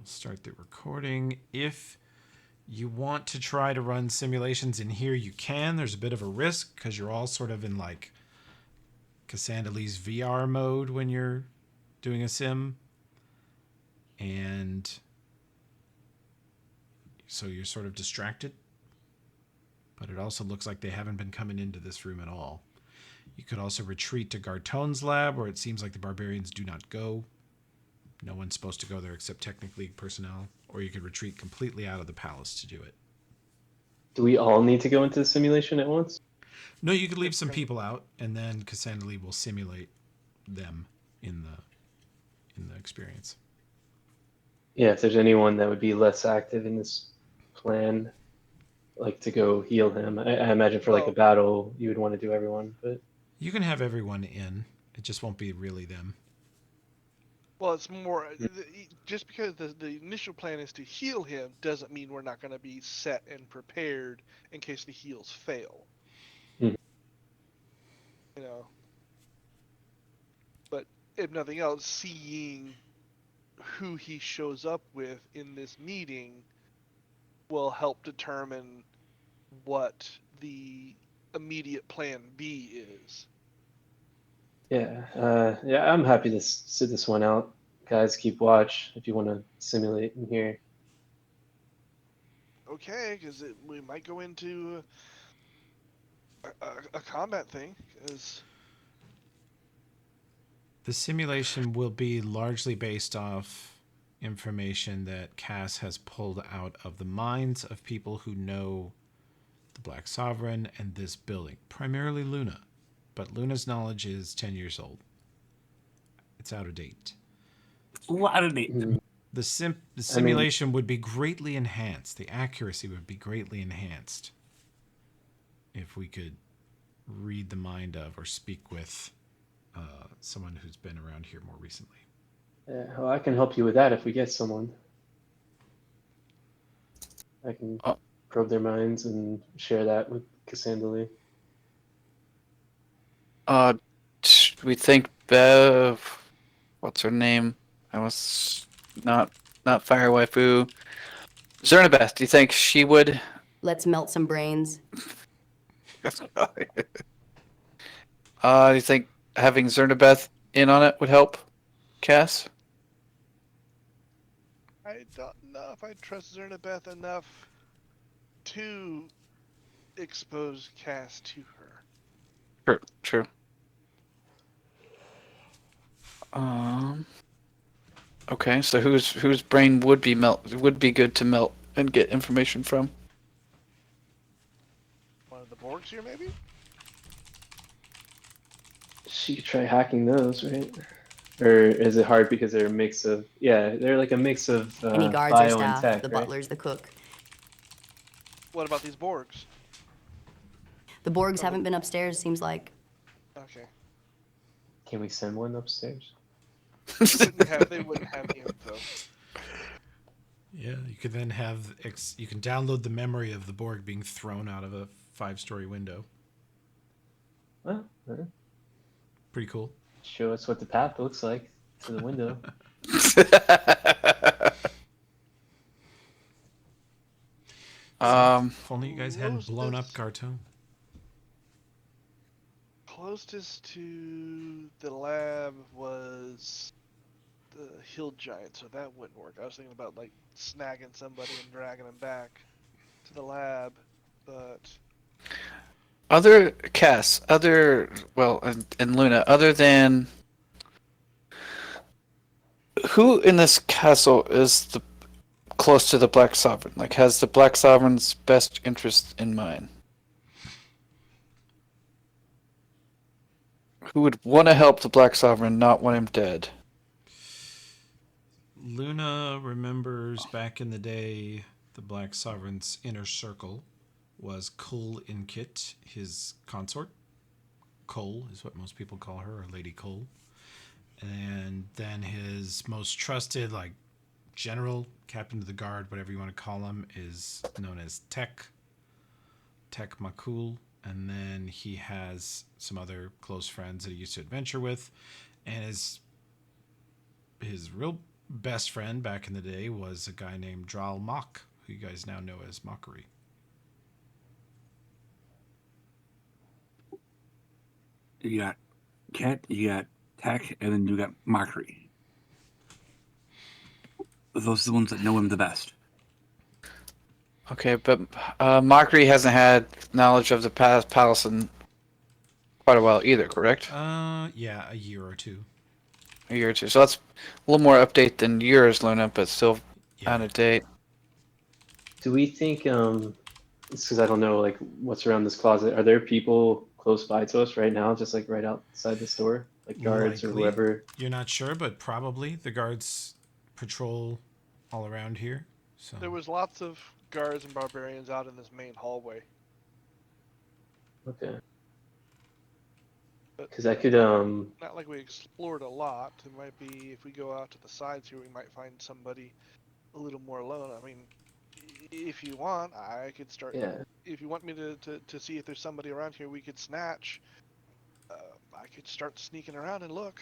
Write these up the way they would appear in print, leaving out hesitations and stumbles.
We'll start the recording. If you want to try to run simulations in here, you can. There's a bit of a risk because you're all sort of in like Cassandalee's VR mode when you're doing a sim. And so you're sort of distracted. But it also looks like they haven't been coming into this room at all. You could also retreat to Gartone's lab, where it seems like the barbarians do not go. No one's supposed to go there except technically personnel. Or you could retreat completely out of the palace to do it. Do we all need to go into the simulation at once? No, you could leave some people out, and then Cassandalee will simulate them in the experience. Yeah, if there's anyone that would be less active in this plan, like to go heal him. I imagine for like a battle, you would want to do everyone, but You can have everyone in. It just won't be really them. Well, it's more just because the initial plan is to heal him doesn't mean we're not going to be set and prepared in case the heals fail. Mhm. You know, but if nothing else, seeing who he shows up with in this meeting will help determine what the immediate plan B is. yeah, I'm happy to sit this one out. Guys, keep watch if you want to simulate in here. Okay, because we might go into a combat thing. Because The simulation will be largely based off information that Cass has pulled out of the minds of people who know the Black Sovereign and this building, primarily Luna. But Luna's knowledge is 10 years old. It's out of date. Out of date. The simulation would be greatly enhanced. The accuracy would be greatly enhanced if we could read the mind of or speak with someone who's been around here more recently. Yeah, well, I can help you with that if we get someone. I can probe their minds and share that with Cassandalee. We think Bev, what's her name? I was not Fire Waifu. Zernabeth, do you think she would? Let's melt some brains. Do you think having Zernabeth in on it would help, Cass? I don't know if I trust Zernabeth enough to expose Cass to her. True. Okay, so whose brain would be good to melt and get information from? One of the Borgs here, maybe? She could try hacking those, right? Or is it hard because they're a mix of... Yeah, they're like a mix of Any guards bio or staff, and tech, the right? butler's the cook. What about these Borgs? The Borgs haven't been upstairs, seems like. Okay. Can we send one upstairs? They wouldn't have the info. Yeah, you could then have you can download the memory of the Borg being thrown out of a 5-story window. Well, pretty cool. Show us what the path looks like to the window. If only you guys hadn't blown up Gartone. Closest to the lab was the hill giant, so that wouldn't work. I was thinking about like snagging somebody and dragging them back to the lab, but and Luna, other than who in this castle is the close to the Black Sovereign? Like, has the Black Sovereign's best interest in mind? Who would want to help the Black Sovereign, not want him dead? Luna remembers back in the day, the Black Sovereign's inner circle was Kul Inkit, his consort. Cole is what most people call her, or Lady Cole. And then his most trusted, like, general, captain of the guard, whatever you want to call him, is known as Tech Makul. And then he has some other close friends that he used to adventure with. And his real best friend back in the day was a guy named Dral Mok, who you guys now know as Mockery. You got Ket, you got Tech, and then you got Mockery. Those are the ones that know him the best. Okay, but Mockery hasn't had knowledge of the palace in quite a while either, correct? Yeah, a year or two. A year or two. So that's a little more update than yours, Luna, but still Yeah. out of date. Do we think it's because I don't know like what's around this closet. Are there people close by to us right now, just like right outside the store, like guards or Likely. whoever? You're not sure, but probably the guards patrol all around here. So There was lots of guards and barbarians out in this main hallway. Okay. But Because I could not like we explored a lot. It might be if we go out to the sides here, we might find somebody a little more alone. I mean, if you want, I could start. yeah. If you want me to see if there's somebody around here we could snatch, I could start sneaking around and look.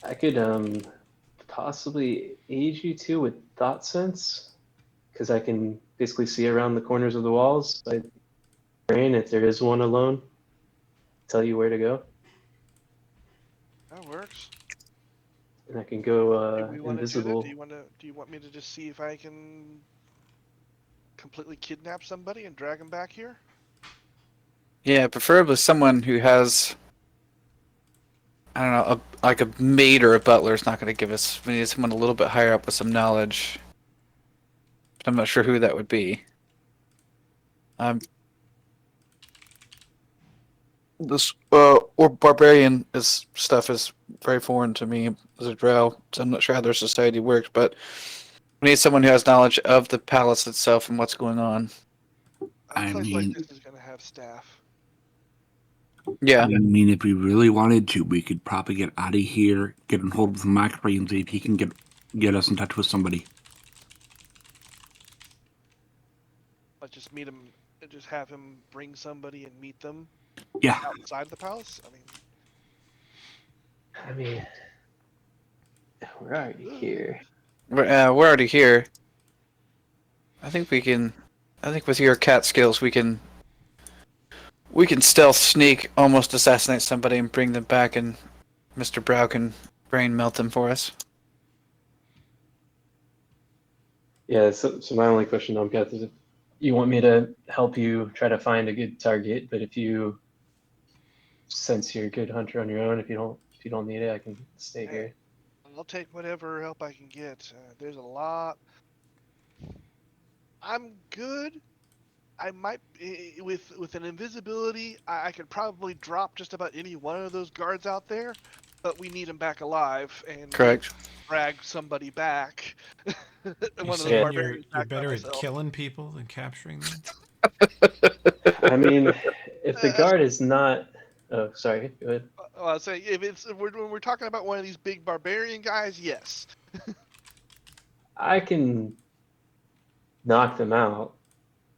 I could possibly aid you two with thought sense, because I can basically see around the corners of the walls. I brain if there is one alone, tell you where to go, That works. and I can go Do we want to do that? invisible. Do you want me to just see if I can completely kidnap somebody and drag them back here? Yeah, preferably someone who has, I don't know, like a maid or a butler is not going to give us. We need someone a little bit higher up with some knowledge. But I'm not sure who that would be. This or barbarian stuff is very foreign to me as a drow, so I'm not sure how their society works. But we need someone who has knowledge of the palace itself and what's going on. That I sounds mean- like this is gonna have staff. Yeah, I mean, if we really wanted to, we could probably get out of here, get in hold of Mockery, and see if he can get us in touch with somebody. Let's just meet him. Just have him bring somebody and meet them Yeah, outside the palace. I mean, we're already here. we're already here. I think we can. I think with your cat skills, we can stealth sneak, almost assassinate somebody, and bring them back, and Mr. Brow can brain melt them for us. Yeah. So my only question, Nomkath, is if you want me to help you try to find a good target, but if you sense you're a good hunter on your own, if you don't need it, I can stay Hey. here. I'll take whatever help I can get. There's a lot. I'm good. I might with an invisibility. I could probably drop just about any one of those guards out there, but we need them back alive and Correct. drag somebody back. you're One of those saying barbarians you're back by better at myself. killing people than capturing them? I mean, if the guard is not. Oh, sorry. Go ahead. I'll say if when we're talking about one of these big barbarian guys, yes. I can knock them out.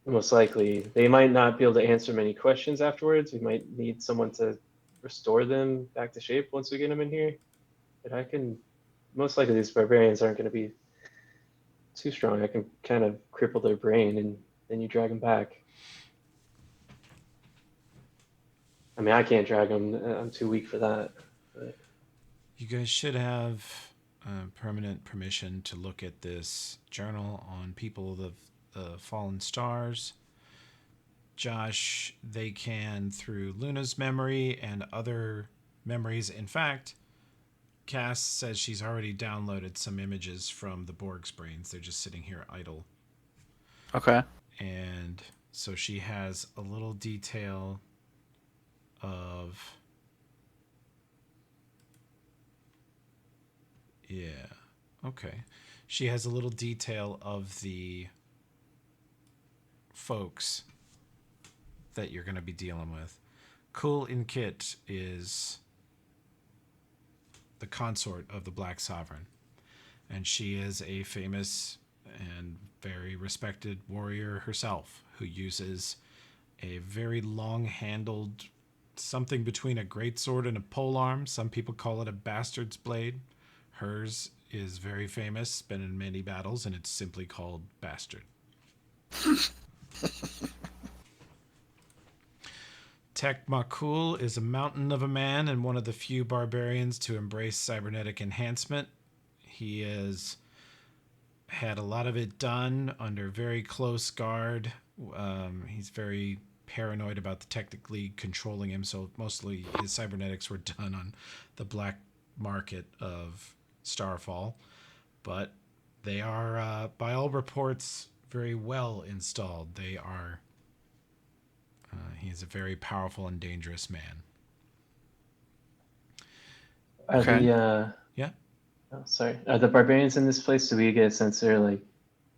Most likely, they might not be able to answer many questions afterwards. We might need someone to restore them back to shape once we get them in here. But I can. Most likely, these barbarians aren't going to be too strong. I can kind of cripple their brain, and then you drag them back. I mean, I can't drag them. I'm too weak for that. But You guys should have permanent permission to look at this journal on people of the fallen stars. Josh, they can through Luna's memory and other memories. In fact, Cass says she's already downloaded some images from the Borg's brains. They're just sitting here idle. Okay. And so she has a little detail of... Yeah. Okay. She has a little detail of the folks that you're going to be dealing with. Kul Inkit is the consort of the Black Sovereign, and she is a famous and very respected warrior herself who uses a very long-handled something between a greatsword and a polearm. Some people call it a bastard's blade. Hers is very famous, been in many battles, and it's simply called Bastard. Tek Makul is a mountain of a man and one of the few barbarians to embrace cybernetic enhancement. He has had a lot of it done under very close guard. He's very paranoid about the Technic League controlling him, so mostly his cybernetics were done on the black market of Starfall. But they are, by all reports, very well installed. They are. He's a very powerful and dangerous man. Are Okay. the Yeah. oh, sorry, are the barbarians in this place? Do we get a sense they're like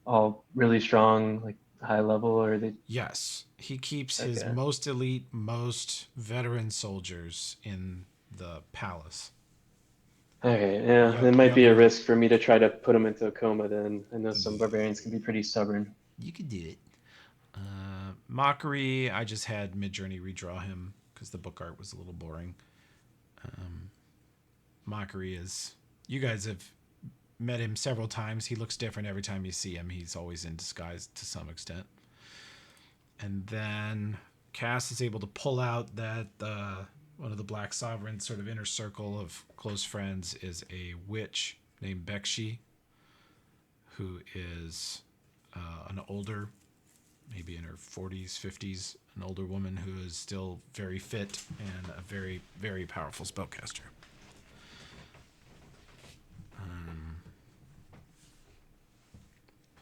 all really strong, like high level, or are they? Yes, he keeps his Okay. most elite, most veteran soldiers in the palace. Okay, yeah, Young- it might be a younger- risk for me to try to put them into a coma. Then I know some barbarians can be pretty stubborn. You could do it. Mockery, I just had Midjourney redraw him because the book art was a little boring. Mockery is, you guys have met him several times. He looks different every time you see him. He's always in disguise to some extent. And then Cass is able to pull out that one of the Black Sovereign's sort of inner circle of close friends is a witch named Bekshi, who is an older, maybe in her 40s, 50s, an older woman who is still very fit and a very, very powerful spellcaster.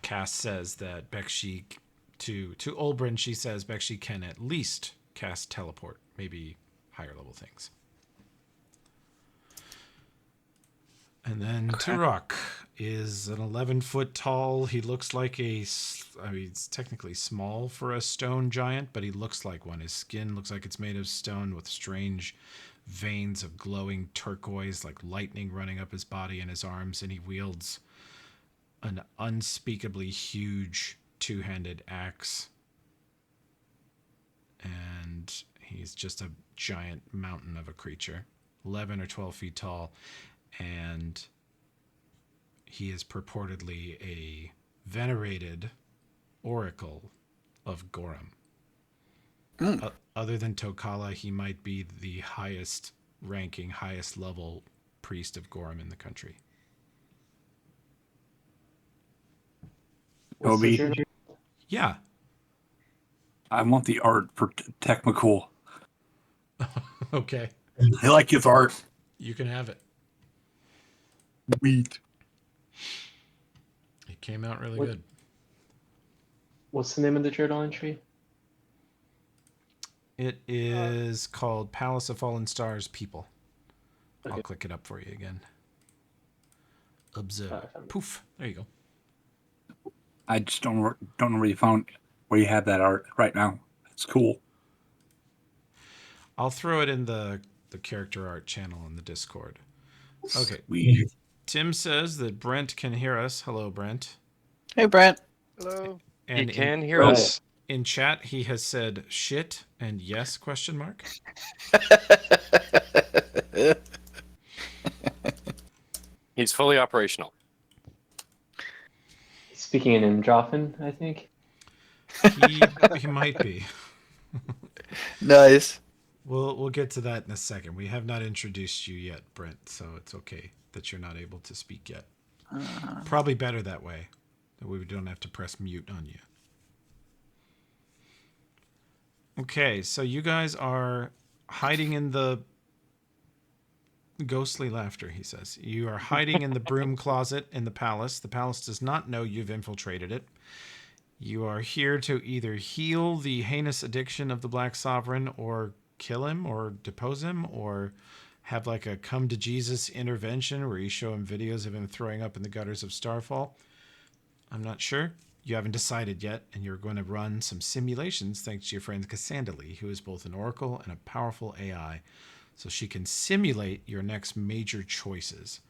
Cass says that Bekshi, to Olbrin, she says Bekshi can at least cast teleport, maybe higher level things. And then Turok is an 11-foot tall. He looks like he's technically small for a stone giant, but he looks like one. His skin looks like it's made of stone with strange veins of glowing turquoise, like lightning running up his body and his arms, and he wields an unspeakably huge two-handed axe. And he's just a giant mountain of a creature, 11 or 12 feet tall. And he is purportedly a venerated oracle of Gorum. Other than Tokala, he might be the highest ranking, highest level priest of Gorum in the country. What's the Toby, journal? Yeah. I want the art for Technical. Okay. I like his art. You can have it. Sweet. It came out really What- good. What's the name of the journal entry? It is called Palace of Fallen Stars People. I'll Okay. click it up for you again. Observe. found it. Poof. There you go. I just don't know where you have that art right now. It's cool. I'll throw it in the character art channel in the Discord. Okay. Sweet. Tim says that Brent can hear us. Hello, Brent. Hey, Brent. Hello. And You can hear Right. us. in chat, he has said shit and yes question mark. He's fully operational. Speaking in Androphon, I think. He might be. Nice. We'll get to that in a second. We have not introduced you yet, Brent, so it's okay that you're not able to speak yet. Probably better that way. That we don't have to press mute on you. Okay, so you guys are hiding in the ghostly laughter, he says. You are hiding in the broom closet in the palace. The palace does not know you've infiltrated it. You are here to either heal the heinous addiction of the Black Sovereign or kill him or depose him or have like a come to Jesus intervention where you show him videos of him throwing up in the gutters of Starfall. I'm not sure. You haven't decided yet, and you're going to run some simulations thanks to your friend Cassandra, who is both an oracle and a powerful AI, so she can simulate your next major choices.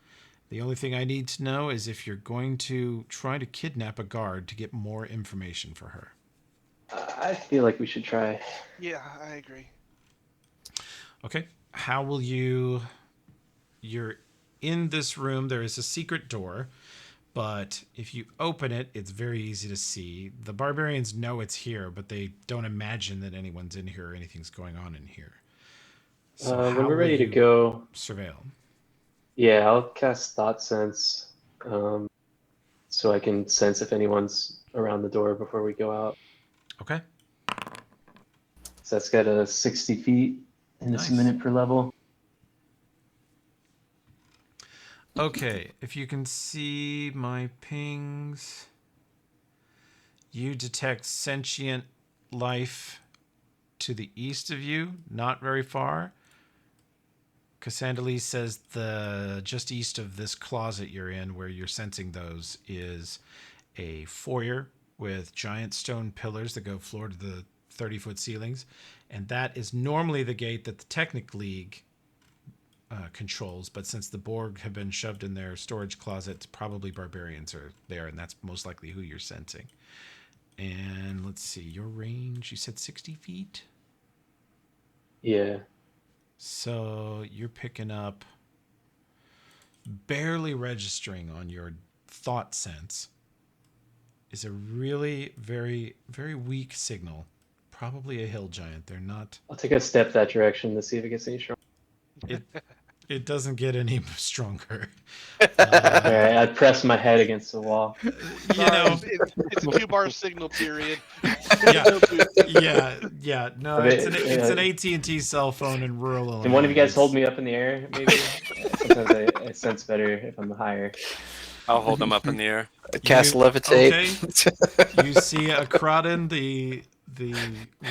The only thing I need to know is if you're going to try to kidnap a guard to get more information for her. I feel like we should try. Yeah, I agree. Okay. How will you... You're in this room there is a secret door, but if you open it, it's very easy to see. The barbarians know it's here, but they don't imagine that anyone's in here or anything's going on in here. So When how we're will ready to you go, surveil? yeah, I'll cast Thought Sense, so I can sense if anyone's around the door before we go out. Okay. So that's got a 60 feet, and it's a Nice. minute per level. Okay, if you can see my pings, you detect sentient life to the east of you, not very far. Cassandra says the just east of this closet you're in, where you're sensing those, is a foyer with giant stone pillars that go floor to the 30-foot ceilings, and that is normally the gate that the Technic League controls, but since the Borg have been shoved in their storage closets, probably barbarians are there, and that's most likely who you're sensing. And let's see, your range, you said 60 feet? Yeah. So you're picking up, barely registering on your thought sense, is a really very, very weak signal. Probably a hill giant. They're not... I'll take a step that direction to see if it gets any stronger. It doesn't get any stronger. Alright, I press my head against the wall. You Sorry, know, it's a 2-bar signal period. yeah. No, But it's an AT&T cell phone in rural Illinois. Can one of you guys It's- hold me up in the air, maybe? Sometimes I sense better if I'm higher. I'll hold them up in the air. Cast You- levitate. You see a Kraden, the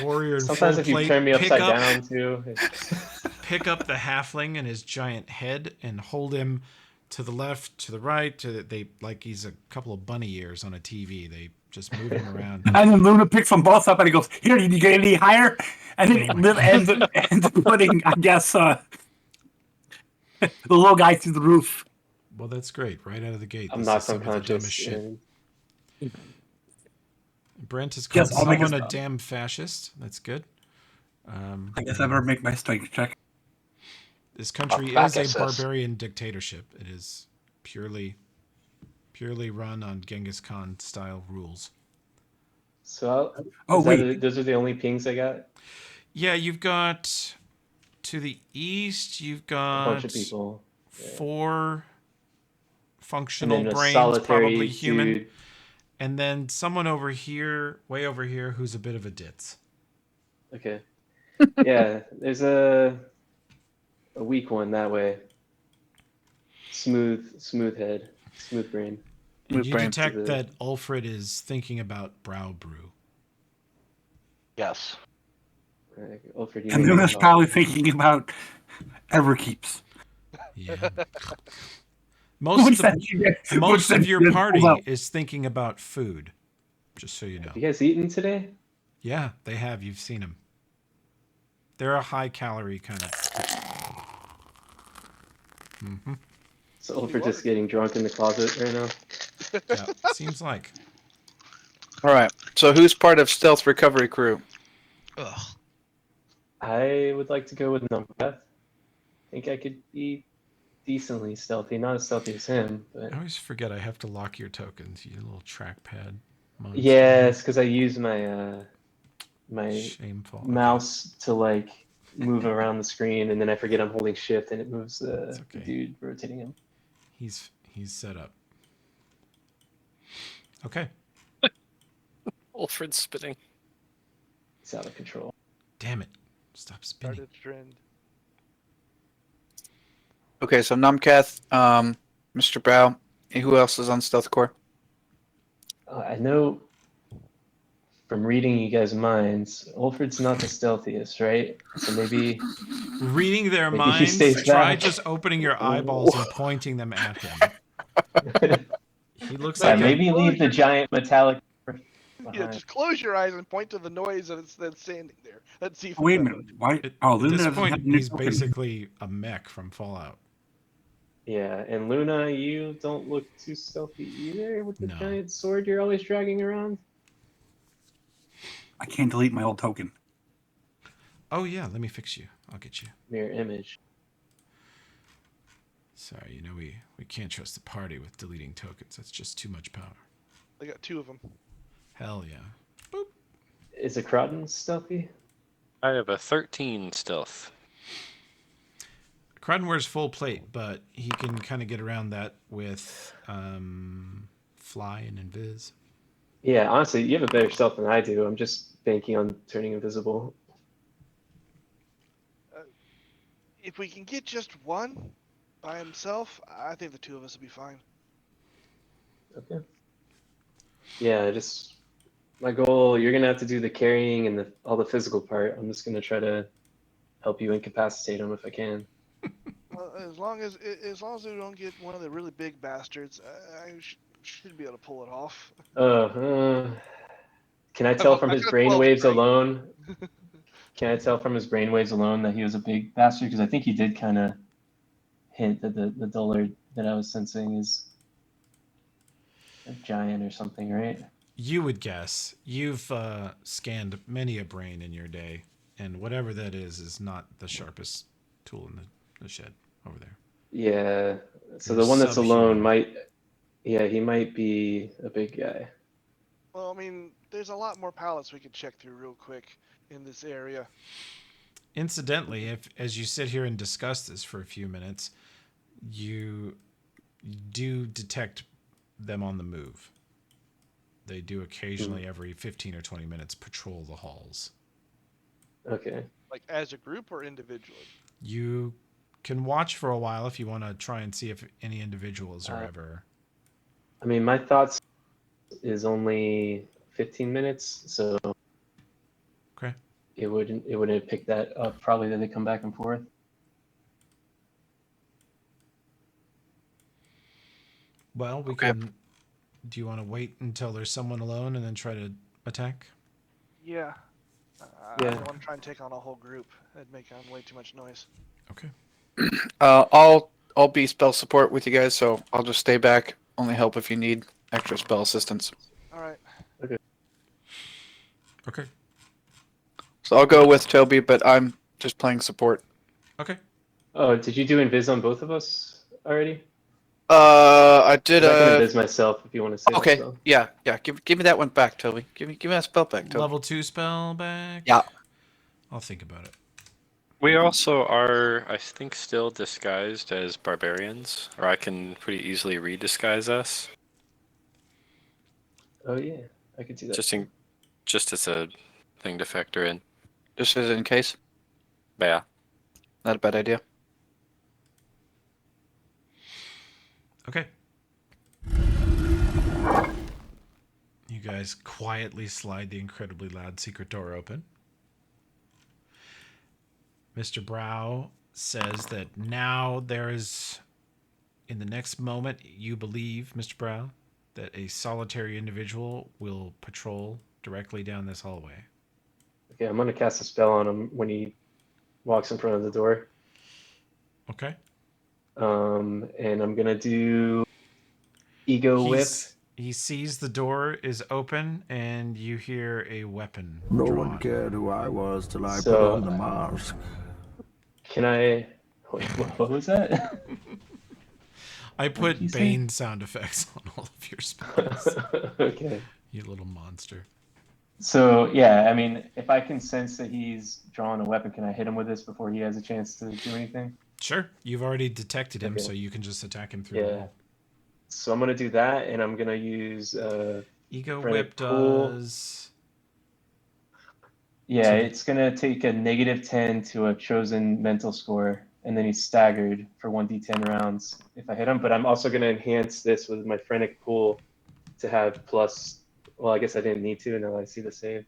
warrior in Sometimes full if you plate, turn me pick upside up, down too. pick up the halfling and his giant head and hold him to the left, to the right, they like he's a couple of bunny ears on a TV. They just move him around. And then Luna picks them both up and he goes, "Here, did you get any higher?" And then ends up putting, I guess, the little guy through the roof. Well, that's great. Right out of the gate. I'm This knocked is some of the dumbest unconscious. shit. And Brent has called Yes, I'll make someone a a damn fascist. That's good. I guess I better make my strength check. This country back is a SS. barbarian dictatorship. It is purely run on Genghis Khan style rules. so Oh, is that wait. it? Those are the only pings I got? Yeah, you've got to the east. You've A got bunch of people. 4 And functional then a brains, solitary probably human, dude. and then someone over here, way over here, who's a bit of a ditz. Okay. Yeah, there's a weak one that way. Smooth head, smooth brain. And Move you brain. detect the- that Ulfred is thinking about brow brew. Yes. Alfred, you And may Luna's know. probably thinking about Everkeeps. Yeah. Most of your party is thinking about food, just so you know. Have you guys eaten today? Yeah, they have. You've seen them. They're a high calorie kind of. So Alfred just getting drunk in the closet right now. Yeah, seems like. All right. So who's part of stealth recovery crew? Ugh. I would like to go with Numpath. I think I could be decently stealthy, not as stealthy as him, but I always forget I have to lock your tokens. You little trackpad monster. yes, because I use my my Shameful. Okay. mouse to like move around the screen, and then I forget I'm holding shift, and it moves the It's okay. dude rotating him. He's set up. Okay. Ulfred spitting. He's out of control. Damn it. Stop spinning. Started trend. Okay, so Numcath, Mr. Brow, and who else is on stealth core? I know from reading you guys' minds, Ulfred's not the stealthiest, right? So maybe Reading their Maybe he minds, stays try back. just opening your eyeballs and pointing them at him. He looks yeah, like maybe leave the giant metallic Yeah, behind. just close your eyes and point to the noise that's standing there. Let's see if Wait a we minute. Why? At, Oh, at Luna this doesn't point, have any he's token. basically a mech from Fallout. Yeah, and Luna, you don't look too stealthy either with the No. giant sword you're always dragging around. I can't delete my old token. Oh yeah, let me fix you. I'll get you. Mirror image. Sorry, we can't trust the party with deleting tokens. That's just too much power. I got 2 of them. Hell yeah. Is it Croton stealthy? I have a 13 stealth. Cruden wears full plate, but he can kind of get around that with fly and invis. Yeah, honestly, you have a better stealth than I do. I'm just banking on turning invisible. If we can get just one by himself, I think the 2 of us will be fine. Okay. Yeah, just my goal. You're gonna have to do the carrying and all the physical part. I'm just gonna try to help you incapacitate him if I can. As long as we don't get one of the really big bastards, I should be able to pull it off. Can I tell from I his got 12 brainwaves strength. alone? Can I tell from his brainwaves alone that he was a big bastard? Because I think he did kind of hint that the dullard that I was sensing is a giant or something, right? You would guess. You've scanned many a brain in your day, and whatever that is not the sharpest tool in the shed over there. Yeah. So You're the one that's alone subhuman. he might be a big guy. Well, I mean, there's a lot more pallets we could check through real quick in this area. Incidentally, if as you sit here and discuss this for a few minutes, you do detect them on the move. They do occasionally, every 15 or 20 minutes, patrol the halls. Okay. Like as a group or individually? You can watch for a while if you want to try and see if any individuals are ever. I mean, my thoughts is only 15 minutes, so Okay. it wouldn't pick that up. Probably that they come back and forth. Well, we can. Do you want to wait until there's someone alone and then try to attack? Yeah. I Yeah. don't want to try and take on a whole group. That'd make way too much noise. Okay. I'll be spell support with you guys, so I'll just stay back. Only help if you need extra spell assistance. All right. Okay. So I'll go with Toby, but I'm just playing support. Okay. Oh, did you do invis on both of us already? I did 'Cause I can a. invis myself if you want to say Okay, that. yeah. Give me that one back, Toby. Give me that spell back, Toby. Level 2 spell back? Yeah. I'll think about it. We also are, I think, still disguised as barbarians, or I can pretty easily redisguise us, Oh yeah, I could do that. just as a thing to factor in. Just as in case. But yeah. Not a bad idea. Okay. You guys quietly slide the incredibly loud secret door open. Mr. Brow says that now there is, in the next moment, you believe, Mr. Brow, that a solitary individual will patrol directly down this hallway. Okay, I'm gonna cast a spell on him when he walks in front of the door. Okay. And I'm gonna do ego whip. He sees the door is open, and you hear a weapon No drawn. one cared who I was till I put So- on the mask. Can I? Wait, what was that? I did put you say? Bane sound effects on all of your spells. Okay. You little monster. So yeah, I mean, if I can sense that he's drawing a weapon, can I hit him with this before he has a chance to do anything? Sure. You've already detected him, Okay. so you can just attack him through the Yeah. wall. So I'm gonna do that, and I'm gonna use Ego Try to Whip pull- does. yeah, So- it's gonna take a -10 to a chosen mental score, and then he's staggered for 1d10 rounds if I hit him. But I'm also gonna enhance this with my Phrenic Pool to have plus. Well, I guess I didn't need to. Now I see the save.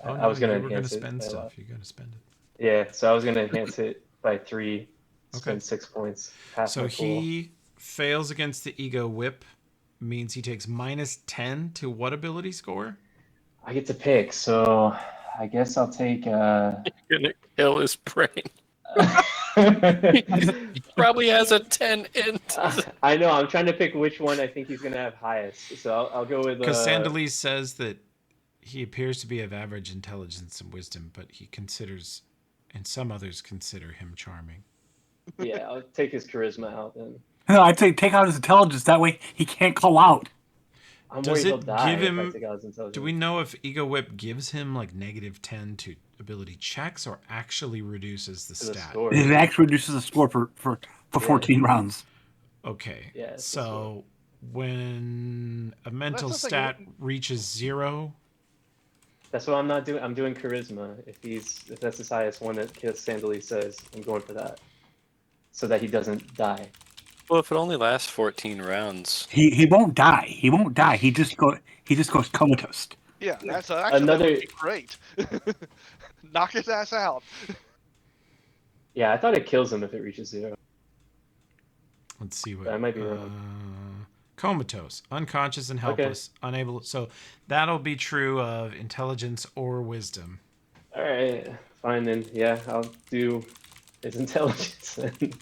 Oh, I was gonna you were going to enhance it spend by a lot. stuff. You're going to spend it. Yeah, so I was gonna enhance it by 3. Spend Okay. 6 points. Half So my pool. he fails against the Ego Whip, means he takes -10 to what ability score? I get to pick, so I guess I'll take. You're gonna kill his brain. Probably has a 10 int. I know. I'm trying to pick which one I think he's gonna have highest. So I'll go with. Because Sandalese says that he appears to be of average intelligence and wisdom, but he considers, and some others consider him charming. Yeah, I'll take his charisma out then. No, I'd say take out his intelligence. That way he can't call out. I'm Does worried he'll it die give if I him- take out his intelligence. Do we know if Ego Whip gives him like -10 to ability checks or actually reduces the To the stat? score. It actually reduces the score for Yeah. 14 rounds. Okay. Yeah, it's the So when a mental something stat you- reaches 0, That's what I'm not doing. I'm doing charisma. If that's his highest one that Sandali says, I'm going for that. So that he doesn't die. Well, if it only lasts 14 rounds, He won't die. He won't die. He just goes comatose. Yeah, that's actually that would be great. Knock his ass out. Yeah, I thought it kills him if it reaches 0. let's see what. I might be wrong. Comatose, unconscious and helpless, unable. So that'll be true of intelligence or wisdom. All right, fine then. Yeah, I'll do his intelligence then.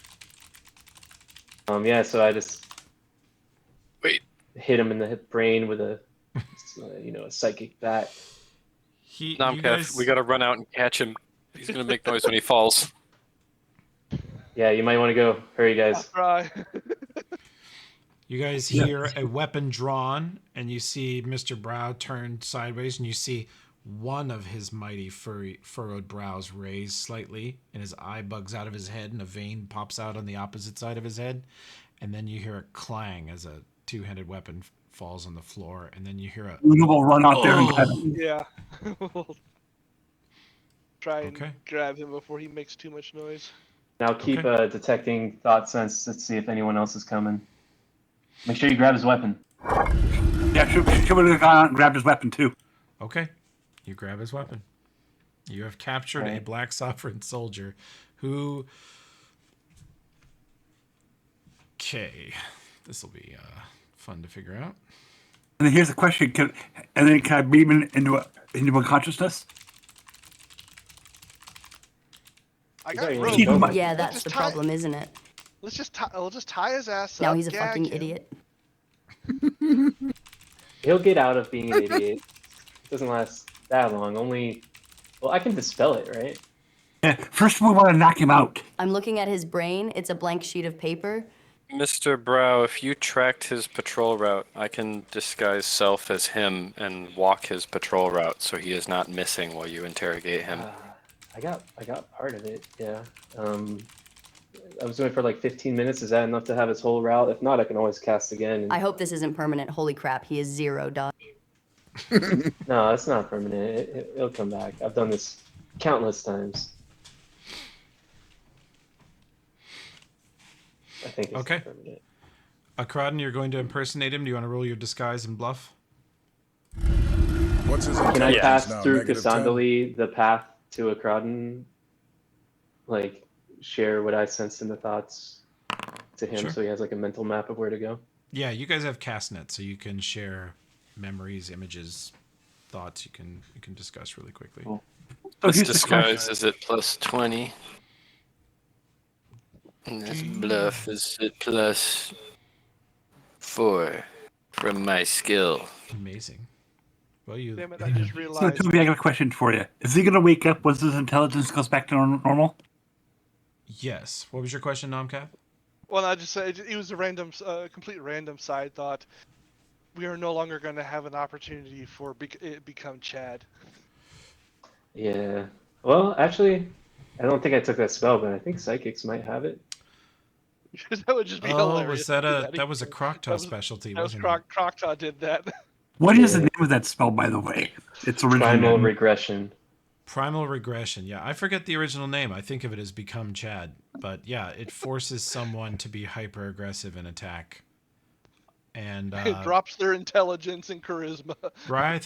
Yeah, so I just Wait. hit him in the brain with a a psychic bat. You Nomkev, guys, we gotta run out and catch him. He's gonna make noise when he falls. Yeah, you might want to go. Hurry, guys. Try. you guys hear a weapon drawn, and you see Mr. Brow turned sideways, and you see one of his mighty furrowed brows raised slightly, and his eye bugs out of his head, and a vein pops out on the opposite side of his head, and then you hear a clang as a two-handed weapon falls on the floor, and then you hear a Luna will run out there and grab him. Yeah. Try and Okay. grab him before he makes too much noise. Now keep Okay. detecting thought sense. Let's see if anyone else is coming. Make sure you grab his weapon. Yeah, should have gone out and grabbed his weapon too. Okay. You grab his weapon. You have captured a Alright. Black Sovereign soldier who. Okay. This will be fun to figure out. And then here's the question: can I beam him into unconsciousness? I He's got already rope. Keep him- Yeah, Let's that's just the tie- problem, isn't it? Let's just tie. We'll just tie his ass Now up. he's a gag fucking him. idiot. He'll get out of being an idiot. It doesn't last that long. Well, I can dispel it, right? Yeah, first we want to knock him out. I'm looking at his brain. It's a blank sheet of paper. Mr. Brow, if you tracked his patrol route, I can disguise self as him and walk his patrol route so he is not missing while you interrogate him. I got part of it. Yeah. I was doing it for like 15 minutes. Is that enough to have his whole route? If not, I can always cast again. And... I hope this isn't permanent. Holy crap, he is 0 dot. No, it's not permanent. It'll come back. I've done this countless times. I think it's Okay. permanent. Akradin, you're going to impersonate him. Do you want to roll your disguise and bluff? What's his Can I intelligence pass now? through -10? Kasandali the path to Akradin? Like, share what I sensed in the thoughts to him Sure. so he has like a mental map of where to go? Yeah, you guys have Castnet, so you can share memories, images, thoughts. You can discuss really quickly. Cool. So This here's the question. disguise is at plus 20. And this bluff is at plus 4 from my skill. Amazing. Well, you. Damn it! I just So realized. Toby, I got a question for you. Is he gonna wake up once his intelligence goes back to normal? Yes. What was your question, Nomcap? Well, I just said it was a random, complete random side thought. We are no longer going to have an opportunity for it become Chad. Yeah. Well, actually, I don't think I took that spell, but I think psychics might have it. That would just be Oh, hilarious. was that Yeah, that was a Croctaw was- specialty, That was wasn't it? Croctaw did that. What is the Yeah. name of that spell, by the way? It's original. Primal name. regression. Primal regression. Yeah, I forget the original name. I think of it as become Chad, but yeah, it forces someone to be hyper aggressive in attack. And It drops their intelligence and charisma. Right, I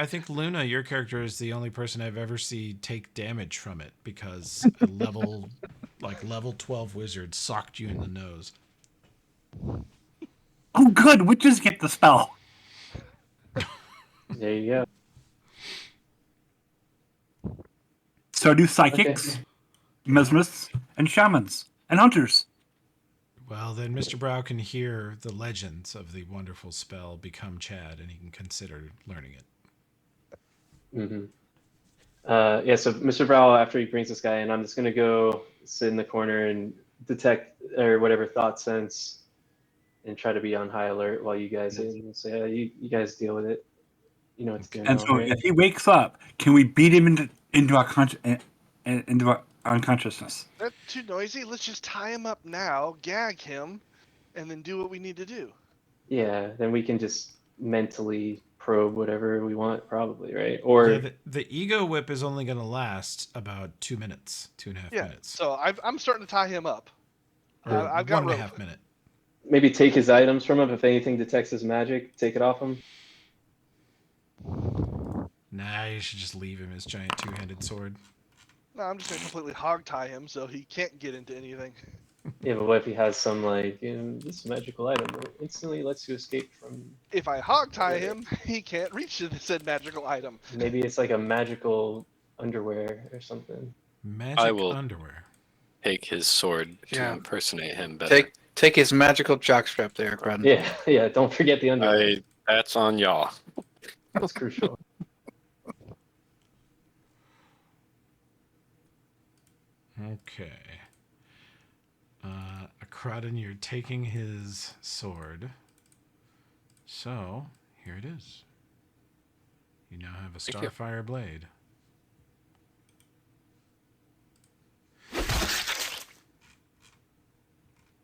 think Luna, your character, is the only person I've ever seen take damage from it because a level 12 wizard socked you in the nose. Oh, good. Witches get the spell. There you go. So do psychics, mesmerists, and shamans, and hunters. Well, then Mr. Brow can hear the legends of the wonderful spell Become Chad, and he can consider learning it. Mm-hmm. Yeah, so Mr. Brow, after he brings this guy in, I'm just going to go sit in the corner and detect or whatever thought sense, and try to be on high alert while you guys say, you guys deal with it. You know what to do And now, so, right? if he wakes up, can we beat him into our unconsciousness? That's too noisy. Let's just tie him up now, gag him, and then do what we need to do. Yeah, then we can just mentally probe whatever we want, probably, right? Or Yeah, the ego whip is only going to last about 2 minutes, 2.5 Yeah. minutes, So I'm starting to tie him up. or I've got 1.5 rope. minute. maybe take his items from him. If anything detects his magic, take it off him. Nah, you should just leave him his giant two-handed sword. No, I'm just gonna completely hog tie him so he can't get into anything. Yeah, but what if he has some like, this magical item that instantly lets you escape from? If I hog tie Right. him, he can't reach to said magical item. Maybe it's like a magical underwear or something. Magic will- underwear. Take his sword to Yeah. impersonate him better. Take his magical jockstrap there, Grun. Yeah, yeah. Don't forget the underwear. That's on y'all. That's crucial. Okay. Akradin, you're taking his sword. So, here it is. You now have a Thank you. Starfire blade.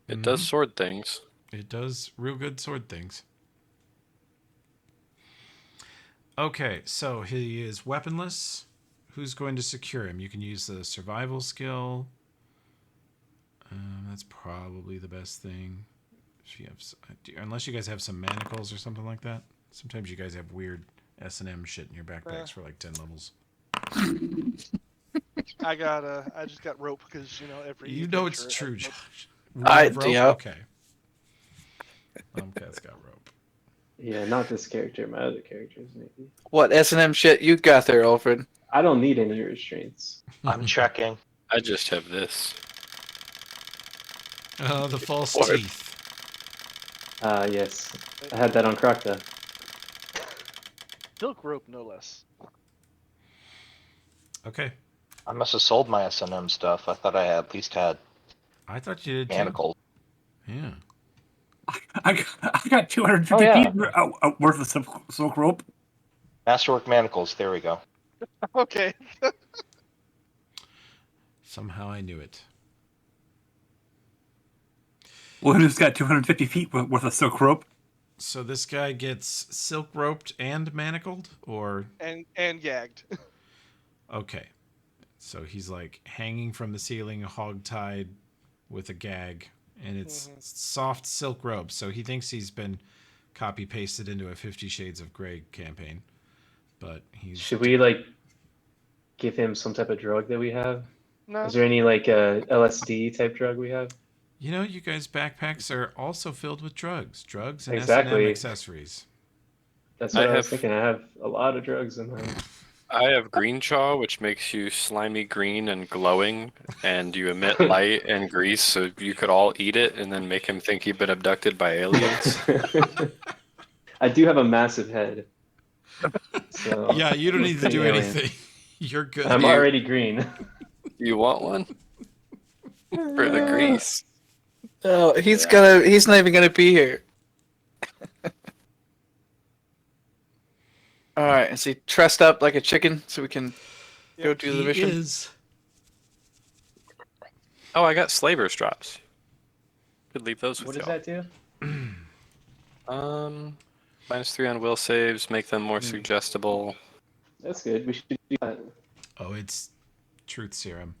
It does sword things. It does real good sword things. Okay, so he is weaponless. Who's going to secure him? You can use the survival skill. That's probably the best thing. If you have, unless you guys have some manacles or something like that. Sometimes you guys have weird S&M shit in your backpacks for like 10 levels. I just got rope because every. You know it's adventure true, has rope. Josh. I- Have rope? yeah. Okay. Cat's got rope. Yeah, not this character. My other characters, maybe. What S&M shit you got there, Alfred? I don't need any restraints. I'm checking. I just have this. Oh, the false Or- teeth. Yes, I had that on Krakta. Silk rope, no less. Okay. I must have sold my S&M stuff. I thought I at least had I thought you did too. manacles. Yeah. I got 250 Oh, yeah. feet worth of silk rope. Masterwork manacles. There we go. Okay. Somehow I knew it. Well, who's got 250 feet worth of silk rope? So this guy gets silk roped and manacled, or and gagged. okay. So he's like hanging from the ceiling, hog-tied with a gag, and it's soft silk rope. So he thinks he's been copy-pasted into a 50 Shades of Grey campaign, but he's. Should we like give him some type of drug that we have? No. Is there any like LSD type drug we have? You know, you guys' backpacks are also filled with drugs and Exactly. S&M accessories. That's what I I was have- thinking. I have a lot of drugs in mine. I have green chaw, which makes you slimy green and glowing, and you emit light and grease, so you could all eat it and then make him think you've been abducted by aliens. I do have a massive head. So Yeah, you don't need to do Alien. anything. You're good. I'm You- already green. You want one? For the grease. Oh, he's not even gonna be here. All right, is he trussed up like a chicken so we can go do the He mission? is. Oh, I got Slaver's drops. Could leave those What with does y'all. that do? -3 on will saves, make them more suggestible. That's good. We should do that. Oh, it's truth serum.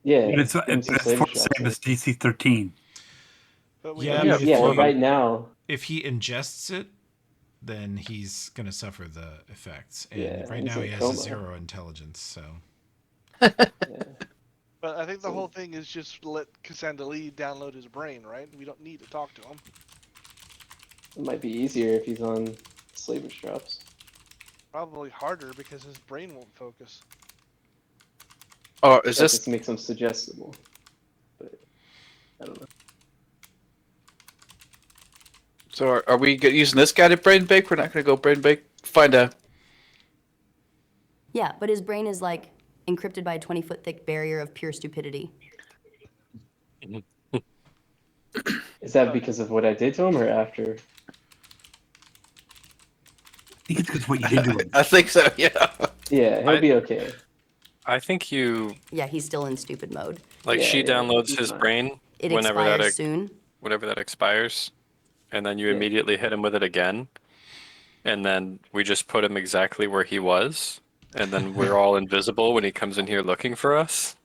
Yeah. But it's give him some it's flavor for shots, save right? is DC 13. But we Yeah, have but to if Yeah, you- but right now, If he ingests it, then he's going to suffer the effects. And Yeah, right he's now in he has coma. a 0 intelligence, so. yeah. But I think the whole thing is just let Cassandra Lee download his brain, right? We don't need to talk to him. It might be easier if he's on slaver straps. Probably harder because his brain won't focus. Oh, is That this just makes him suggestible. But I don't know. so? Are we using this guy to brain bake? We're not gonna go brain bake. Find a. Yeah, but his brain is like encrypted by a 20-foot thick barrier of pure stupidity. Is that because of what I did to him or after? I think it's because what you did to him. I think so. Yeah. Yeah, he'll be okay. I think you Yeah, he's still in stupid mode. like Yeah, she yeah, downloads he's his fine. brain It whenever that expires soon. whenever that expires, and then you Yeah. immediately hit him with it again, and then we just put him exactly where he was, and then we're all invisible when he comes in here looking for us.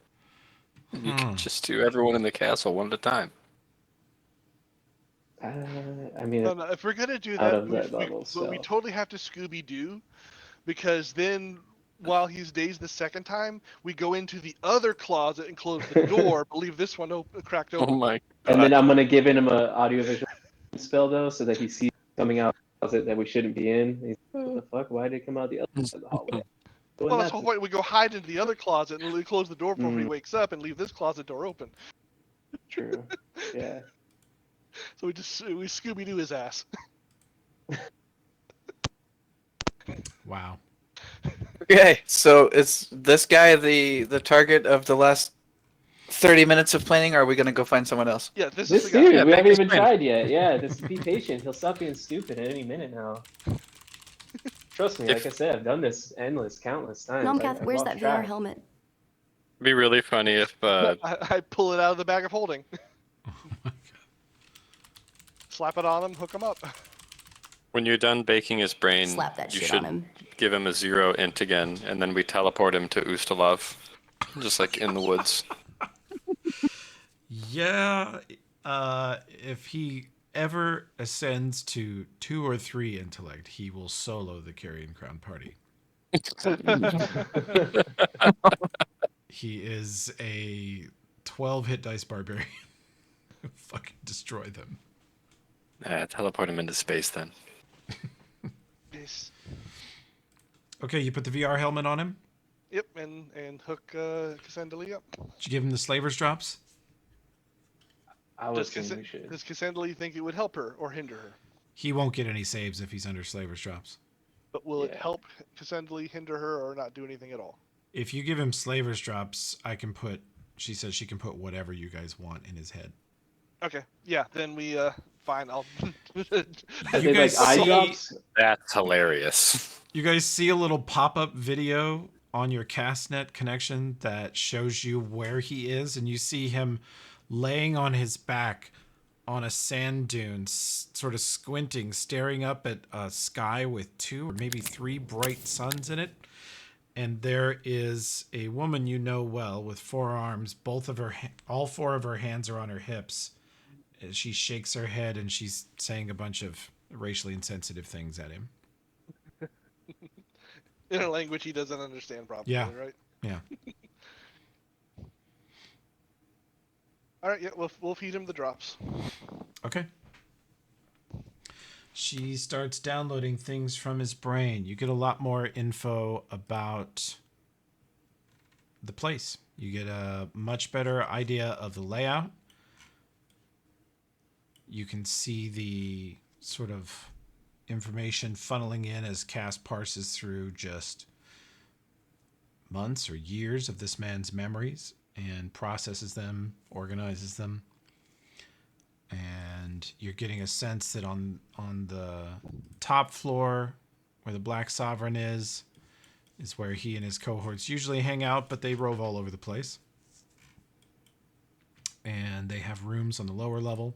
And you can just do everyone in the castle one at a time. I mean, No, if we're gonna do out that, of that level, but we so. totally have to Scooby Doo, because then while he's dazed the second time, we go into the other closet and close the door, but leave this one cracked Oh open. my And then god. I'm gonna give him a audiovisual spell though, so that he sees coming out of the closet that we shouldn't be in. He's like, what the fuck? Why did it come out the other side of the hallway? Doing Well, that's that the whole point. We go hide into the other closet and we close the door before he Mm. wakes up and leave this closet door open. True. Yeah. So we Scooby Doo his ass. Wow. Okay, so is this guy the target of the last 30 minutes of planning, or are we gonna go find someone else? Yeah, this This is the guy. dude, Yeah, we make haven't his even friend. tried yet. Yeah, just be patient. He'll stop being stupid at any minute now. Trust me, like I said, I've done this countless times. Nomcath, I've where's lost that VR track. helmet? It'd be really funny if I pull it out of the bag of holding, Oh my god. slap it on him, hook him up. when you're done baking his brain, Slap that you shit should on him. give him a 0 int again, and then we teleport him to Ustalav, just like in the woods. Yeah, if he ever ascends to 2 or 3 intellect, he will solo the Carrion Crown party. He is a 12 hit dice barbarian. Fucking destroy them. Teleport him into space then. Yes. Okay, you put the VR helmet on him. Yep, and hook Cassandra up. Did you give him the slaver's drops? I was saying we should. Does Cassandra think it would help her or hinder her? He won't get any saves if he's under slaver's drops. But will it Yeah. help Cassandra hinder her or not do anything at all? If you give him slaver's drops, she says she can put whatever you guys want in his head. Okay, yeah, then we fine. I'll. Are You they like guys eye see- drops? That's hilarious. You guys see a little pop-up video on your Castnet connection that shows you where he is, and you see him laying on his back on a sand dune, sort of squinting, staring up at a sky with 2 or maybe 3 bright suns in it. And there is a woman you know well with 4 arms. All 4 of her hands are on her hips. She shakes her head and she's saying a bunch of racially insensitive things at him. In a language he doesn't understand properly, Yeah. right? Yeah. All right, yeah, we'll feed him the drops. Okay. She starts downloading things from his brain. You get a lot more info about the place. You get a much better idea of the layout. You can see the sort of information funneling in as Cass parses through just months or years of this man's memories and processes them, organizes them. And you're getting a sense that on the top floor where the Black Sovereign is where he and his cohorts usually hang out, but they rove all over the place. And they have rooms on the lower level.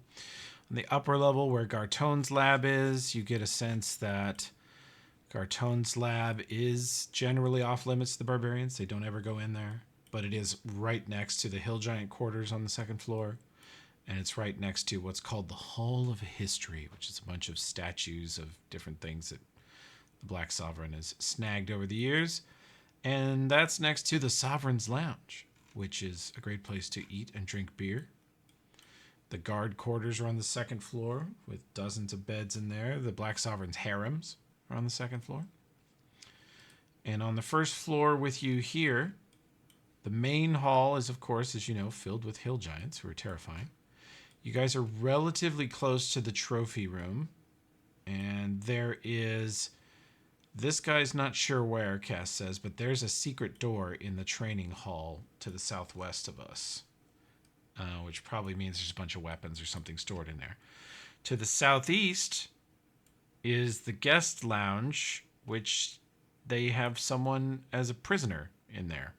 On the upper level where Gartone's lab is, you get a sense that Gartone's lab is generally off limits to the barbarians. They don't ever go in there, but it is right next to the Hill Giant quarters on the second floor. And it's right next to what's called the Hall of History, which is a bunch of statues of different things that the Black Sovereign has snagged over the years. And that's next to the Sovereign's Lounge, which is a great place to eat and drink beer. The guard quarters are on the second floor with dozens of beds in there. The Black Sovereign's harems are on the second floor. And on the first floor with you here, the main hall is, of course, as you know, filled with hill giants who are terrifying. You guys are relatively close to the trophy room. And there is... This guy's not sure where, Cass says, but there's a secret door in the training hall to the southwest of us. which probably means there's a bunch of weapons or something stored in there. To the southeast is the guest lounge, which they have someone as a prisoner in there.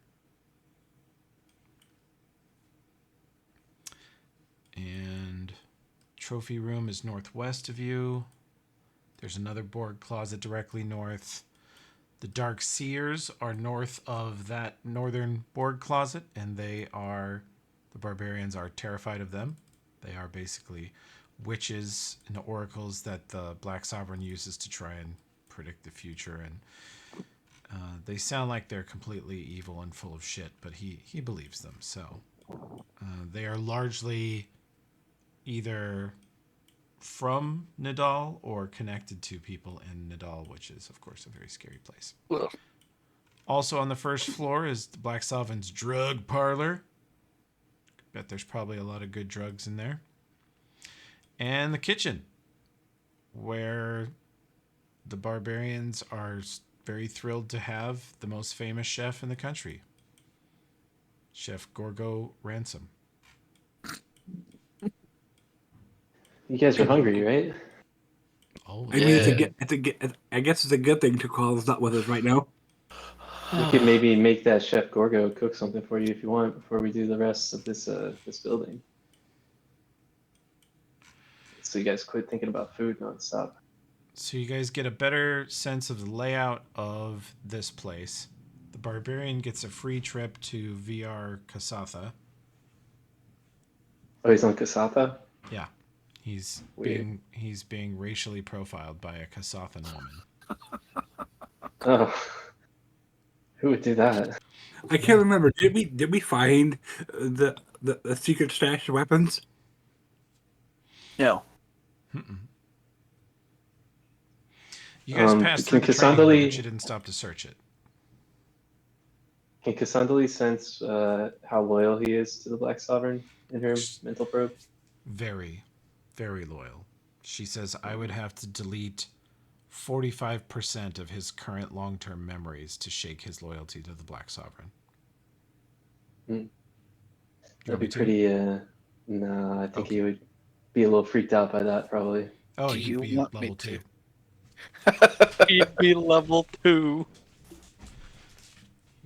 And trophy room is northwest of you. There's another Borg closet directly north. The Dark Seers are north of that northern Borg closet, and the barbarians are terrified of them. They are basically witches and oracles that the Black Sovereign uses to try and predict the future. And they sound like they're completely evil and full of shit, but he believes them. So they are largely either from Nidal or connected to people in Nidal, which is, of course, a very scary place. Ugh. Also on the first floor is the Black Sovereign's drug parlor. Bet there's probably a lot of good drugs in there. And the kitchen, where the barbarians are very thrilled to have the most famous chef in the country, Chef Gorgo Ransom. You guys are hungry, right? Oh, I mean, I guess it's a good thing Tukal's not with us right now. We could maybe make that Chef Gorgo cook something for you if you want before we do the rest of this building. So you guys quit thinking about food nonstop. So you guys get a better sense of the layout of this place. The barbarian gets a free trip to VR Kasatha. Oh, he's on Kasatha? Yeah. He's Weird. being racially profiled by a Kasathan woman. Oh. Who would do that? I can't remember. Did we find the secret stash of weapons? No. Mm-mm. You guys passed through can the training room, Cassandali- but you didn't stop to search it. Can Cassandali sense how loyal he is to the Black Sovereign in her mental probe? Very, very loyal. She says, I would have to delete 45% of his current long-term memories to shake his loyalty to the Black Sovereign. That'd be pretty, no, I think he would be a little freaked out by that, probably. Oh, Do you'd you be want me level 2. He'd be level 2.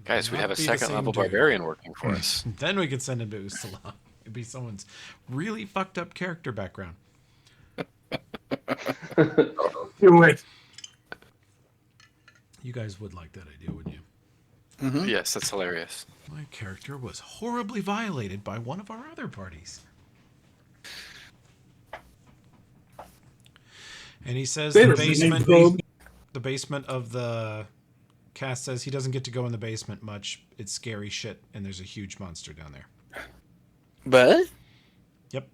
Guys, we Not have a be the second same level dude. barbarian working for us. Then we could send him to Ustalam. It'd be someone's really fucked up character background. Do it. You guys would like that idea, wouldn't you? Mm-hmm. Yes, that's hilarious. My character was horribly violated by one of our other parties. And he says the basement of the cast says he doesn't get to go in the basement much. It's scary shit, and there's a huge monster down there. But Yep.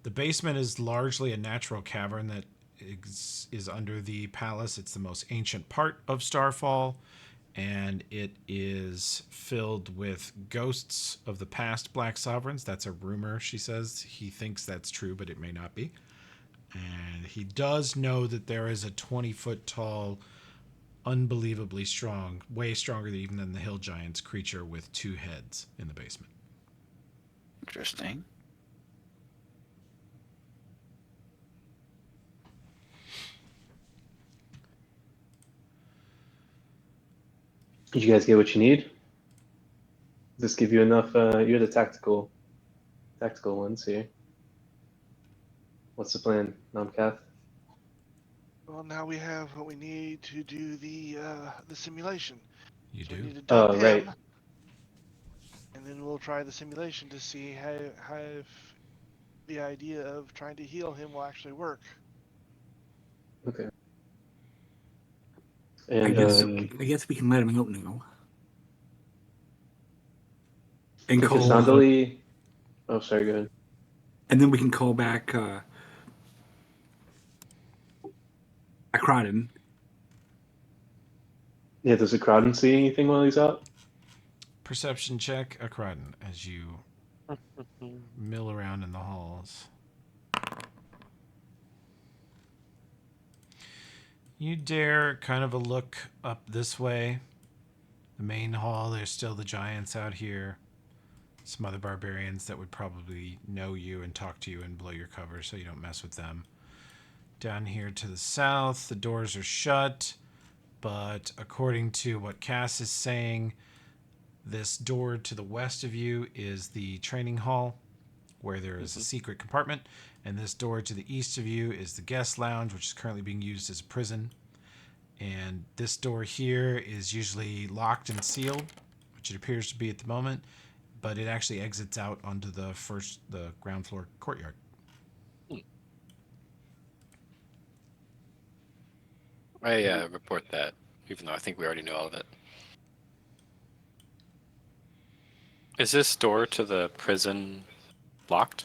The basement is largely a natural cavern that is under the palace. It's the most ancient part of Starfall, and it is filled with ghosts of the past Black Sovereigns. That's a rumor, she says. He thinks that's true, but it may not be. And he does know that there is a 20-foot tall, unbelievably strong, way stronger even than the Hill Giants creature with 2 heads in the basement. interesting. Did you guys get what you need? Does this give you enough? You're the tactical ones here. What's the plan, Namkath? Well, now we have what we need to do the simulation. You So we do? need to dump Oh, right. him, and then we'll try the simulation to see how if the idea of trying to heal him will actually work. Okay. I And guess we can let him out now. And can call, Cassandali... Oh, sorry, go ahead. and then we can call back Akradin. Yeah, does the crowd see anything while he's out? Perception check, Akradin, as you mill around in the halls. You dare kind of a look up this way. The main hall, there's still the giants out here. some other barbarians that would probably know you and talk to you and blow your cover so you don't mess with them. Down here to the south, the doors are shut, but according to what Cass is saying, this door to the west of you is the training hall, where there is a secret compartment, and this door to the east of you is the guest lounge, which is currently being used as a prison. And this door here is usually locked and sealed, which it appears to be at the moment, but it actually exits out onto the ground floor courtyard. I report that, even though I think we already know all of it. Is this door to the prison locked?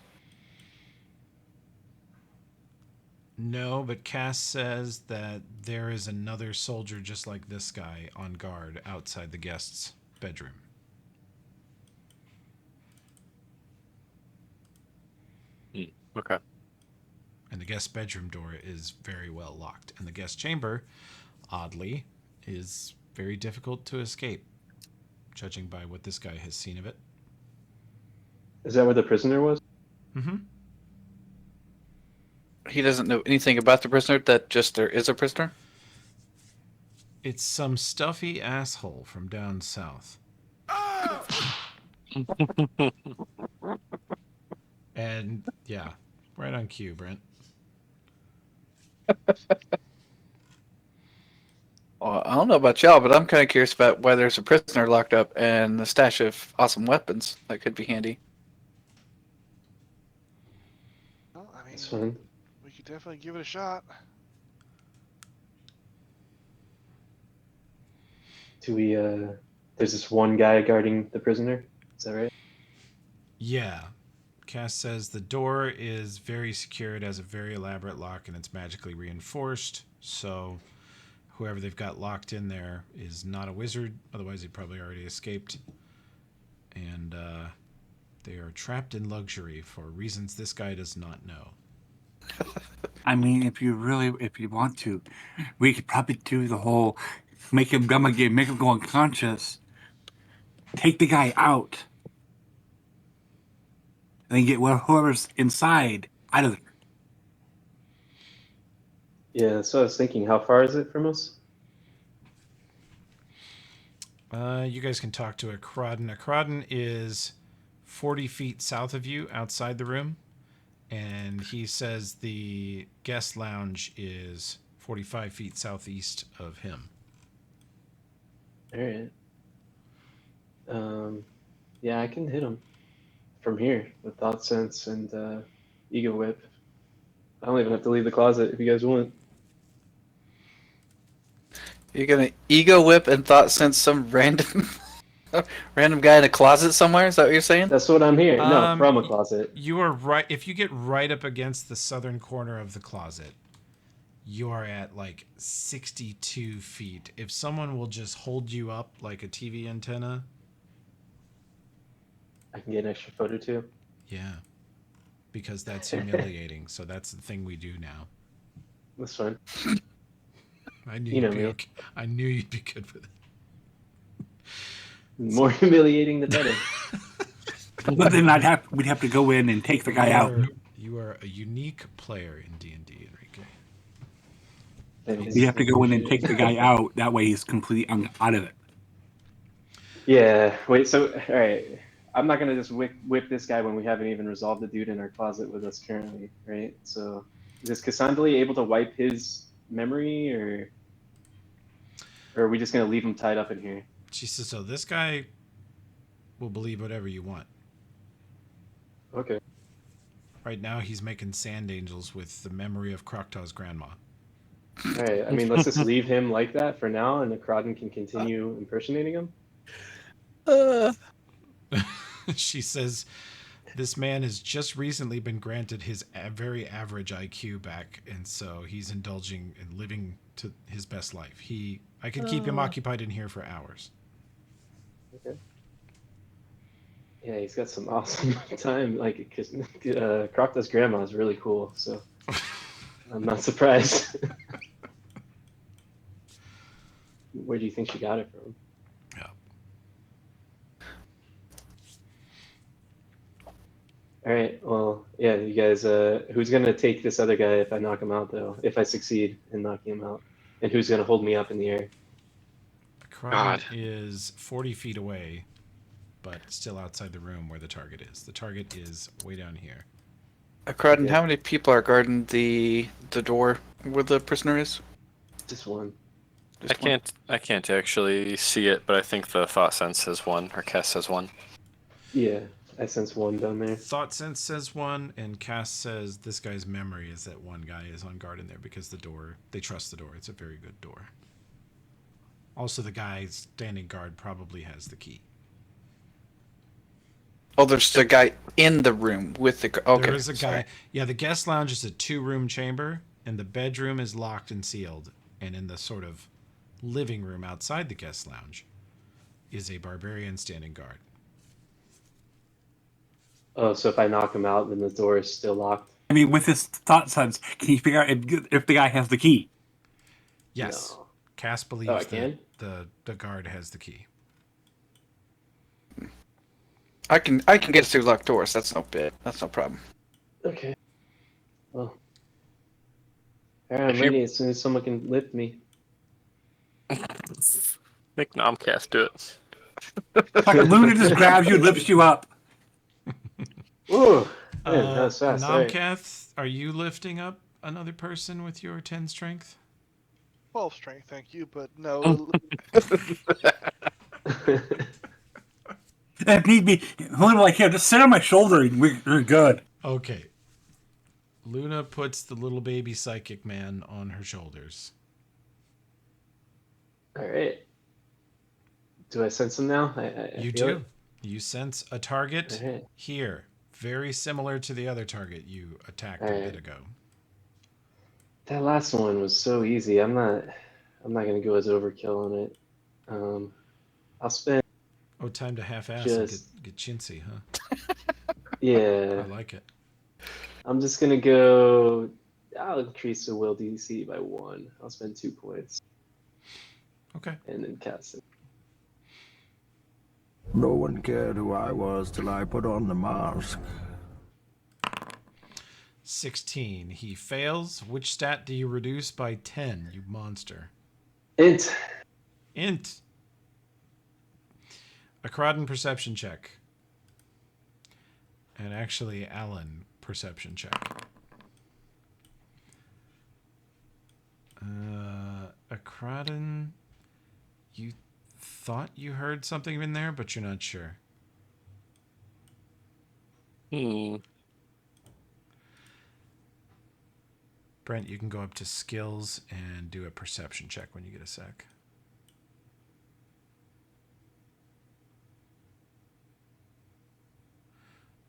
No, but Cass says that there is another soldier just like this guy on guard outside the guest's bedroom. Okay. And the guest bedroom door is very well locked. And the guest chamber, oddly, is very difficult to escape, judging by what this guy has seen of it. Is that where the prisoner was? Mm-hmm. He doesn't know anything about the prisoner, that just there is a prisoner? It's some stuffy asshole from down south. And, yeah, right on cue, Brent. Well, I don't know about y'all, but I'm kind of curious about why there's a prisoner locked up and the stash of awesome weapons that could be handy. Well, I mean, That's fine. we could definitely give it a shot. Do we, there's this one guy guarding the prisoner. Is that right? Yeah. Cass says the door is very secure. It has a very elaborate lock and it's magically reinforced. So whoever they've got locked in there is not a wizard. Otherwise, he'd probably already escaped. And they are trapped in luxury for reasons this guy does not know. I mean, if you want to, we could probably do the whole make him dumb again, make him go unconscious, take the guy out, and then get whoever's inside out of there. Yeah, that's what I was thinking. How far is it from us? You guys can talk to Akrodin. Akrodin is 40 feet south of you outside the room. And he says the guest lounge is 45 feet southeast of him. All right. Yeah, I can hit him from here with Thought Sense and Ego Whip. I don't even have to leave the closet if you guys want. You're gonna ego whip and thought sense some random guy in a closet somewhere? Is that what you're saying? That's what I'm hearing. No, from a closet. You are right. If you get right up against the southern corner of the closet, you are at like 62 feet. If someone will just hold you up like a TV antenna. I can get an extra foot or two. Yeah. Because that's humiliating. So that's the thing we do now. That's fine. I knew You know you'd be me. okay. I knew you'd be good with it. The more humiliating, the better. But then we'd have to go in and take the guy out. You are a unique player in D&D, Enrique. We have to go in and take the guy out. That way he's completely out of it. Yeah. Wait. So, all right. I'm not gonna just whip this guy when we haven't even resolved the dude in our closet with us currently, right? So, is Cassandra able to wipe his memory, or are we just gonna leave him tied up in here? She says, so this guy will believe whatever you want. Okay. Right now, he's making sand angels with the memory of Kroktaw's grandma. All right. I mean, let's just leave him like that for now, and the Krodin can continue impersonating him. She says, this man has just recently been granted his very average IQ back, and so he's indulging and living to his best life. I could keep him occupied in here for hours. Okay. Yeah, he's got some awesome time. Like, Krokta's grandma is really cool, so I'm not surprised. Where do you think she got it from? Yeah. All right. Well, yeah, you guys. Who's gonna take this other guy if I knock him out, though? If I succeed in knocking him out, and who's gonna hold me up in the air? Crowden is 40 feet away, but still outside the room where the target is. The target is way down here. Crowden, Okay. how many people are guarding the door where the prisoner is? Just one. Just I can't actually see it, but I think the thought sense says one, or Cass says one. Yeah, I sense one down there. Thought sense says one, and Cass says this guy's memory is that one guy is on guard in there because the door, they trust the door. It's a very good door. Also, the guy standing guard probably has the key. Oh, there's the guy in the room with the. Okay. There is a guy. sorry. Yeah, the guest lounge is a 2-room chamber, and the bedroom is locked and sealed. And in the sort of living room outside the guest lounge is a barbarian standing guard. Oh, so if I knock him out, then the door is still locked? I mean, with his thought sense, can you figure out if the guy has the key? Yes. No. Cass believes Oh, I that can? the guard has the key. I can get through locked doors. That's no bit. That's no problem. Okay. Well. Alright, I'm ready as soon as someone can lift me. Make Nomcast do it. Like Luna just grabs you and lifts you up. Ooh, man, that was fast. All right. Nomcath, are you lifting up another person with your 10 strength? 12 strength, thank you, but no. If need be, Luna like here, just sit on my shoulder and we're good. Okay. Luna puts the little baby psychic man on her shoulders. All right. Do I sense him now? I You feel do. it? You sense a target Alright. here, very similar to the other target you attacked a Alright. bit ago. That last one was so easy. I'm not gonna go as overkill on it. I'll spend. Oh, time to half-ass and Just- get chintzy, huh? Yeah, I like it. I'm just gonna go. I'll increase the will DC by 1. I'll spend 2 points Okay. and then cast it. No one cared who I was till I put on the mask. 16. He fails. Which stat do you reduce by 10, you monster? Int. Int. A Crowden perception check. And actually, Alan perception check. A Crowden, you thought you heard something in there, but you're not sure. Brent, you can go up to skills and do a perception check when you get a sec.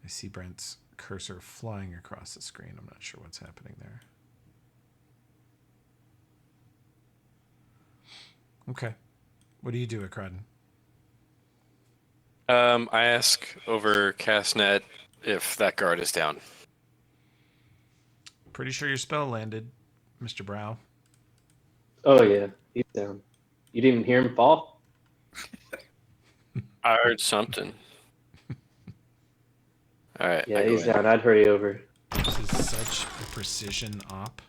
I see Brent's cursor flying across the screen. I'm not sure what's happening there. Okay. What do you do at Crowden? I ask over Castnet if that guard is down. Pretty sure your spell landed, Mr. Brow. Oh yeah, he's down. You didn't hear him fall? I heard something. All right. Yeah, I go he's in. down. I'd hurry over. This is such a precision op.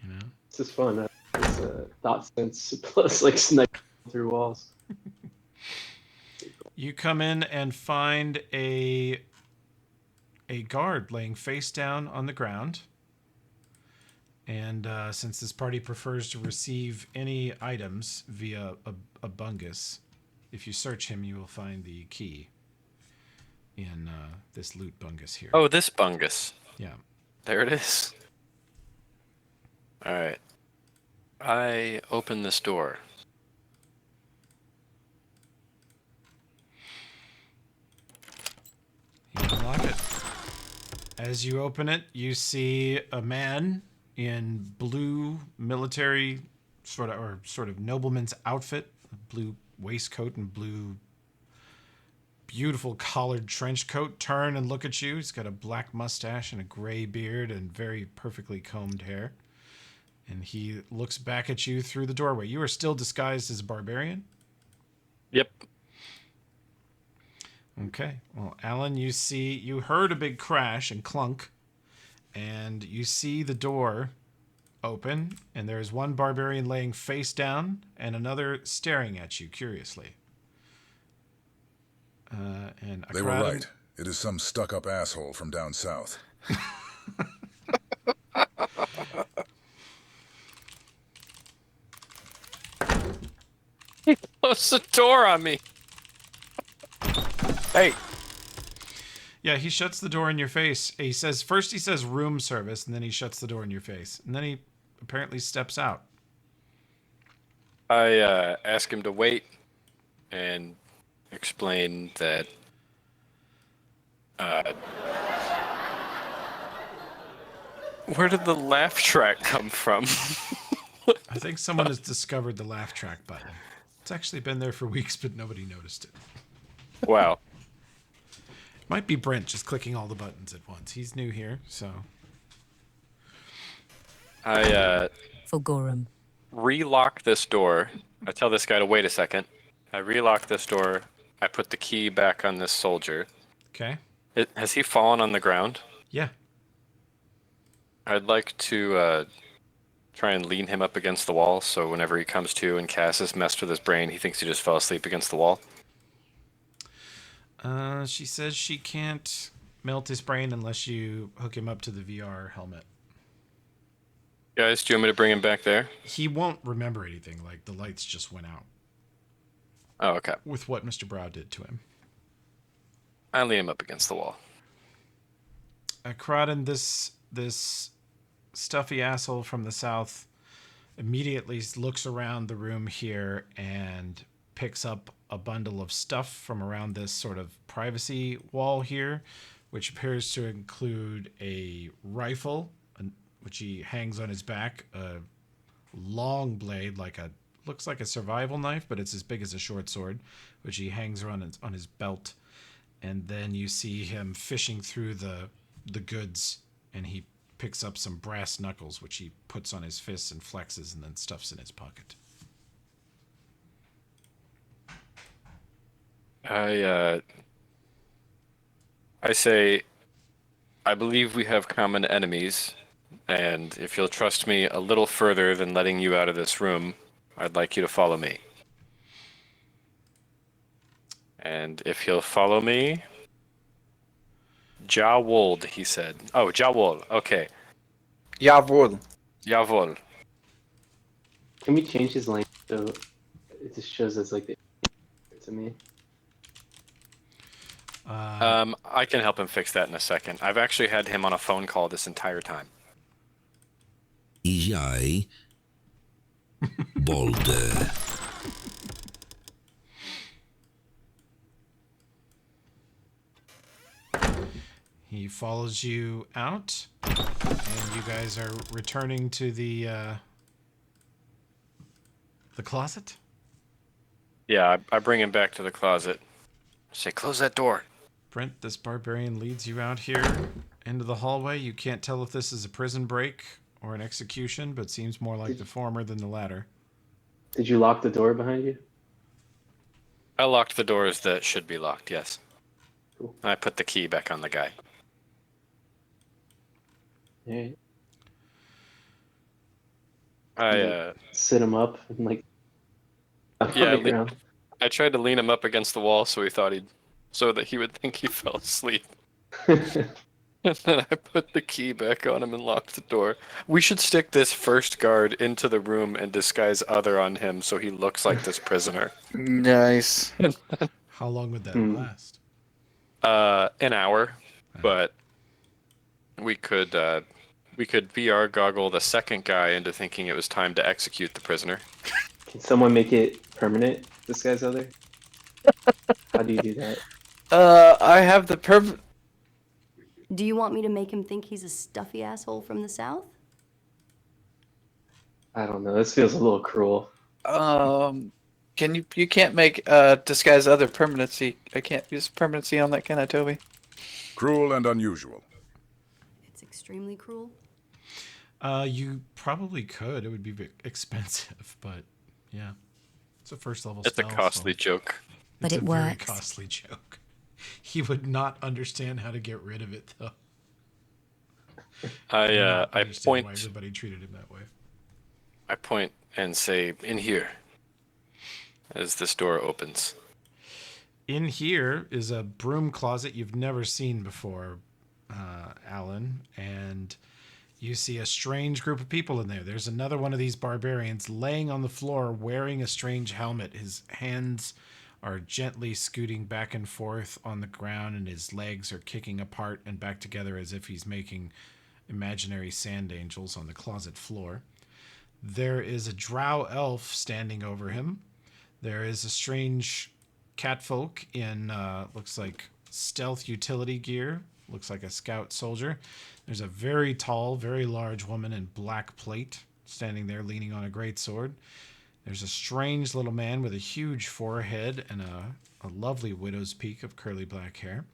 You know? This is fun. It's thought sense plus like snipe through walls. You come in and find a guard laying face down on the ground. And since this party prefers to receive any items via a bungus, if you search him, you will find the key in this loot bungus here. Oh, this bungus. Yeah. There it is. All right. I open this door. You unlock it. As you open it, you see a man in blue military sort of nobleman's outfit, a blue waistcoat and blue beautiful collared trench coat, turn and look at you. He's got a black mustache and a gray beard and very perfectly combed hair. And he looks back at you through the doorway. You are still disguised as a barbarian? Yep. Okay. Well, Alan, you heard a big crash and clunk, and you see the door open, and there's one barbarian laying face down and another staring at you curiously. And They were Akradin- right. It is some stuck-up asshole from down south. He closed the door on me. Hey, Yeah, he shuts the door in your face. He says room service, and then he shuts the door in your face, and then he apparently steps out. I ask him to wait and explain that where did the laugh track come from? I think someone has discovered the laugh track button. It's actually been there for weeks, but nobody noticed it. Wow. Might be Brent just clicking all the buttons at once. He's new here, so. I For Gorham. relock this door. I tell this guy to wait a second. I relock this door. I put the key back on this soldier. Okay. Has he fallen on the ground? Yeah. I'd like to try and lean him up against the wall, so whenever he comes to and Cass has messed with his brain, he thinks he just fell asleep against the wall. She says she can't melt his brain unless you hook him up to the VR helmet. Guys, do you want me to bring him back there? He won't remember anything. Like, the lights just went out Oh, okay. with what Mr. Brow did to him. I lean him up against the wall. Crodden, this stuffy asshole from the south immediately looks around the room here and picks up a bundle of stuff from around this sort of privacy wall here, which appears to include a rifle, which he hangs on his back, a long blade, looks like a survival knife, but it's as big as a short sword, which he hangs on his belt. And then you see him fishing through the goods, and he picks up some brass knuckles, which he puts on his fists and flexes and then stuffs in his pocket. I say, I believe we have common enemies, and if you'll trust me a little further than letting you out of this room, I'd like you to follow me. And if he'll follow me, Jawohl, he said. Oh, Jawohl. Okay. Jawohl. Jawohl. Can we change his language so it just shows us like the to me? I can help him fix that in a second. I've actually had him on a phone call this entire time. Jeg bolde. He follows you out, and you guys are returning to the closet? Yeah, I bring him back to the closet. Say, close that door. Brent, this barbarian leads you out here into the hallway. You can't tell if this is a prison break or an execution, but seems more like the former than the latter. Did you lock the door behind you? I locked the doors that should be locked, yes. Cool. I put the key back on the guy. Alright. I Sit him up and like on Yeah, the ground. I tried to lean him up against the wall so that he would think he fell asleep. And then I put the key back on him and locked the door. We should stick this first guard into the room and disguise other on him so he looks like this prisoner. Nice. How long would that last? An hour, but we could VR goggle the second guy into thinking it was time to execute the prisoner. Can someone make it permanent? This guy's other. How do you do that? I have the Do you want me to make him think he's a stuffy asshole from the south? I don't know. This feels a little cruel. Can you can't make disguise other permanency. I can't use permanency on that, can I, Toby? Cruel and unusual. It's extremely cruel. You probably could. It would be expensive, but yeah. It's a first level It's a spell. costly joke. But It's it a very works. costly joke. He would not understand how to get rid of it, though. I Understand why point everybody treated him that way. I point and say, "In here," as this door opens. In here is a broom closet you've never seen before, Alan, and you see a strange group of people in there. There's another one of these barbarians laying on the floor wearing a strange helmet. His hands are gently scooting back and forth on the ground, and his legs are kicking apart and back together as if he's making imaginary sand angels on the closet floor. There is a drow elf standing over him. There is a strange catfolk in, looks like stealth utility gear. Looks like a scout soldier. There's a very tall, very large woman in black plate standing there leaning on a great sword. There's a strange little man with a huge forehead and a lovely widow's peak of curly black hair.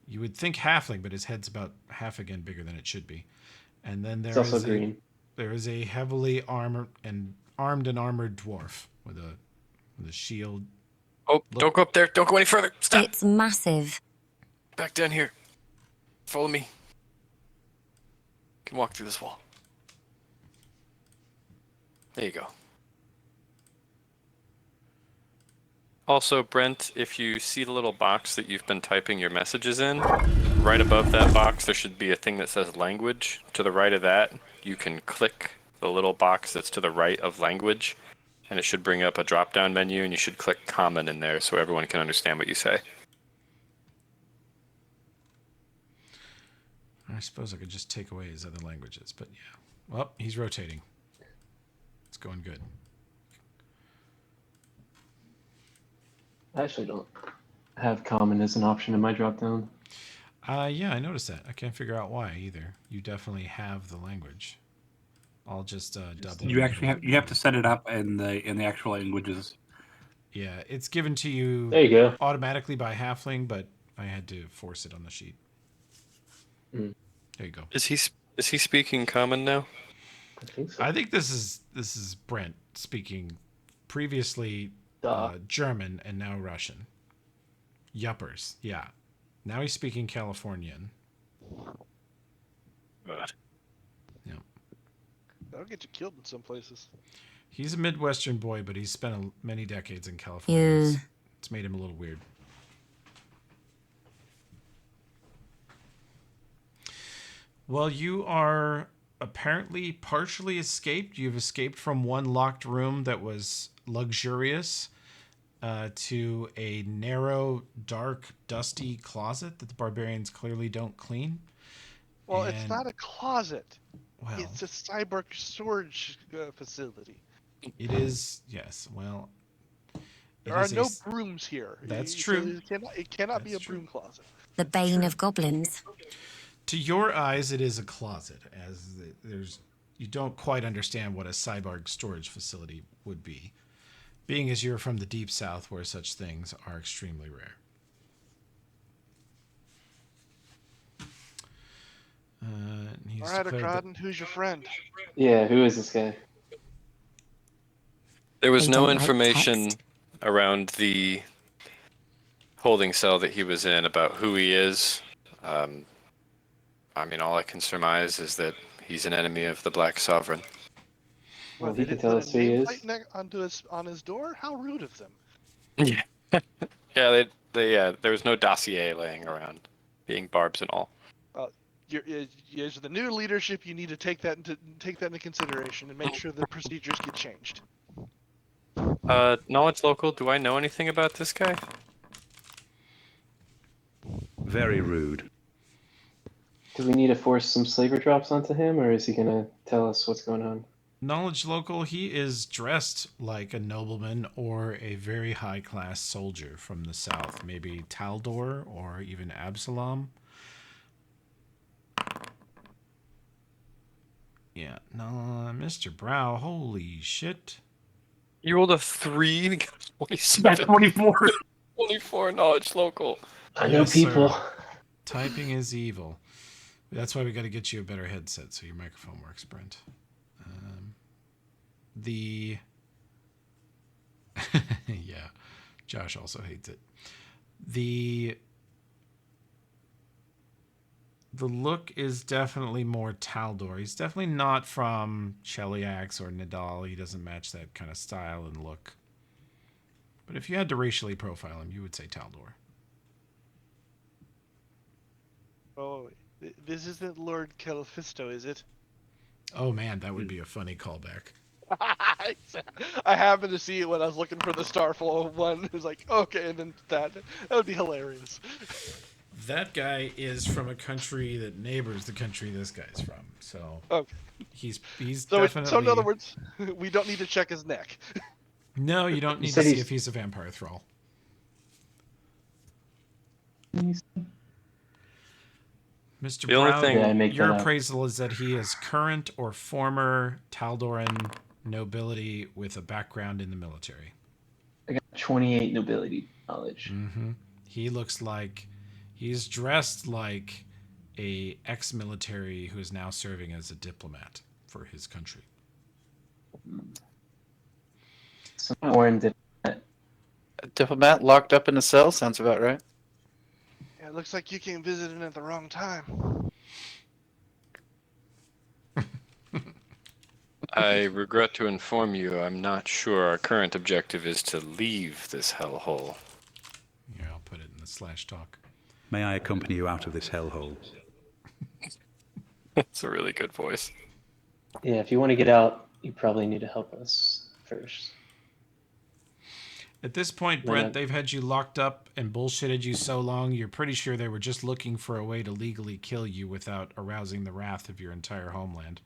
You would think halfling, but his head's about half again bigger than it should be. And then It's also green. there is a heavily armored and armored dwarf with a shield. Oh, don't go up there. Don't go any further. Stop. It's massive. Back down here. Follow me. You can walk through this wall. There you go. Also, Brent, if you see the little box that you've been typing your messages in, right above that box there should be a thing that says language. To the right of that, you can click the little box that's to the right of language, and it should bring up a drop-down menu, and you should click common in there so everyone can understand what you say. I suppose I could just take away his other languages, but yeah. Well, he's rotating. It's going good. I actually don't have common as an option in my dropdown. Yeah, I noticed that. I can't figure out why either. You definitely have the language. I'll just double. You actually have to set it up in the actual languages. Yeah, it's given to you There you go. automatically by Halfling, but I had to force it on the sheet. Mm. There you go. Is he speaking common now? I think so. I think this is Brent speaking. Previously German and now Russian. Yuppers, yeah. Now he's speaking Californian. God. Yeah. That'll get you killed in some places. He's a Midwestern boy, but he's spent many decades in California. Yeah. It's made him a little weird. Well, you are apparently partially escaped. You've escaped from one locked room that was luxurious to a narrow, dark, dusty closet that the barbarians clearly don't clean. Well, it's And- not a closet. Well, It's a cyber storage facility. it is, yes. Well, There it are is no brooms here. That's So true. It cannot be a That's true. broom closet. The bane of goblins. To your eyes, it is a closet, you don't quite understand what a cyborg storage facility would be, being as you're from the deep south where such things are extremely rare. He's All right, declared that- Akradin, who's your friend? Yeah, who is this guy? There was They no don't like information text. around the holding cell that he was in about who he is. I mean, all I can surmise is that he's an enemy of the Black Sovereign. Well, They he can didn't tell put us a who he nameplate is. on his door? How rude of them. Yeah. Yeah, there was no dossier laying around, being barbs and all. As the new leadership, you need to take that into consideration and make sure the procedures get changed. Knowledge local, do I know anything about this guy? Very rude. Do we need to force some slaver drops onto him, or is he gonna tell us what's going on? Knowledge local, he is dressed like a nobleman or a very high class soldier from the south, maybe Taldor or even Absalom. Yeah, no, Mr. Brow, holy shit. You rolled a 3 and got 27. 24. 24 knowledge local. I know Yes, people. sir. Typing is evil. That's why we got to get you a better headset so your microphone works, Brent. Yeah, Josh also hates it. The look is definitely more Taldor. He's definitely not from Cheliax or Nidal. He doesn't match that kind of style and look. But if you had to racially profile him, you would say Taldor. Oh, this isn't Lord Califisto, is it? Oh man, that would be a funny callback. I happened to see it when I was looking for the Starfall one. It was like, okay, and then that would be hilarious. That guy is from a country that neighbors the country this guy's from. So Okay. he's So, definitely. so in other words, we don't need to check his neck. No, you don't need to said see he's- if he's a vampire thrall. Mr. The only Brown, thing- Yeah, I make your that up. appraisal is that he is current or former Taldoran nobility with a background in the military. I got 28 nobility knowledge. Mm-hmm. He looks like he's dressed like a ex-military who is now serving as a diplomat for his country. Some foreign diplomat. A diplomat locked up in a cell sounds about right. Yeah, it looks like you came visiting at the wrong time. I regret to inform you, I'm not sure our current objective is to leave this hellhole. Yeah, I'll put it in the slash talk. May I accompany you out of this hellhole? It's a really good voice. Yeah, if you want to get out, you probably need to help us first. At this point, Why Brent, not? they've had you locked up and bullshitted you so long, you're pretty sure they were just looking for a way to legally kill you without arousing the wrath of your entire homeland.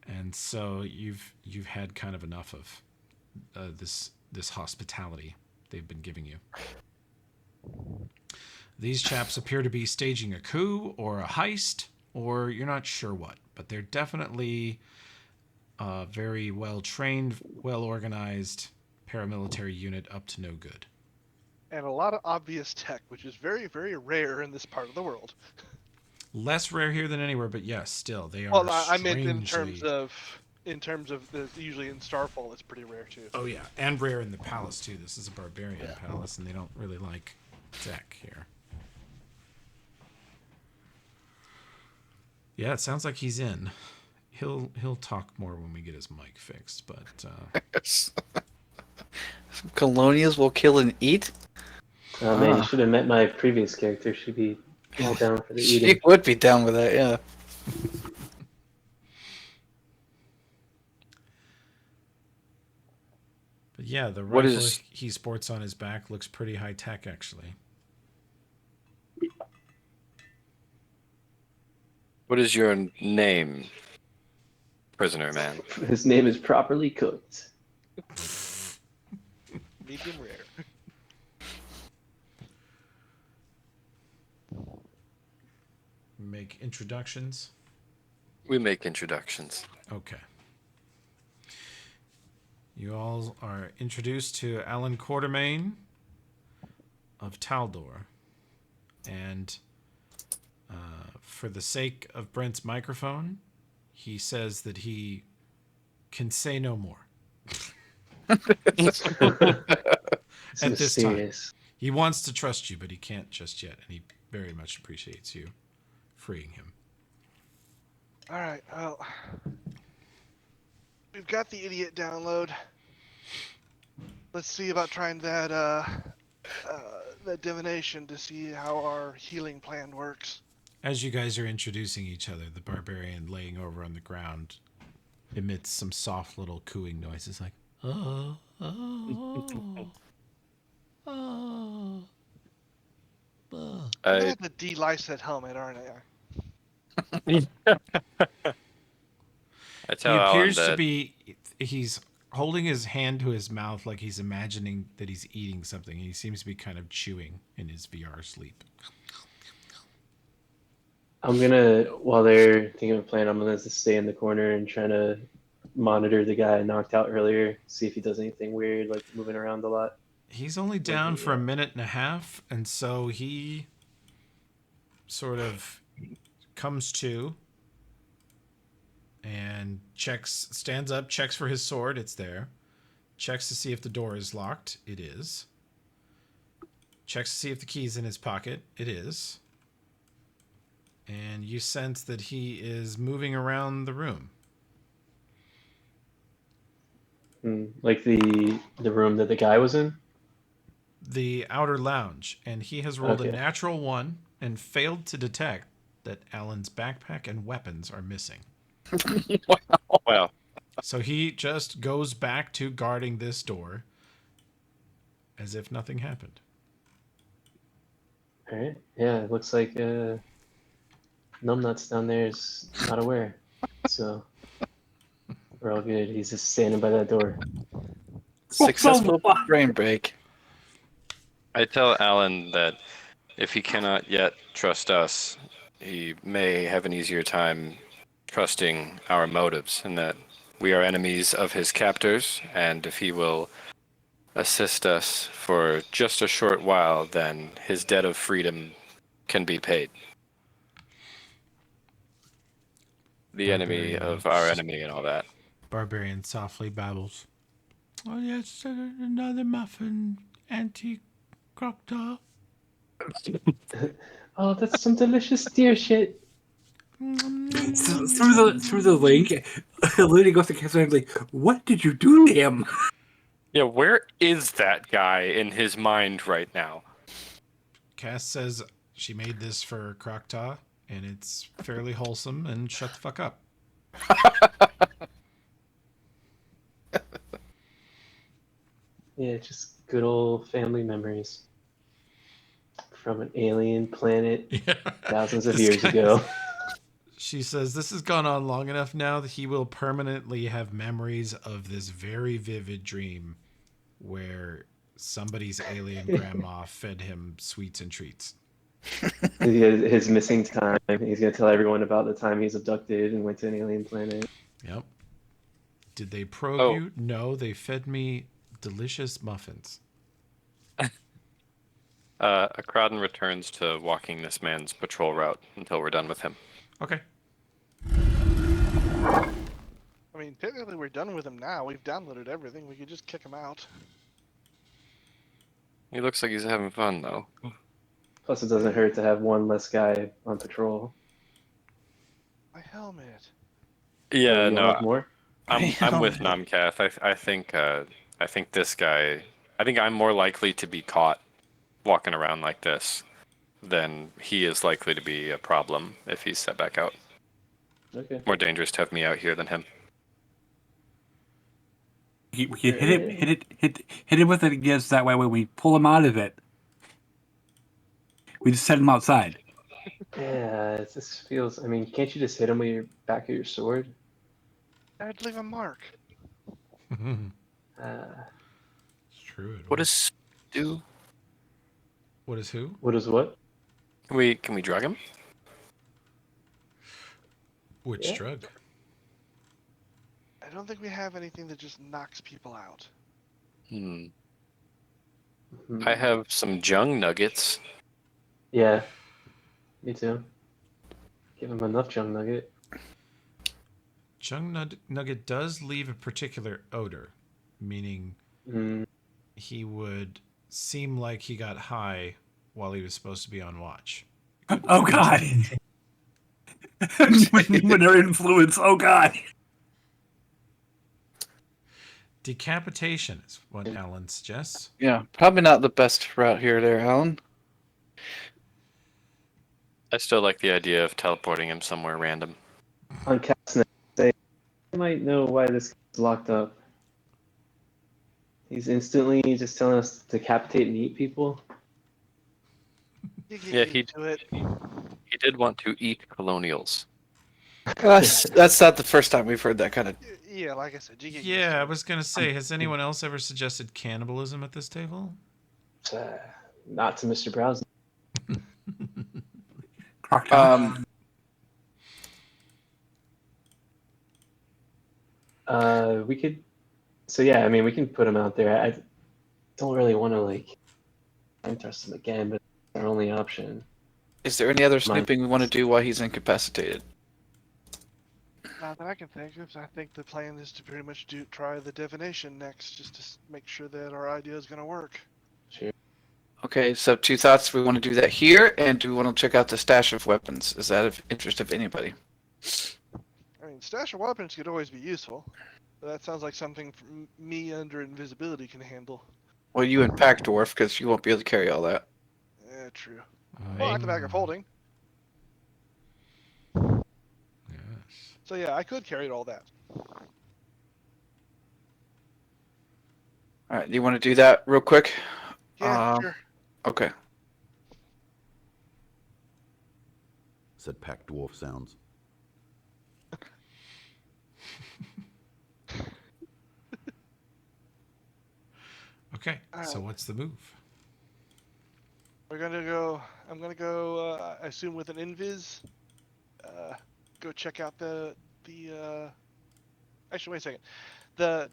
And so you've had kind of enough of this hospitality they've been giving you. These chaps appear to be staging a coup or a heist, or you're not sure what, but they're definitely very well trained, well organized paramilitary unit up to no good. And a lot of obvious tech, which is very, very rare in this part of the world. Less rare here than anywhere, but yes, still they are. Well, I meant in strangely- terms of the usually in Starfall, it's pretty rare too. Oh yeah, and rare in the palace too. This is a barbarian palace, and they don't really like tech here. Yeah, it sounds like he's in. He'll talk more when we get his mic fixed, but Some colonials will kill and eat. Oh man, you should have met my previous character. She'd be all down for the She eating. would be down with that, yeah. but yeah, the What rifle is- he sports on his back looks pretty high tech actually. What is your name, prisoner man? His name is properly cooked. Medium rare. Make introductions. We make introductions. Okay. You all are introduced to Alan Quartermain of Taldor. And for the sake of Brent's microphone, he says that he can say no more. This At is this time. serious. He wants to trust you, but he can't just yet. And he very much appreciates you freeing him. All right. Well, we've got the idiot download. Let's see about trying that that divination to see how our healing plan works. As you guys are introducing each other, the barbarian laying over on the ground emits some soft little cooing noises like, oh, oh, oh, oh. I I have the D-Lysat helmet, aren't I? I He tell Alan appears to that be, he's holding his hand to his mouth like he's imagining that he's eating something. He seems to be kind of chewing in his VR sleep. I'm gonna, while they're thinking of a plan, I'm gonna just stay in the corner and try to monitor the guy I knocked out earlier, see if he does anything weird, like moving around a lot. He's only down for a minute and a half, and so he sort of comes to and checks, stands up, checks for his sword. It's there. Checks to see if the door is locked. It is. Checks to see if the key's in his pocket. It is. And you sense that he is moving around the room. Like the room that the guy was in? The outer lounge. And he has rolled a Okay. natural 1 and failed to detect that Alan's backpack and weapons are missing. Wow. So he just goes back to guarding this door as if nothing happened. All right. Yeah, it looks like Numbnuts down there is not aware. So we're all good. He's just standing by that door. Successful brain break. I tell Alan that if he cannot yet trust us, he may have an easier time trusting our motives, and that we are enemies of his captors, and if he will assist us for just a short while, then his debt of freedom can be paid. The enemy of our enemy and all that. Barbarian softly babbles. Oh, yes, another muffin, Auntie Croctaw. Oh, that's some delicious deer shit. Through the link, Lady goes to Cass and like, "What did you do to him?" Yeah, where is that guy in his mind right now? Cass says she made this for Croctaw, and it's fairly wholesome, and shut the fuck up. Yeah, just good old family memories from an alien planet thousands of This years guy ago. She says this has gone on long enough now that he will permanently have memories of this very vivid dream where somebody's alien grandma fed him sweets and treats. His missing time. He's gonna tell everyone about the time he's abducted and went to an alien planet. Yep. Did they probe you? No, they fed me delicious muffins. Crowden returns to walking this man's patrol route until we're done with him. Okay. I mean, technically we're done with him now. We've downloaded everything. We could just kick him out. He looks like he's having fun, though. Plus, it doesn't hurt to have one less guy on patrol. My helmet. Yeah, You no, want more? I'm with Nomcath. I think this guy. I think I'm more likely to be caught walking around like this than he is likely to be a problem if he's set back out. Okay. More dangerous to have me out here than him. We can hit it with it against that way when we pull him out of it. We just set him outside. Yeah, it just feels. I mean, can't you just hit him with your back of your sword? I'd leave a mark. It's true. What does do? What is who? What is what? Can we drug him? Which drug? I don't think we have anything that just knocks people out. I have some Jung nuggets. Yeah, me too. Give him enough Jung Nugget. Jung Nugget does leave a particular odor, meaning he would seem like he got high while he was supposed to be on watch. Oh God! When they're influenced, oh God! Decapitation is what Alan suggests. Yeah, probably not the best route here, there, Alan. I still like the idea of teleporting him somewhere random. On Castnet, say, I might know why this guy's locked up. He's instantly just telling us to decapitate and eat people. Yeah, he did want to eat colonials. That's not the first time we've heard that kind of. Yeah, like I said, you get Yeah, I was going to say, has anyone else ever suggested cannibalism at this table? Not to Mr. Browse. We could. So yeah, I mean, we can put him out there. I don't really want to like interest him again, but it's our only option. Is there any other snooping we want to do while he's incapacitated? Not that I can think of. I think the plan is to pretty much try the divination next, just to make sure that our idea is going to work. Sure. Okay, so two thoughts. We want to do that here, and do we want to check out the stash of weapons? Is that of interest of anybody? I mean, stash of weapons could always be useful. But that sounds like something me under invisibility can handle. Well, you and Pack Dwarf, because you won't be able to carry all that. Yeah, true. Well, at the back of holding. Yes. So yeah, I could carry all that. All right, do you want to do that real quick? Yeah, sure. Okay. Said Pack Dwarf sounds. Okay, so what's the move? We're gonna go. I'm gonna go. I assume with an invis. Go check out the. Actually, wait a second. As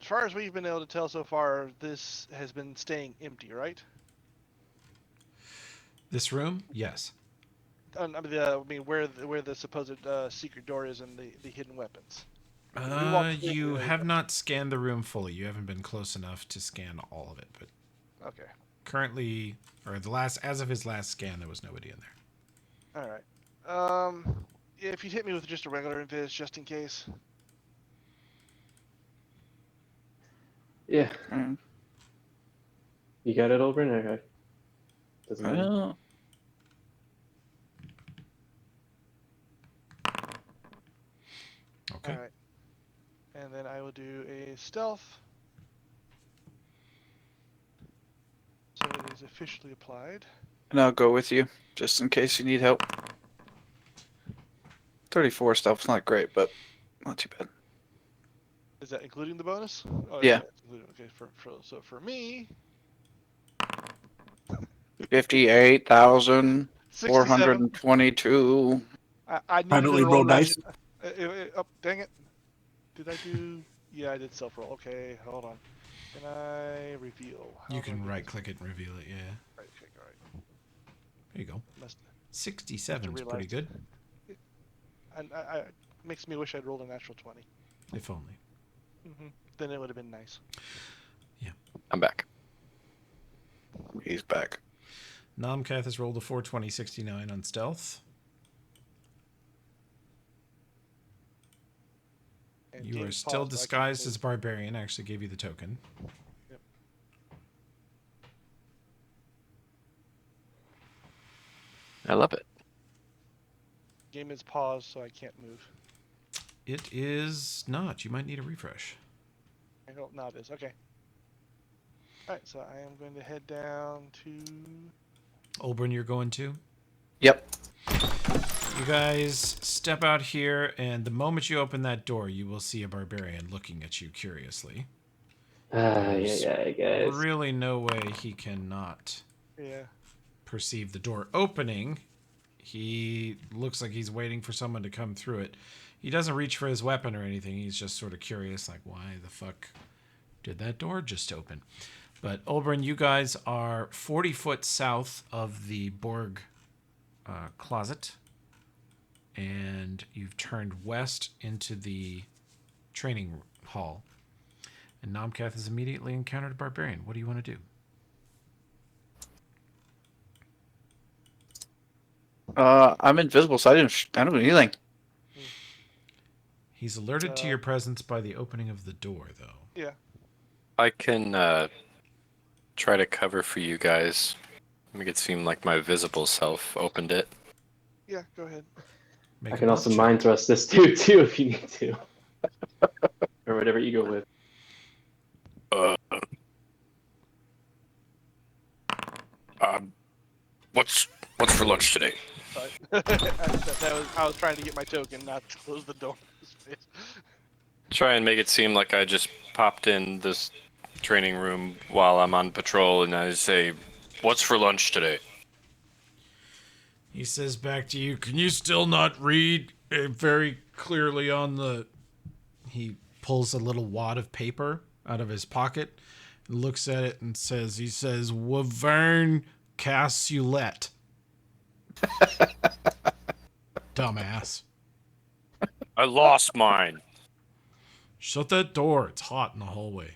far as we've been able to tell so far, this has been staying empty, right? This room? Yes. I mean, where the supposed secret door is and the hidden weapons. You have not scanned the room fully. You haven't been close enough to scan all of it, but Okay. currently, or as of his last scan, there was nobody in there. All right. If you'd hit me with just a regular invis, just in case. Yeah. Mm. You got it, Oberon? Okay. Doesn't matter. Well, Okay. All right. And then I will do a stealth. So it is officially applied. and I'll go with you, just in case you need help. 34 stuff's not great, but not too bad. Is that including the bonus? Oh, Yeah. it's included. Okay. So for me, 58,422. I needed Finally to roll that. dice. Oh, dang it! Did I do? Yeah, I did self roll. Okay, hold on. Can I reveal? How You do I can do right this? click it and reveal it, yeah. Right click. All right. There you go. Must. 67 is pretty realize. good, And I makes me wish I'd rolled a natural 20. if only. Then it would have been nice. I'm back. He's back. Nomcath has rolled a 420/69 on stealth. And You game are is still paused, so I can disguised play- as a barbarian. I actually gave you the token. Yep. I love it. Game is paused, so I can't move. It is not. You might need a refresh. I hope not. It is okay. All right, so I am going to head down to. Oberon, you're going to? Yep. You guys step out here, and the moment you open that door, you will see a barbarian looking at you curiously. Yeah, guys. Really no way he cannot Yeah. perceive the door opening. He looks like he's waiting for someone to come through it. He doesn't reach for his weapon or anything. He's just sort of curious, like, why the fuck did that door just open? But Oberon, you guys are 40 foot south of the Borg closet, and you've turned west into the training hall. And Nomcath has immediately encountered a barbarian. What do you want to do? I'm invisible, so I don't do anything. He's alerted to your presence by the opening of the door, though. Yeah. I can try to cover for you guys. Make it seem like my visible self opened it. Yeah, go ahead. Make I a can also check. mind thrust this dude too if you need to. Or whatever you go with. What's for lunch today? Sorry. I was trying to get my token, not to close the door in his face. Try and make it seem like I just popped in this training room while I'm on patrol, and I say, "What's for lunch today?" He says back to you, "Can you still not read very clearly on the..." He pulls a little wad of paper out of his pocket and looks at it and says, "Wavern Cassoulet." Dumbass. I lost mine. Shut that door. It's hot in the hallway.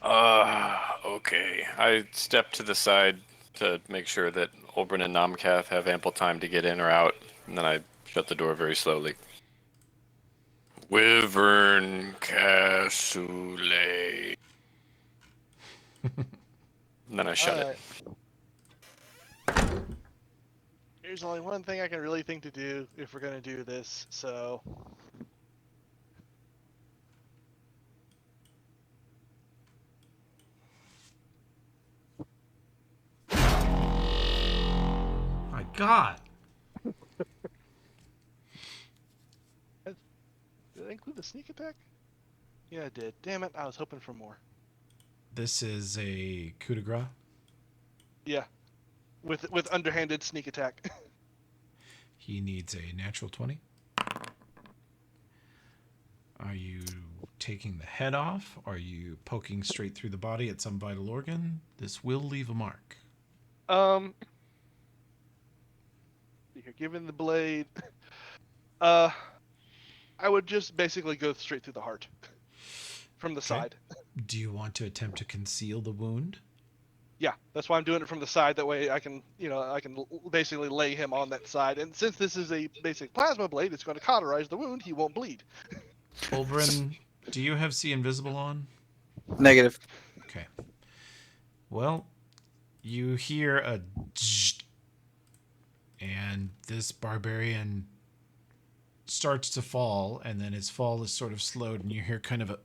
Okay. I step to the side to make sure that Olbrin and Namkath have ample time to get in or out, and then I shut the door very slowly. Wyvern Cassoulet. And then I shut it. There's only one thing I can really think to do if we're gonna do this, so. My God. Did I include the sneak attack? Yeah, I did. Damn it, I was hoping for more. This is a coup de grace. Yeah. With underhanded sneak attack. He needs a natural 20. Are you taking the head off? Are you poking straight through the body at some vital organ? This will leave a mark. You're giving the blade. I would just basically go straight through the heart. From the side. Do you want to attempt to conceal the wound? Yeah, that's why I'm doing it from the side. That way I can, basically lay him on that side. And since this is a basic plasma blade, it's going to cauterize the wound. He won't bleed. Olbrin, do you have See Invisible on? Negative. Okay. Well, you hear a and this barbarian starts to fall, and then his fall is sort of slowed, and you hear kind of a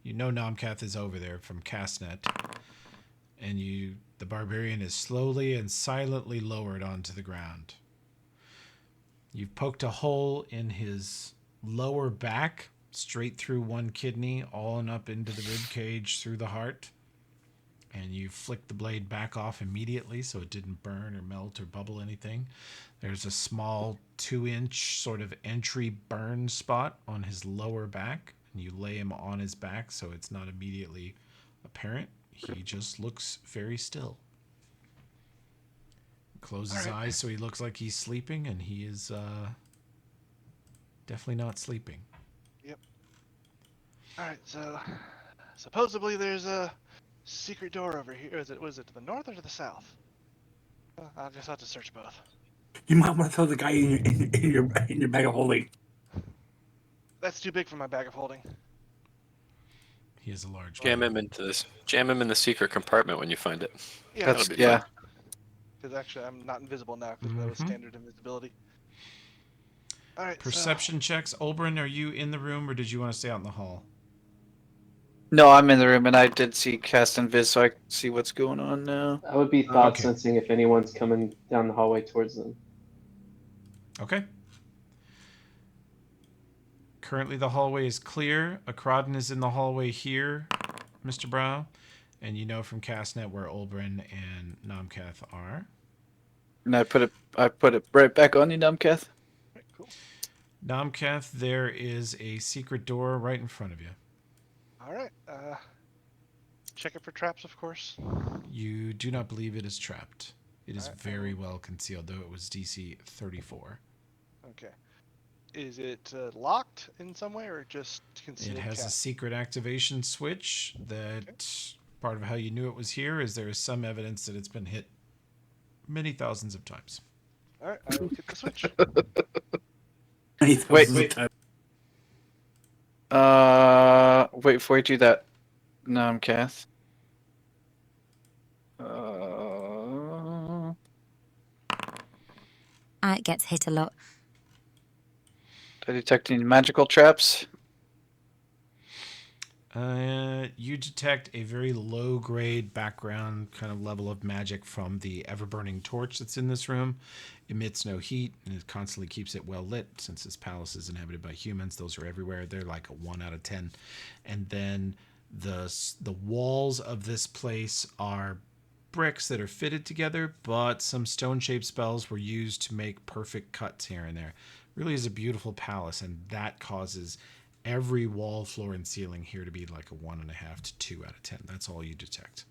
You know Namkath is over there from Castnet. And the barbarian is slowly and silently lowered onto the ground. You've poked a hole in his lower back, straight through one kidney, all and up into the rib cage through the heart. And you flicked the blade back off immediately so it didn't burn or melt or bubble anything. There's a small 2-inch sort of entry burn spot on his lower back. And you lay him on his back so it's not immediately apparent. He just looks very still. Close his eyes so he looks like he's sleeping, and he is definitely not sleeping. Yep. Alright, so supposedly there's a secret door over here. Was it to the north or to the south? I'll just have to search both. You might want to throw the guy in your bag of holding. That's too big for my bag of holding. He is a large Jam him in the secret compartment when you find it. Yeah, Yeah. Because actually I'm not invisible now because that was standard invisibility. Alright, Perception checks. Olbrin, are you in the room or did you want to stay out in the hall? No, I'm in the room, and I did see Cast and Viz, so I can see what's going on now. I would be thought Okay. sensing if anyone's coming down the hallway towards them. Okay. Currently the hallway is clear. Akradin is in the hallway here, Mr. Brow. And you know from Castnet where Olbrin and Namkath are. And I put it right back on you, Namkath. Right, cool. Namkath, there is a secret door right in front of you. Alright, check it for traps, of course. You do not believe it is trapped. It is Alright, very well concealed, though it was DC 34. Okay. Is it locked in some way or just concealed? It has a secret activation switch that part of how you knew it was here is there is some evidence that it's been hit many thousands of times. Alright, I will hit the switch. Wait. Wait before you do that, Namkath. It gets hit a lot. Did I detect any magical traps? You detect a very low-grade background kind of level of magic from the ever-burning torch that's in this room. Emits no heat, and it constantly keeps it well lit. Since this palace is inhabited by humans, those are everywhere. They're like a 1 out of 10. And then the walls of this place are bricks that are fitted together, but some stone-shaped spells were used to make perfect cuts here and there. Really is a beautiful palace, and that causes every wall, floor, and ceiling here to be like a 1.5 to 2 out of 10. That's all you detect.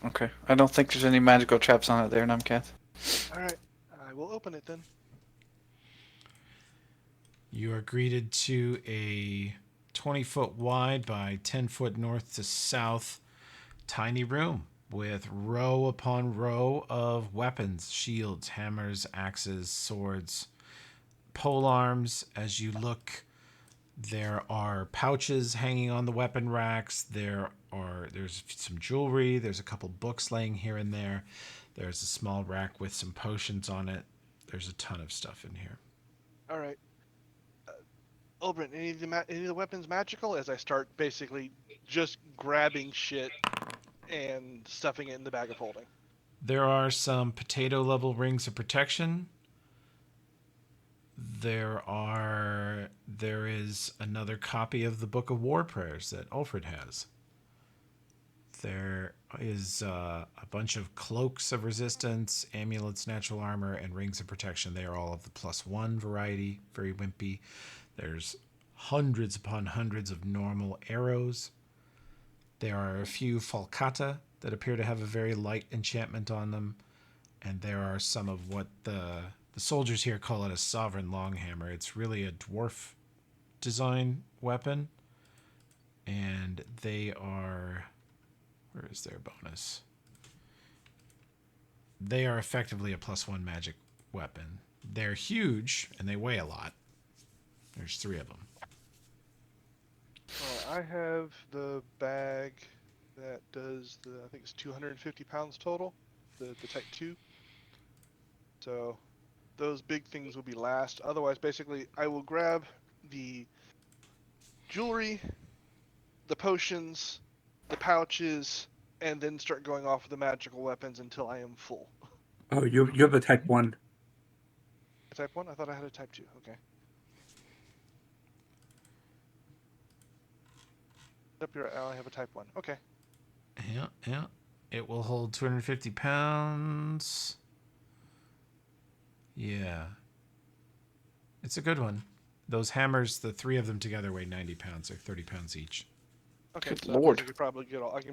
Okay. I don't think there's any magical traps on it there, Namkath. Alright, I will open it then. You are greeted to a 20-foot wide by 10-foot north to south. Tiny room with row upon row of weapons, shields, hammers, axes, swords, pole arms. As you look, there are pouches hanging on the weapon racks. There's some jewelry. There's a couple books laying here and there. There's a small rack with some potions on it. There's a ton of stuff in here. All right. Oberon, any of the weapons magical? As I start basically just grabbing shit and stuffing it in the bag of holding. There are some potato-level rings of protection. There is another copy of the Book of War Prayers that Ulfred has. There is a bunch of cloaks of resistance, amulets, natural armor, and rings of protection. They are all of the +1 variety, very wimpy. There's hundreds upon hundreds of normal arrows. There are a few falcata that appear to have a very light enchantment on them. And there are some of what the soldiers here call it a sovereign longhammer. It's really a dwarf design weapon. And they are... Where is their bonus? They are effectively a +1 magic weapon. They're huge, and they weigh a lot. There's 3 of them. I have the bag that does I think it's 250 pounds total, the Type 2. So those big things will be last. Otherwise, basically, I will grab the jewelry, the potions, the pouches, and then start going off with the magical weapons until I am full. Oh, you have a Type 1. A Type 1? I thought I had a Type 2. Okay. Up here, I have a Type 1. Okay. Yeah. It will hold 250 pounds. Yeah. It's a good one. Those hammers, the 3 of them together weigh 90 pounds. They're 30 pounds each. Okay, Good so lord. I can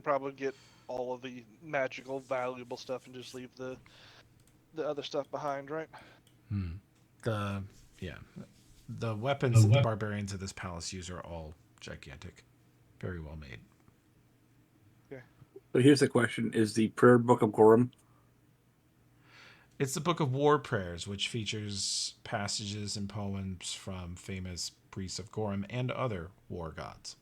probably get all of the magical, valuable stuff and just leave the other stuff behind, right? The weapons that the barbarians of this palace use are all gigantic. Very well made. Okay. So here's the question: is the Prayer Book of Gorham? It's the Book of War Prayers, which features passages and poems from famous priests of Gorham and other war gods.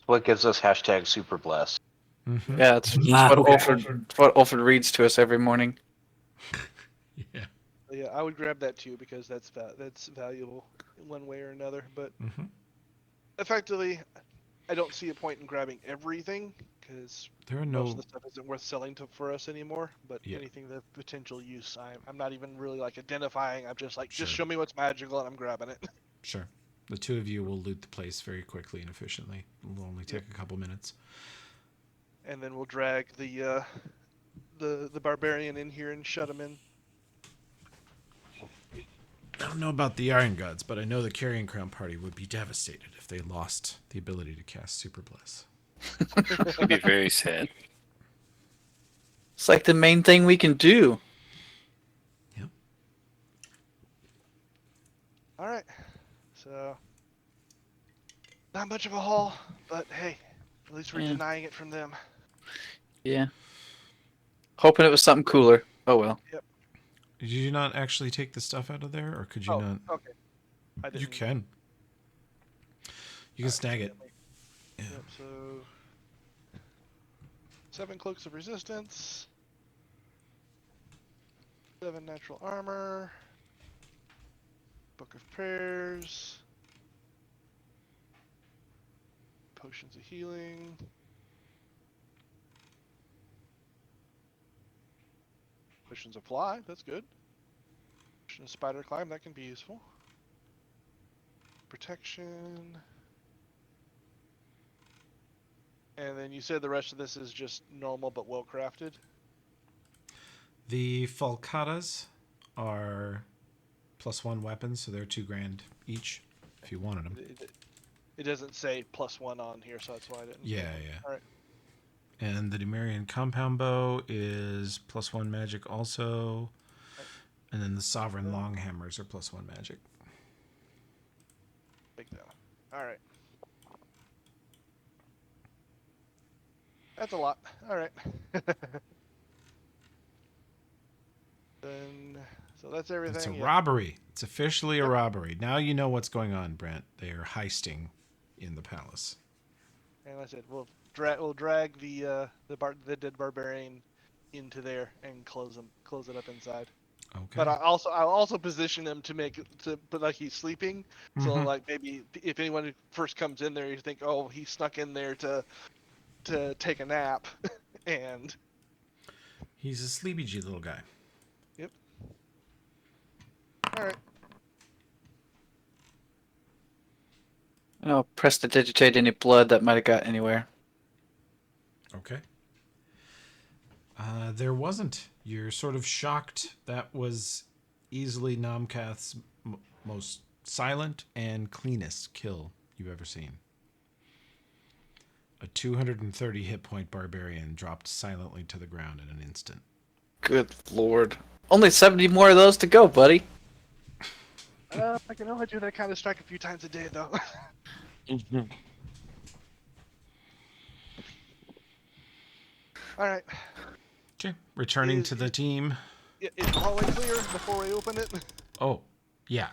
What gives us #super blessed. Mm-hmm. Yeah, it's what Ulfred reads to us every morning. Yeah. Yeah, I would grab that too because that's valuable in one way or another. But effectively, I don't see a point in grabbing everything because most of the stuff isn't worth selling for us anymore. But anything of potential use, I'm not even really like identifying. I'm just like, just show me what's magical, and I'm grabbing it. Sure. The 2 of you will loot the place very quickly and efficiently. It will only take a couple minutes. And then we'll drag the barbarian in here and shut him in. I don't know about the Iron Gods, but I know the Carrion Crown party would be devastated if they lost the ability to cast Super Bless. It'd be very sad. It's like the main thing we can do. Yep. All right. So, not much of a haul, but hey, at least we're denying it from them. Yeah. Hoping it was something cooler. Oh well. Yep. Did you not actually take the stuff out of there, or could you not? Okay. I didn't. You can. You can snag it. Yeah. Yep, so 7 cloaks of resistance, 7 natural armor, Book of Prayers, potions of healing, potions of fly. That's good. Potion of spider climb. That can be useful. Protection. And then you said the rest of this is just normal but well crafted? The falcatas are +1 weapons, so they're $2,000 each if you wanted them. It doesn't say +1 on here, so that's why I didn't. Yeah. All right. And the Numerian compound bow is +1 magic also. And then the sovereign long hammers are +1 magic. Take that one. All right. That's a lot. All right. Then, so that's everything. It's a yeah. robbery. It's officially a robbery. Now you know what's going on, Brent. They are heisting in the palace. And I said we'll drag the dead barbarian into there and close it up inside. Okay. But I'll also position him but like he's sleeping. So like maybe if anyone first comes in there, you think, oh, he snuck in there to take a nap, and he's a sleepy G little guy. Yep. All right. I'll prestidigitate any blood that might have got anywhere. Okay. There wasn't. You're sort of shocked. That was easily Nomcath's most silent and cleanest kill you've ever seen. A 230 hit point barbarian dropped silently to the ground in an instant. Good lord. Only 70 more of those to go, buddy. I can only do that kind of strike a few times a day, though. All right. Okay. Returning to the team. Is the hallway clear before we open it? Oh, yeah.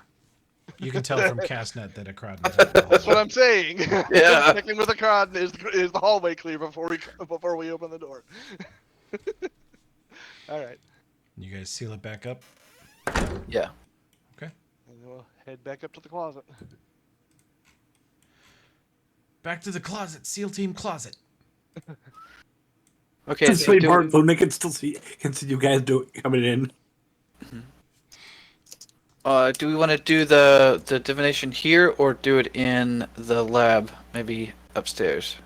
You can tell from Castnet that a crowd. That's what I'm saying. Yeah. Checking with a crowd is the hallway clear before we open the door. All right. You guys seal it back up. Yeah. Okay. And then we'll head back up to the closet. Back to the closet. SEAL team closet. Okay. It's really hard, so they can still see you guys coming in. Do we want to do the divination here or do it in the lab, maybe upstairs?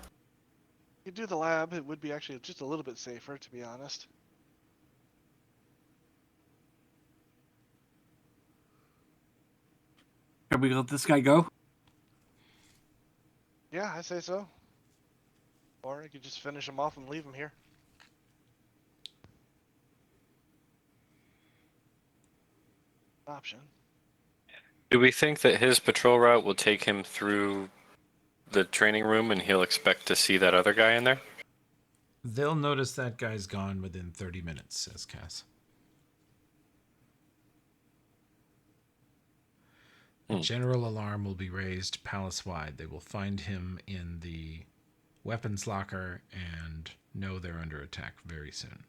You do the lab. It would be actually just a little bit safer, to be honest. Can we let this guy go? Yeah, I say so. Or you could just finish him off and leave him here. Option. Do we think that his patrol route will take him through the training room and he'll expect to see that other guy in there? They'll notice that guy's gone within 30 minutes, says Cass. A general alarm will be raised palace-wide. They will find him in the weapons locker and know they're under attack very soon.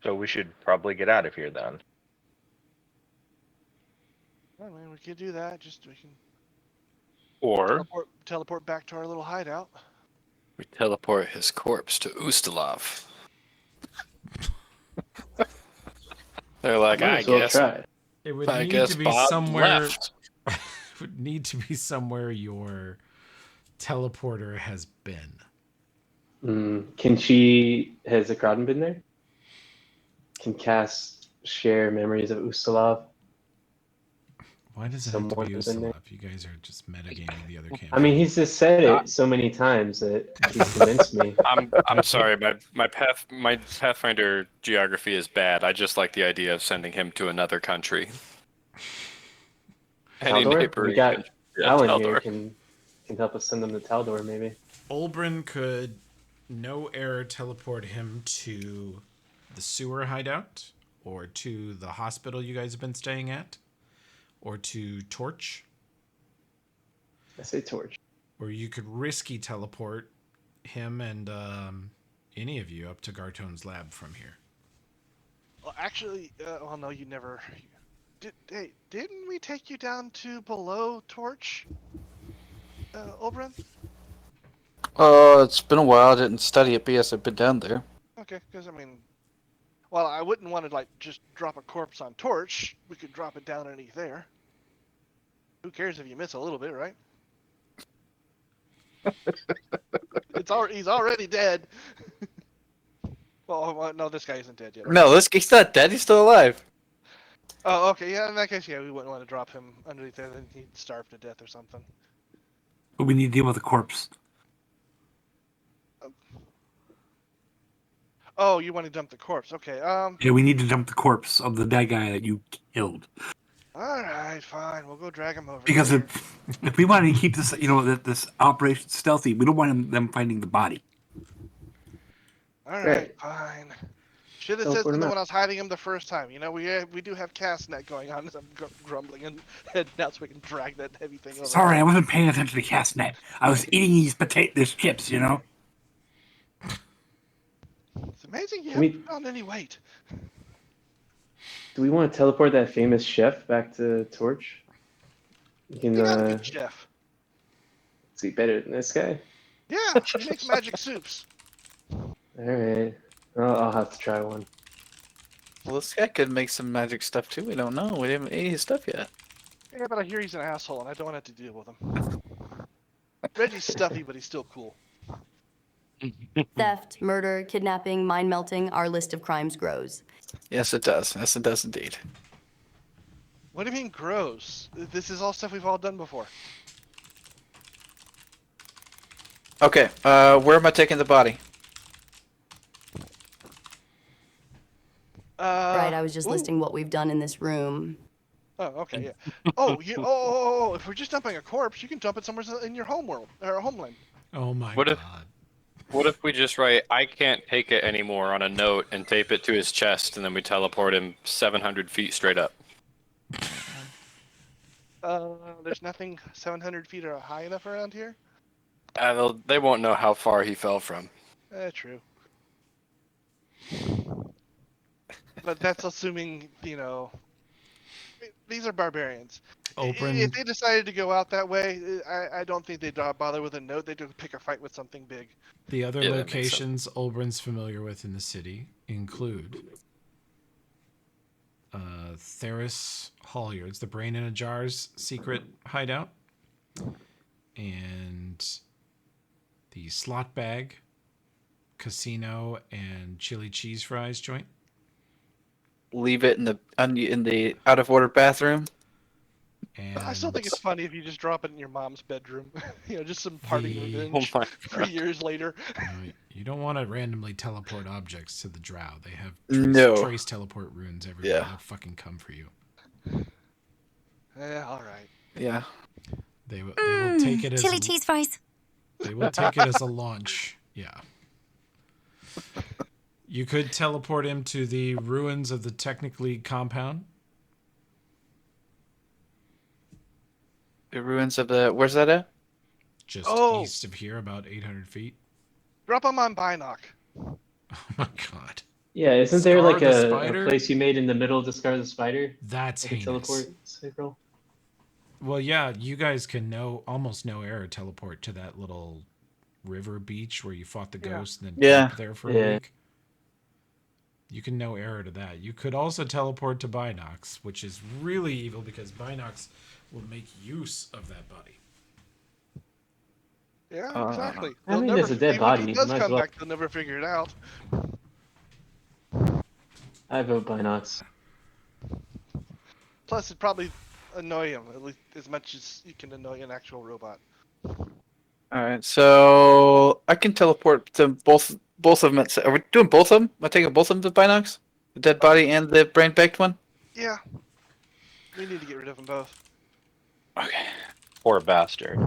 So we should probably get out of here then. I mean, we could do that. Just we can Or teleport back to our little hideout. we teleport his corpse to Ustalov. They're like, I guess. It would I need guess to be Bob somewhere. left. It would need to be somewhere your teleporter has been. Has the Kraden been there? Can Cass share memories of Ustalov? Why does it have to be Ustalov? You guys are just metagaming the other campaign. I mean, he's just said it so many times that he's convinced me. I'm sorry, my Pathfinder geography is bad. I just like the idea of sending him to another country. Any Taldor? neighboring We got country. Yeah, Alan here Taldor. can help us send them to Taldor, maybe. Olbrin could no error teleport him to the sewer hideout, or to the hospital you guys have been staying at, or to Torch. I say Torch. Or you could risky teleport him and any of you up to Gartone's lab from here. Well, actually, well, no, you never. Didn't we take you down to below Torch, Oberyn? It's been a while. I didn't study it, but yes, I've been down there. Okay, because I mean, well, I wouldn't want to like just drop a corpse on Torch. We could drop it down underneath there. Who cares if you miss a little bit, right? He's already dead. Well, no, this guy isn't dead yet. Right? No, he's not dead. He's still alive. Oh, okay. Yeah, in that case, yeah, we wouldn't want to drop him underneath there. Then he'd starve to death or something. But we need to deal with the corpse. Oh, you want to dump the corpse? Okay. Yeah, we need to dump the corpse of the dead guy that you killed. All right, fine. We'll go drag him over. Because here. if we want to keep this, this operation stealthy, we don't want them finding the body. All right, Right. fine. Should have said Teleport him something out. when I was hiding him the first time. We do have cast net going on as I'm grumbling and heading out so we can drag that heavy thing over. Sorry, I wasn't paying attention to cast net. I was eating these chips, It's amazing you Can we- haven't found any weight. Do we want to teleport that famous chef back to Torch? You can You got a good chef. see better than this guy. Yeah, he makes magic soups. All right, I'll have to try one. Well, this guy could make some magic stuff too. We don't know. We haven't ate his stuff yet. Yeah, but I hear he's an asshole and I don't have to deal with him. Reggie's stuffy, but he's still cool. Theft, murder, kidnapping, mind melting, our list of crimes grows. Yes, it does. Yes, it does indeed. What do you mean gross? This is all stuff we've all done before. Okay, where am I taking the body? Right, I was just ooh. listing what we've done in this room. Oh, okay, yeah. Oh, if we're just dumping a corpse, you can dump it somewhere in your homeworld or homeland. Oh my What god. if- What if we just write, I can't take it anymore on a note and tape it to his chest, and then we teleport him 700 feet straight up? There's nothing 700 feet or high enough around here? They won't know how far he fell from. True. But that's assuming, these are barbarians. Open. If they decided to go out that way, I don't think they'd bother with a note. They'd pick a fight with something big. The other Yeah, that makes locations Olbrin's familiar with in the city include Theris Hollyards, the Brain in a Jar's secret hideout, and the Slot Bag Casino and Chili Cheese Fries joint. Leave it in the out of order bathroom. And I still think it's funny if you just drop it in your mom's bedroom. Just some parting The- revenge Oh my 3 years later. you don't want to randomly teleport objects to the Drow. They have No. trace teleport runes everywhere. Yeah. They'll fucking come for you. All right. Yeah. They will take it as Chili cheese fries. They will take it as a launch. Yeah. You could teleport him to the ruins of the Technically compound. The ruins of the. Where's that at? Just Oh. east of here, about 800 feet. Drop them on Binoc. Oh my god. Yeah, isn't there Scar like the a Spider? place you made in the middle to Scar the Spider? That's Like a heinous. teleport circle? Well, yeah, you guys can almost no error teleport to that little river beach where you fought the ghost and then Yeah. camped there for Yeah. a week. You can no error to that. You could also teleport to Binox, which is really evil because Binox will make use of that body. Yeah, exactly. I mean, there's a dead even body, If he does might as come well. back, they'll never figure it out. I vote Binox. Plus, it'd probably annoy him at least as much as you can annoy an actual robot. All right, so I can teleport to both of them. Are we doing both of them? Am I taking both of them to Binox? The dead body and the brain baked one. Yeah. We need to get rid of them both. Okay. Poor bastard.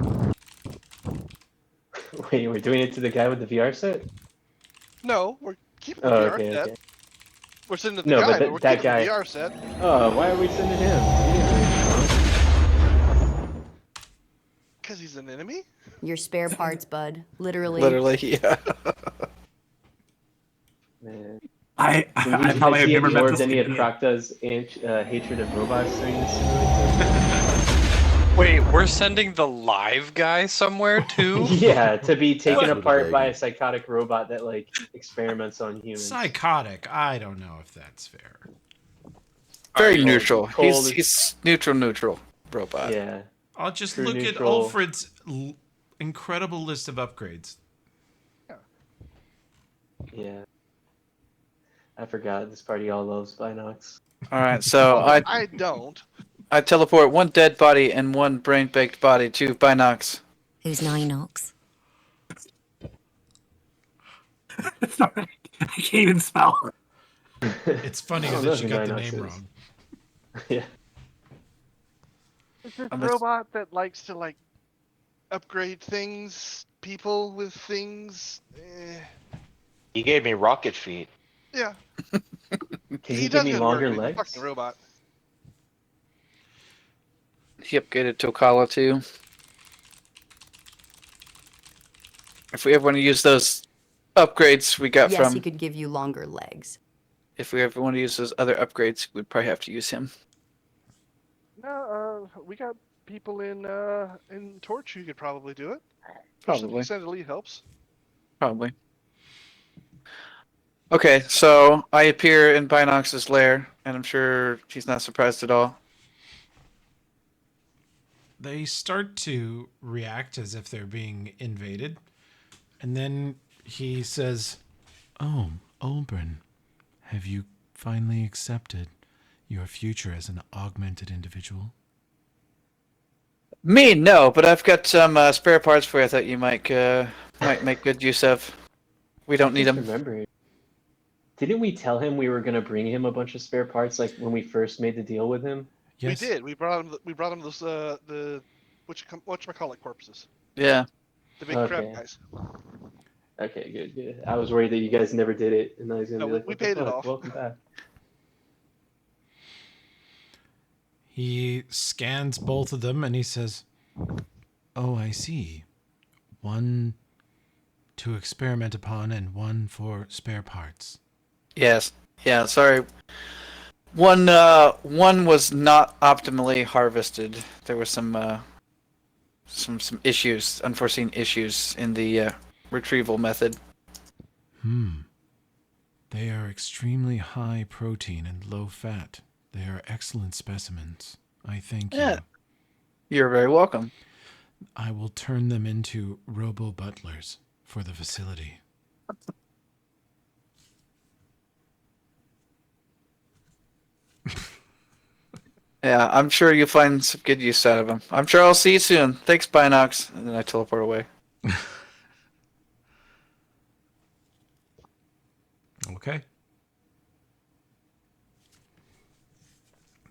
Wait, we're doing it to the guy with the VR set? No, we're keeping the Oh, VR okay, set. okay. We're sending it to No, the but guy, that- but we're that keeping guy- the VR set. Oh, why are we sending him? He didn't really- Because he's an enemy? Your spare parts, bud. Literally. Literally, yeah. Man. I Has probably have he never met absorbed this any of idiot. Prakta's hatred of robots during this simulation? Wait, we're sending the live guy somewhere too? Yeah, to be taken That's apart what by a psychotic robot that like experiments on humans. Psychotic. I don't know if that's fair. Very Cold- neutral. cold- He's neutral robot. Yeah, I'll just True look neutral. at Alfred's incredible list of upgrades. yeah. I forgot this party all loves Binox. All right, so I don't. I teleport one dead body and one brain baked body to Binox. Who's Ninox? Sorry, I can't even spell. It's funny I don't because know you who got the Ninox name is. wrong. Yeah. Is this Unless- robot that likes to like upgrade things, people with things? He gave me rocket feet. Yeah, Can he you give does me good longer work. He's a legs? fucking robot. He upgraded Tokala too. If we ever want to use those upgrades we got Yes, from, he could give you longer legs. if we ever want to use those other upgrades, we'd probably have to use him. No, we got people in Torch who could probably do it. Probably. Extended lead helps. Probably. Okay, so I appear in Binox's lair, and I'm sure he's not surprised at all. They start to react as if they're being invaded. And then he says, "Oh, Olbrin, have you finally accepted your future as an augmented individual?" Me, no, but I've got some spare parts for you that you might make good use of. We don't need Just them. remember, didn't we tell him we were gonna bring him a bunch of spare parts like when we first made the deal with him? Yes. We did. We brought him. We brought him those the whatchamacallit corpses. Yeah. The big crab Okay. guys. Okay, good, good. I was worried that you guys never did it, and I was gonna No, be we- like, we "What the paid it fuck? off." Welcome back." He scans both of them and he says, "Oh, I see. One to experiment upon and one for spare parts." Yes. Yeah. Sorry. One was not optimally harvested. There were some issues, unforeseen issues in the retrieval method. They are extremely high protein and low fat. They are excellent specimens. I thank Yeah. you. You're very welcome. I will turn them into robo-butlers for the facility. Yeah, I'm sure you'll find some good use out of them. I'm sure I'll see you soon. Thanks, Binox. And then I teleport away. Okay.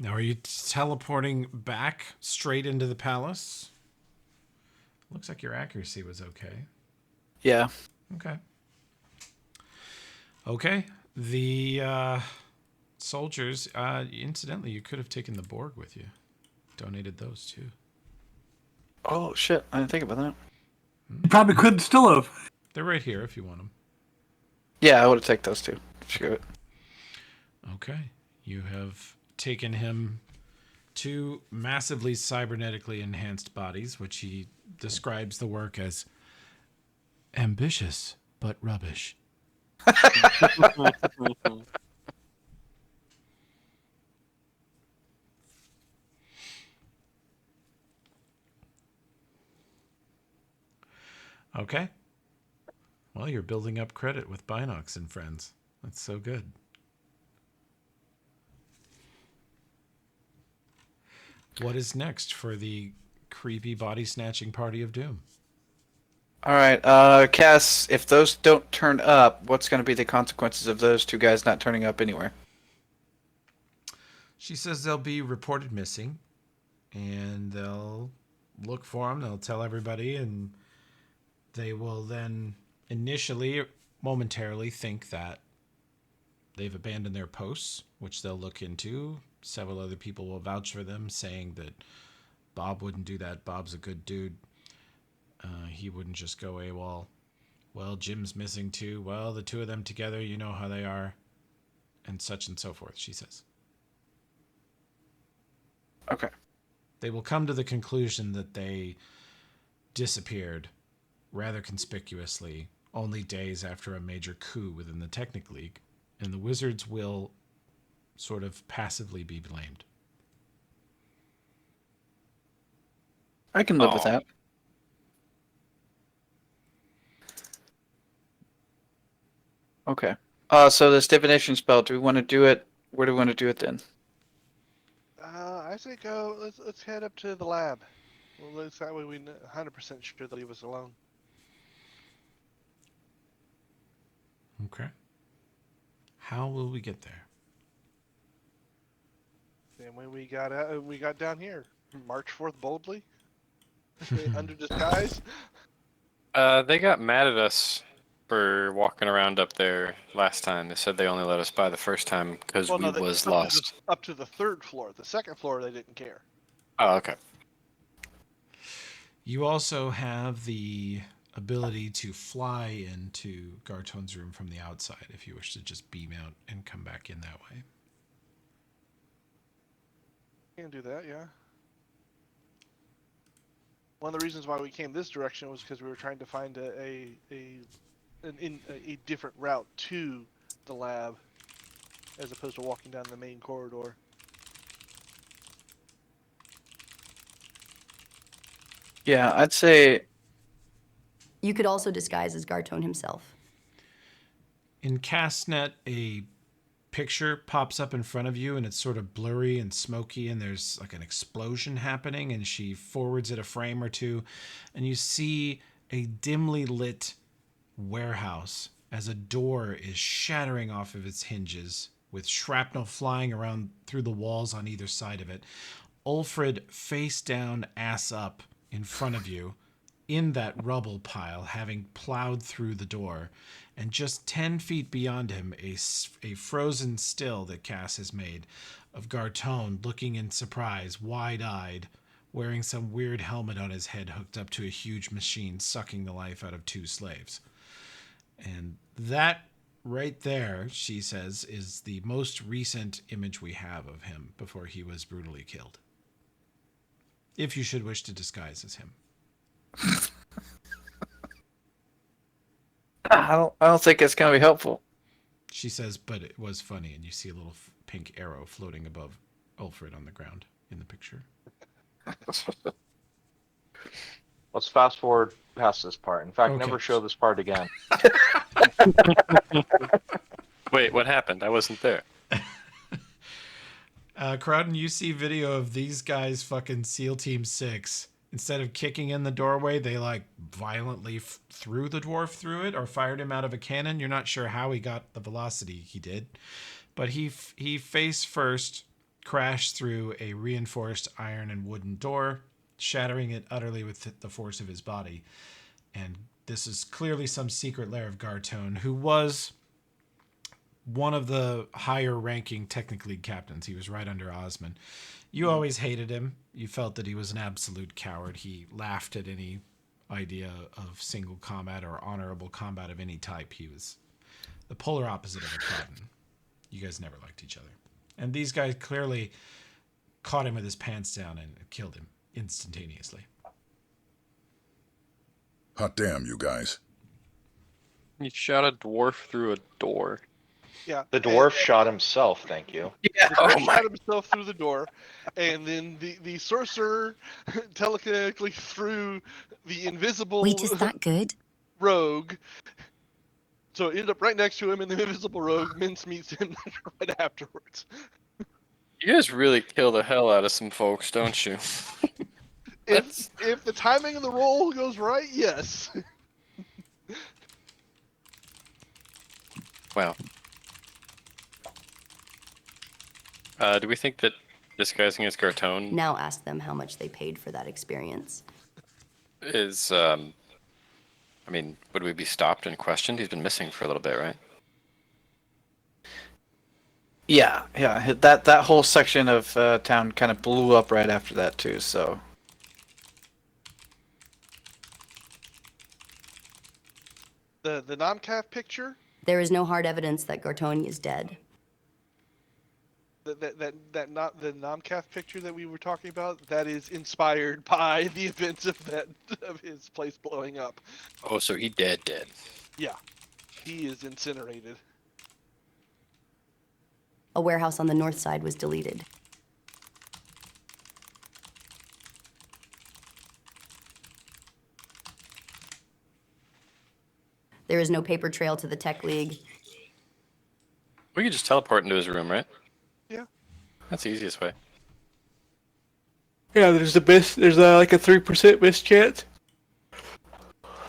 Now, are you teleporting back straight into the palace? Looks like your accuracy was okay. Yeah. Okay. Okay. The soldiers, incidentally, you could have taken the Borg with you. Donated those too. Oh, shit. I didn't think about that. You probably could still have. They're right here if you want them. Yeah, I would have taken those two. Screw it. Okay. You have taken him to massively cybernetically enhanced bodies, which he describes the work as ambitious but rubbish. Okay. Well, you're building up credit with Binox and friends. That's so good. What is next for the creepy body snatching party of doom? All right, Cass, if those don't turn up, what's going to be the consequences of those two guys not turning up anywhere? She says they'll be reported missing, and they'll look for them. They'll tell everybody, and they will then initially, momentarily think that they've abandoned their posts, which they'll look into. Several other people will vouch for them, saying that Bob wouldn't do that. Bob's a good dude. He wouldn't just go AWOL. Well, Jim's missing too. Well, the two of them together, you know how they are. And such and so forth, she says. Okay. They will come to the conclusion that they disappeared rather conspicuously only days after a major coup within the Technic League, and the Wizards will sort of passively be blamed. I can live with that. Okay. So this divination spell, do we want to do it? Where do we want to do it then? I say go. Let's head up to the lab. Well, that way we 100% sure they'll leave us alone. Okay. How will we get there? Same way we got down here. march forth boldly? Under disguise? They got mad at us for walking around up there last time. They said they only let us by the first time because Well, we no, was up lost. up to the 3rd floor. The 2nd floor, they didn't care. Oh, okay. You also have the ability to fly into Garton's room from the outside if you wish to just beam out and come back in that way. You can do that, yeah. One of the reasons why we came this direction was because we were trying to find a different route to the lab, as opposed to walking down the main corridor. Yeah, I'd say You could also disguise as Garton himself. In Castnet, a picture pops up in front of you and it's sort of blurry and smoky and there's like an explosion happening, and she forwards it a frame or two and you see a dimly lit warehouse as a door is shattering off of its hinges with shrapnel flying around through the walls on either side of it. Ulfred face down, ass up in front of you in that rubble pile, having plowed through the door. And just 10 feet beyond him, a frozen still that Cass has made of Garton looking in surprise, wide-eyed, wearing some weird helmet on his head hooked up to a huge machine, sucking the life out of 2 slaves. And that right there, she says, is the most recent image we have of him before he was brutally killed. If you should wish to disguise as him. I don't think it's gonna be helpful. She says, but it was funny, and you see a little pink arrow floating above Ulfred on the ground in the picture. Let's fast forward past this part. In fact, Okay. never show this part again. Wait, what happened? I wasn't there. Crowden, you see video of these guys fucking SEAL Team 6. Instead of kicking in the doorway, they like violently threw the dwarf through it or fired him out of a cannon. You're not sure how he got the velocity he did, but he face first crashed through a reinforced iron and wooden door, shattering it utterly with the force of his body. And this is clearly some secret lair of Garton, who was one of the higher ranking Technic League captains. He was right under Osman. You always hated him. You felt that he was an absolute coward. He laughed at any idea of single combat or honorable combat of any type. He was the polar opposite of a Crowden. You guys never liked each other. And these guys clearly caught him with his pants down and killed him instantaneously. Hot damn, you guys. You shot a dwarf through a door. Yeah. The dwarf shot himself, thank you. Yeah. The dwarf shot himself through the door, and then the sorcerer telekinetically threw the invisible We just that good? rogue. So it ended up right next to him, and the invisible rogue mincemeats him right afterwards. You guys really kill the hell out of some folks, don't you? If the timing of the roll goes right, yes. Wow. Do we think that disguising as Garton Now ask them how much they paid for that experience. is, I mean, would we be stopped and questioned? He's been missing for a little bit, right? Yeah. That whole section of town kind of blew up right after that too. So The Nomcath picture, There is no hard evidence that Gartoni is dead. that not the Nomcath picture that we were talking about, that is inspired by the events of his place blowing up. Oh, so he dead. Yeah, he is incinerated. A warehouse on the north side was deleted. There is no paper trail to the Tech League. We could just teleport into his room, right? Yeah. That's the easiest way. yeah, there's like a 3% miss chance.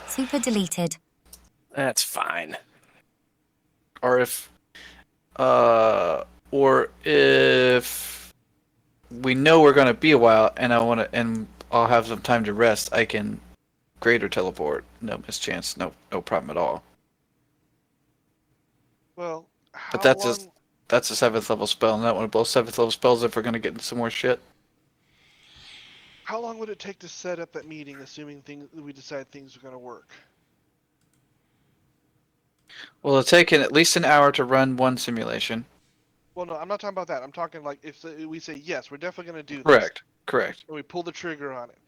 Super deleted. That's fine. Or if we know we're gonna be a while, and and I'll have some time to rest, I can greater teleport. No mischance, no problem at all. Well, But how long? that's a 7th level spell, and that one both 7th level spells if we're gonna get into some more shit. How long would it take to set up that meeting, assuming we decide things are going to work? Well, it'll take at least an hour to run one simulation. Well, no, I'm not talking about that. I'm talking like if we say yes, we're definitely going to do this. Correct. And we pull the trigger on it.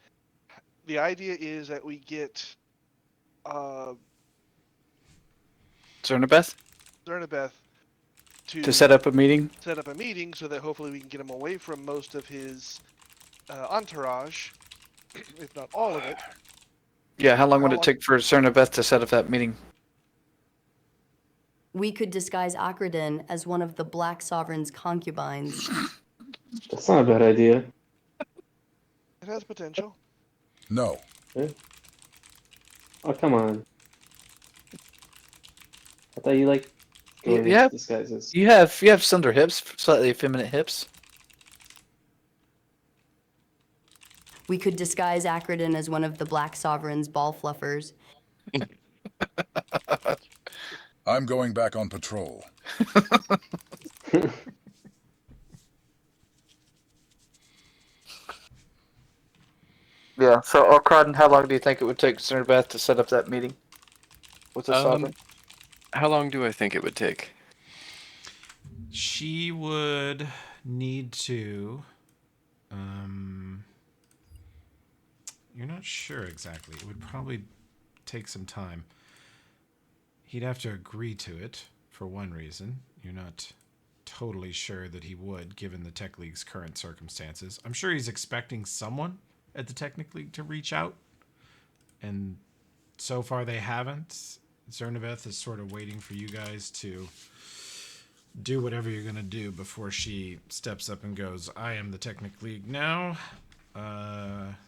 The idea is that we get Zernabeth? Zernabeth To set up a meeting? Set up a meeting so that hopefully we can get him away from most of his entourage, if not all of it. Yeah, how long would it take for Zernabeth to set up that meeting? We could disguise Akradin as one of the Black Sovereign's concubines. That's not a bad idea. It has potential. No. Yeah. Oh, come on. I thought you liked going Yeah. disguises. You have slender hips, slightly effeminate hips. We could disguise Akradin as one of the Black Sovereign's ball fluffers. I'm going back on patrol. Yeah, so Crodden, how long do you think it would take Zernabeth to set up that meeting with the Sovereign? How long do I think it would take? She would need to. You're not sure exactly. It would probably take some time. He'd have to agree to it, for one reason. You're not totally sure that he would, given the Tech League's current circumstances. I'm sure he's expecting someone at the Tech League to reach out, and so far they haven't. Zernabeth is sort of waiting for you guys to do whatever you're going to do before she steps up and goes, I am the Technic League now,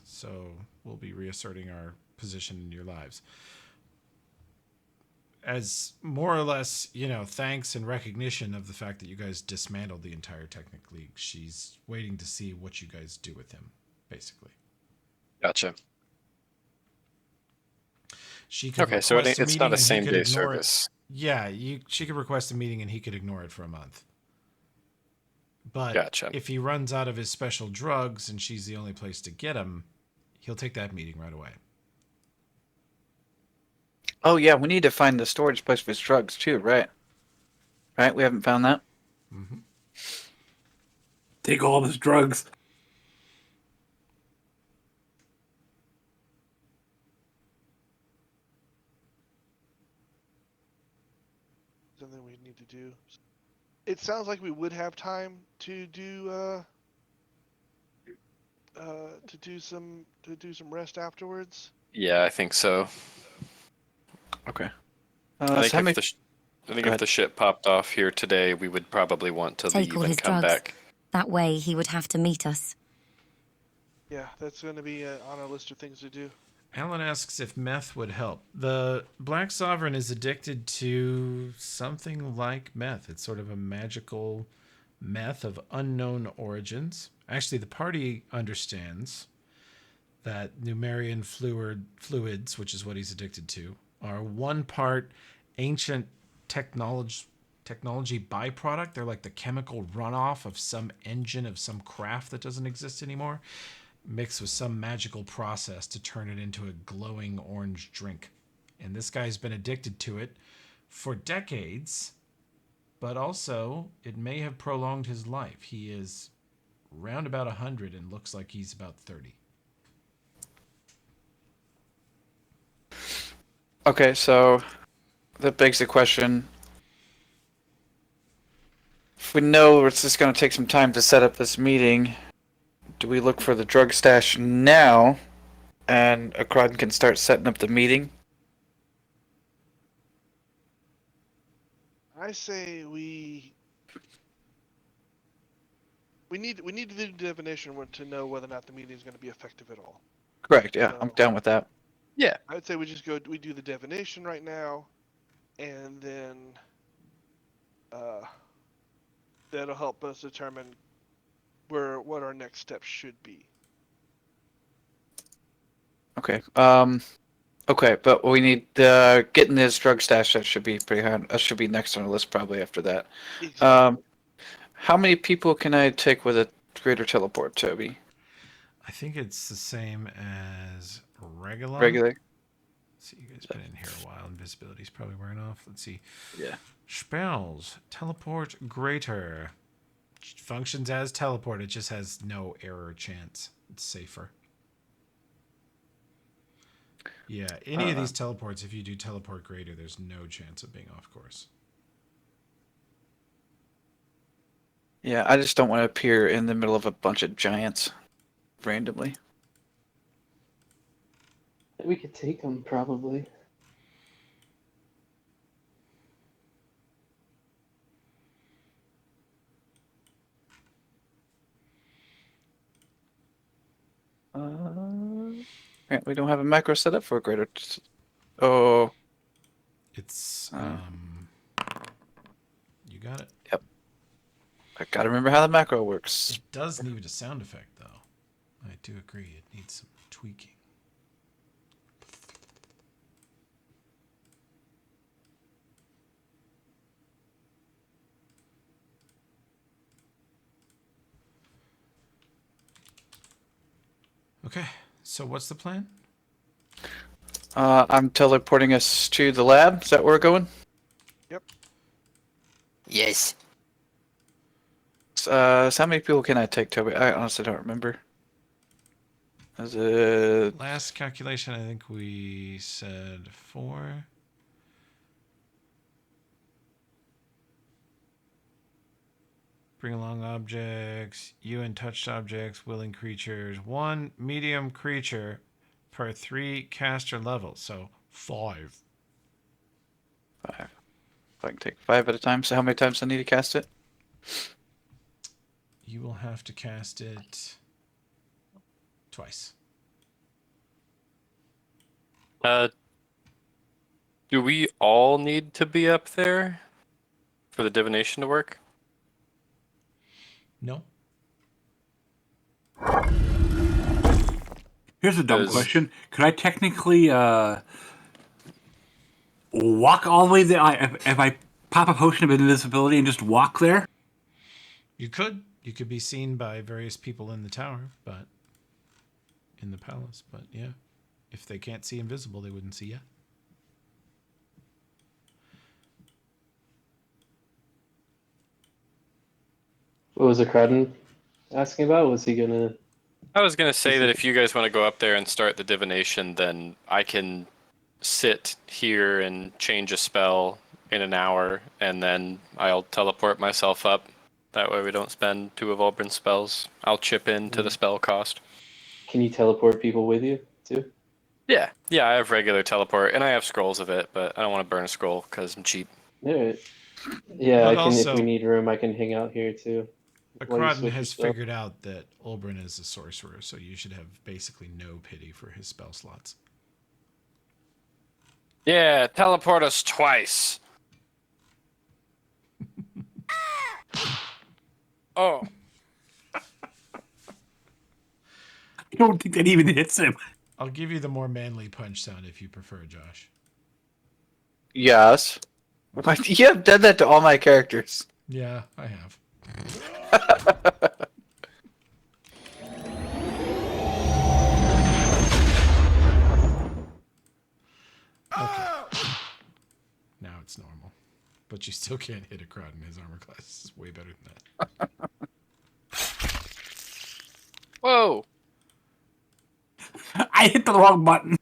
so we'll be reasserting our position in your lives. As more or less, thanks and recognition of the fact that you guys dismantled the entire Technic League, she's waiting to see what you guys do with him, basically. Gotcha. She could okay, so it's not a and he same could day ignore it. service. Yeah, she could request a meeting and he could ignore it for a month. But Gotcha. if he runs out of his special drugs and she's the only place to get him, he'll take that meeting right away. Oh yeah, we need to find the storage place for his drugs too, right? Right, we haven't found that. Mm-hmm. Take all of his drugs. Something we need to do. It sounds like we would have time to do some rest afterwards. Yeah, I think so. Okay. I think if the shit popped off here today, we would probably want to Take leave all and his come drugs. back. That way he would have to meet us. Yeah, that's going to be on our list of things to do. Alan asks if meth would help. The Black Sovereign is addicted to something like meth. It's sort of a magical meth of unknown origins. Actually, the party understands that Numerian fluids, which is what he's addicted to, are one part ancient technology byproduct. They're like the chemical runoff of some engine of some craft that doesn't exist anymore, mixed with some magical process to turn it into a glowing orange drink. And this guy's been addicted to it for decades, but also it may have prolonged his life. He is round about 100 and looks like he's about 30. Okay, so that begs the question. If we know it's just going to take some time to set up this meeting, do we look for the drug stash now and Akradin can start setting up the meeting? I say we need to do the divination to know whether or not the meeting is going to be effective at all. Correct, yeah, I'm down with that. Yeah. I'd say we do the divination right now, and then that'll help us determine what our next steps should be. Okay. Okay, but we need getting his drug stash. That should be pretty hard. That should be next on the list probably after that. Exactly. How many people can I take with a greater teleport, Toby? I think it's the same as regular. Regular. Let's see, you guys been in here a while. Invisibility's probably wearing off. Let's see. Yeah. Spells. Teleport greater. Functions as teleport. It just has no error chance. It's safer. Yeah, any of these teleports, if you do teleport greater, there's no chance of being off course. Yeah, I just don't want to appear in the middle of a bunch of giants randomly. We could take them probably. We don't have a macro set up for a greater. Oh. It's you got it. Yep. I gotta remember how the macro works. It does need a sound effect, though. I do agree. It needs some tweaking. Okay, so what's the plan? I'm teleporting us to the lab. Is that where we're going? Yep. Yes. So how many people can I take, Toby? I honestly don't remember. Is it... Last calculation, I think we said 4. Bring along objects, you and touched objects, willing creatures. 1 medium creature per 3 caster levels, so 5. 5. If I can take 5 at a time. So how many times do I need to cast it? You will have to cast it twice. Do we all need to be up there for the divination to work? No. Here's a dumb Does- question. Could I technically walk all the way there? If I pop a potion of invisibility and just walk there? You could. You could be seen by various people in the tower, but in the palace. But yeah, if they can't see invisible, they wouldn't see you. What was Akradin asking about? Was he gonna? I was going to say that if you guys want to go up there and start the divination, then I can sit here and change a spell in an hour, and then I'll teleport myself up. That way we don't spend 2 of Oberyn's spells. I'll chip in to the spell cost. Can you teleport people with you too? Yeah, I have regular teleport, and I have scrolls of it, but I don't want to burn a scroll because I'm cheap. Alright. Yeah, But I can. also- If we need room, I can hang out here too. While you Akradin switch has your spell. figured out that Oberyn is a sorcerer, so you should have basically no pity for his spell slots. Yeah, teleport us twice. Oh. I don't think that even hits him. I'll give you the more manly punch sound if you prefer, Josh. Yes. You have done that to all my characters. Yeah, I have. Okay. Now it's normal. But you still can't hit a crowd in his armor class. It's way better than that. Whoa. I hit the wrong button.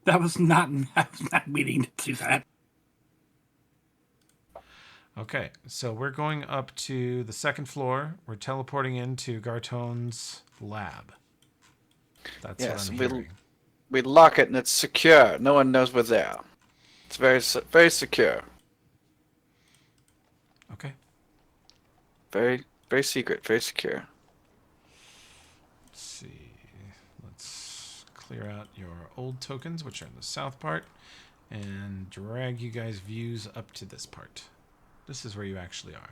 I was not meaning to do that. Okay, so we're going up to the 2nd floor. We're teleporting into Garton's lab. That's Yes, what I'm hearing. we lock it and it's secure. No one knows we're there. It's very secure. Okay. Very secret. Very secure. Let's see. Let's clear out your old tokens, which are in the south part, and drag you guys' views up to this part. This is where you actually are.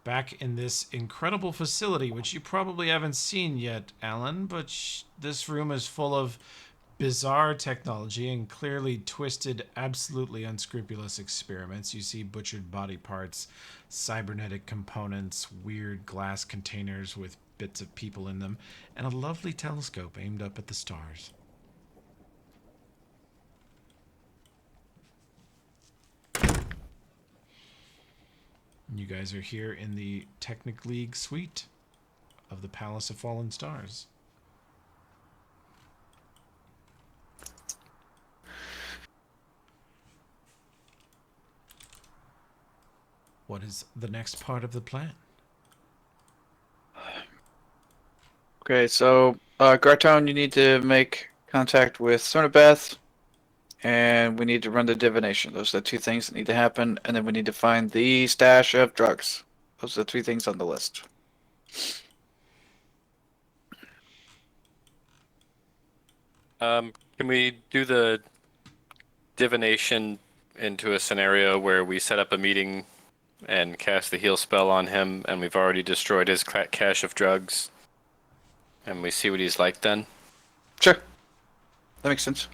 back in this incredible facility, which you probably haven't seen yet, Alan, but this room is full of bizarre technology and clearly twisted, absolutely unscrupulous experiments. You see butchered body parts, cybernetic components, weird glass containers with bits of people in them, and a lovely telescope aimed up at the stars. You guys are here in the Technic League suite of the Palace of Fallen Stars. What is the next part of the plan? Okay, so Gartone, you need to make contact with Sonabeth, and we need to run the divination. Those are the two things that need to happen, and then we need to find the stash of drugs. Those are the three things on the list. Can we do the divination into a scenario where we set up a meeting and cast the heal spell on him, and we've already destroyed his cache of drugs, and we see what he's like then? Sure. That makes sense.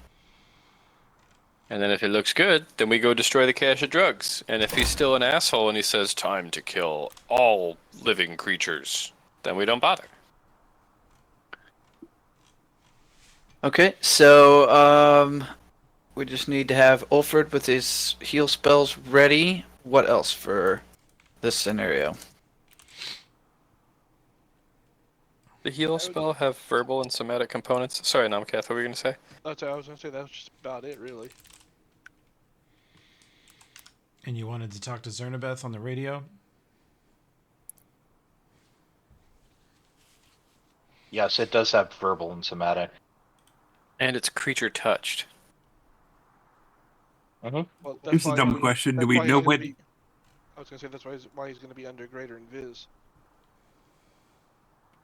And then if it looks good, then we go destroy the cache of drugs. And if he's still an asshole and he says, time to kill all living creatures, then we don't bother. Okay, so we just need to have Ulfred with his heal spells ready. What else for this scenario? The heal spell have verbal and somatic components. Sorry, Namkath, what were you going to say? That's what I was gonna say. That was just about it, really. And you wanted to talk to Zernabeth on the radio? Yes, it does have verbal and somatic. And it's creature touched. Well, Here's a dumb question. Do we know what? I was gonna say that's why he's gonna be under Greater Invis.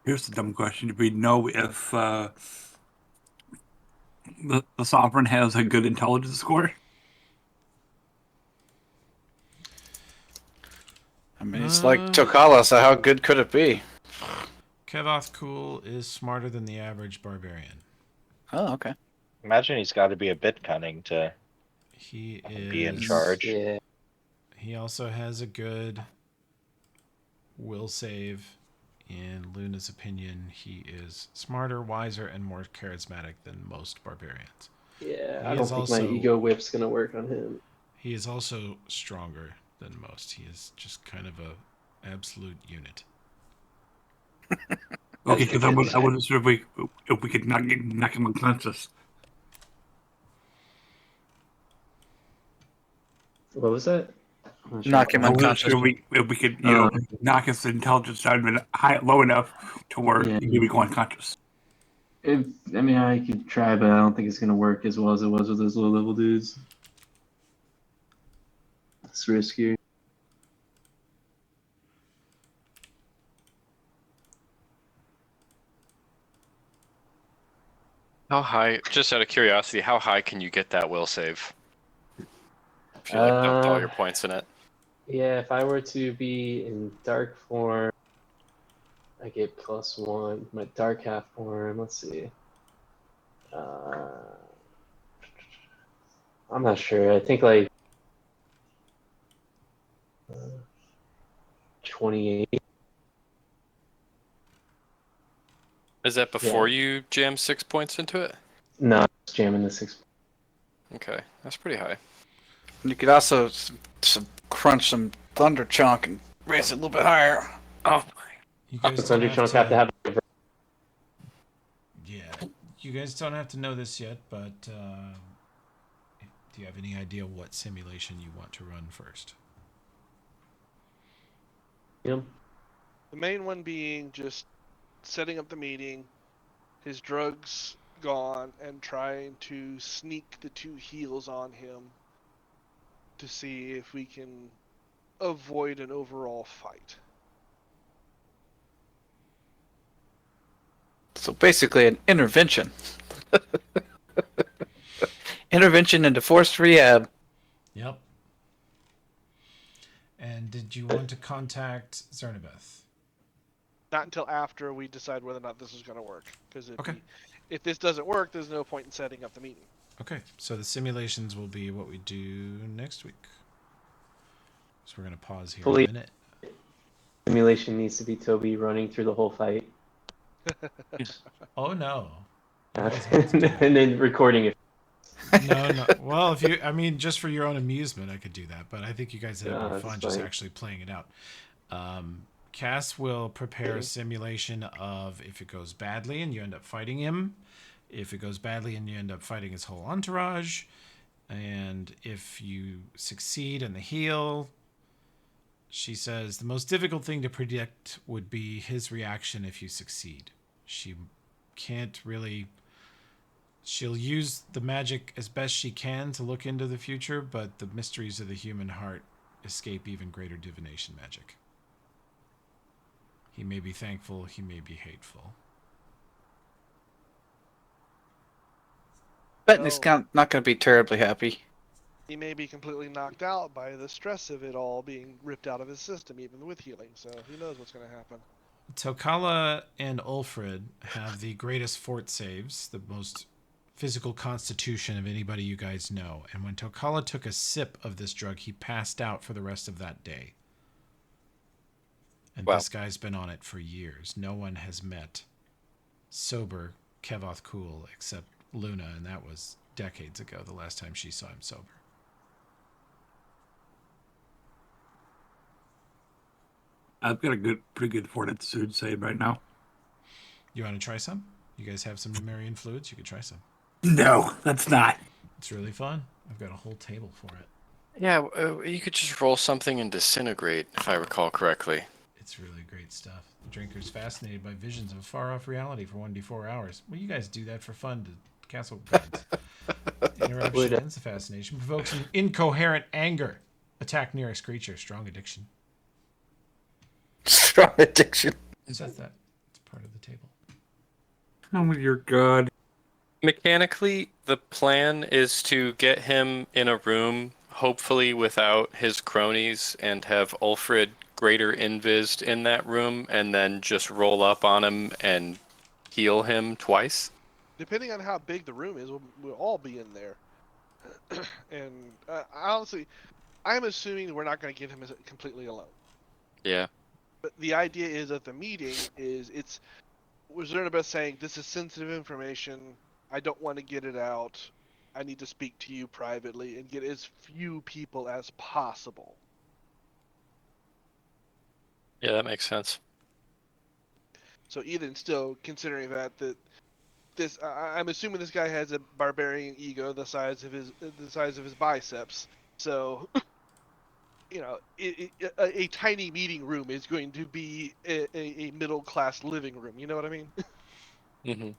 Here's the dumb question. Do we know if the Sovereign has a good intelligence score? I mean, it's like Tokala, so how good could it be? Kevoth Cool is smarter than the average barbarian. Oh, okay. Imagine he's got to be a bit cunning to He is be in charge. Yeah. He also has a good will save. In Luna's opinion, he is smarter, wiser, and more charismatic than most barbarians. Yeah, He I don't is think also- my ego whip's gonna work on him. He is also stronger than most. He is just kind of a absolute unit. Okay, because I wasn't sure if we could knock him unconscious. What was that? I'm not sure. Knock him I wasn't unconscious. sure if we could, knock his intelligence down low enough to where he would go unconscious. I mean, I could try, but I don't think it's gonna work as well as it was with those low-level dudes. It's risky. How high, just out of curiosity, how high can you get that will save? If you like dumped all your points in it. Yeah, if I were to be in dark form, I get +1. My dark half form, let's see. I'm not sure. I think like 28. Is that before you jam 6 points into it? No, it's jamming the 6. Okay, that's pretty high. You could also crunch some Thunder Chunk and raise it a little bit higher. Oh, You guys Does don't Thunder Chunk have to have Yeah, you guys don't have to know this yet, but do you have any idea what simulation you want to run first? him? The main one being just setting up the meeting, his drugs gone, and trying to sneak the 2 heals on him to see if we can avoid an overall fight. So basically an intervention. Intervention into forced rehab. Yep. And And did you want to contact Zernabeth? Not until after we decide whether or not this is going to work. Because Okay. if this doesn't work, there's no point in setting up the meeting. Okay, so the simulations will be what we do next week. So we're going to pause here Fully- a minute. Simulation needs to be Toby running through the whole fight. Oh, no. And then recording it. No. Well, if you, I mean, just for your own amusement, I could do that. But I think you guys would have more that's fun just fine. actually playing it out. Cass will prepare a simulation of if it goes badly and you end up fighting him, if it goes badly and you end up fighting his whole entourage, and if you succeed in the heal. She says the most difficult thing to predict would be his reaction if you succeed. She can't really. She'll use the magic as best she can to look into the future, but the mysteries of the human heart escape even greater divination magic. He may be thankful, he may be hateful. Betting he's not going to be terribly happy. He may be completely knocked out by the stress of it all being ripped out of his system, even with healing. So who knows what's going to happen. Tokala and Ulfred have the greatest fort saves, the most physical constitution of anybody you guys know. And when Tokala took a sip of this drug, he passed out for the rest of that day. And Wow. this guy's been on it for years. No one has met sober Kevoth Cool except Luna, and that was decades ago, the last time she saw him sober. I've got a pretty good fortitude save right now. You want to try some? You guys have some Numerian fluids? You could try some. No, that's not. It's really fun. I've got a whole table for it. Yeah, you could just roll something and disintegrate, if I recall correctly. It's really great stuff. The drinker's fascinated by visions of a far-off reality for 1d4 hours. Well, you guys do that for fun to castle guards. Interruption ends the fascination. Provokes an incoherent anger. Attack nearest creature. Strong addiction. Strong addiction. It says that. It's part of the table. Oh, your God. Mechanically, the plan is to get him in a room, hopefully without his cronies, and have Ulfred greater invised in that room, and then just roll up on him and heal him twice. Depending on how big the room is, we'll all be in there. And honestly, I'm assuming we're not going to get him completely alone. Yeah. But the idea is at the meeting it's Zernabeth saying this is sensitive information. I don't want to get it out. I need to speak to you privately and get as few people as possible. Yeah, that makes sense. So even still, considering that this, I'm assuming this guy has a barbarian ego the size of his biceps. So, you know, a tiny meeting room is going to be a middle class living room. You know what I mean? Mm-hmm.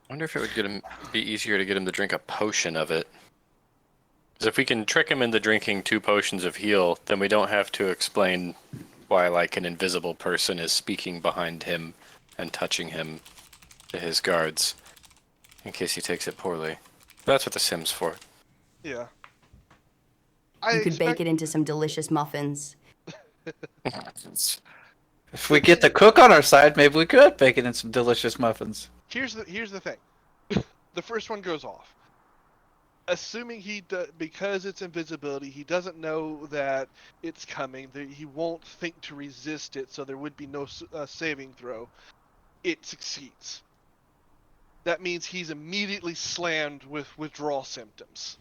I wonder if it would be easier to get him to drink a potion of it. Because if we can trick him into drinking 2 potions of heal, then we don't have to explain why, like, an invisible person is speaking behind him and touching him to his guards, in case he takes it poorly. That's what the Sim's for. Yeah. You could bake it into some delicious muffins. If we get the cook on our side, maybe we could bake it in some delicious muffins. Here's the thing. The first one goes off. Assuming because it's invisibility, he doesn't know that it's coming. He won't think to resist it, so there would be no saving throw. It succeeds. That means he's immediately slammed with withdrawal symptoms.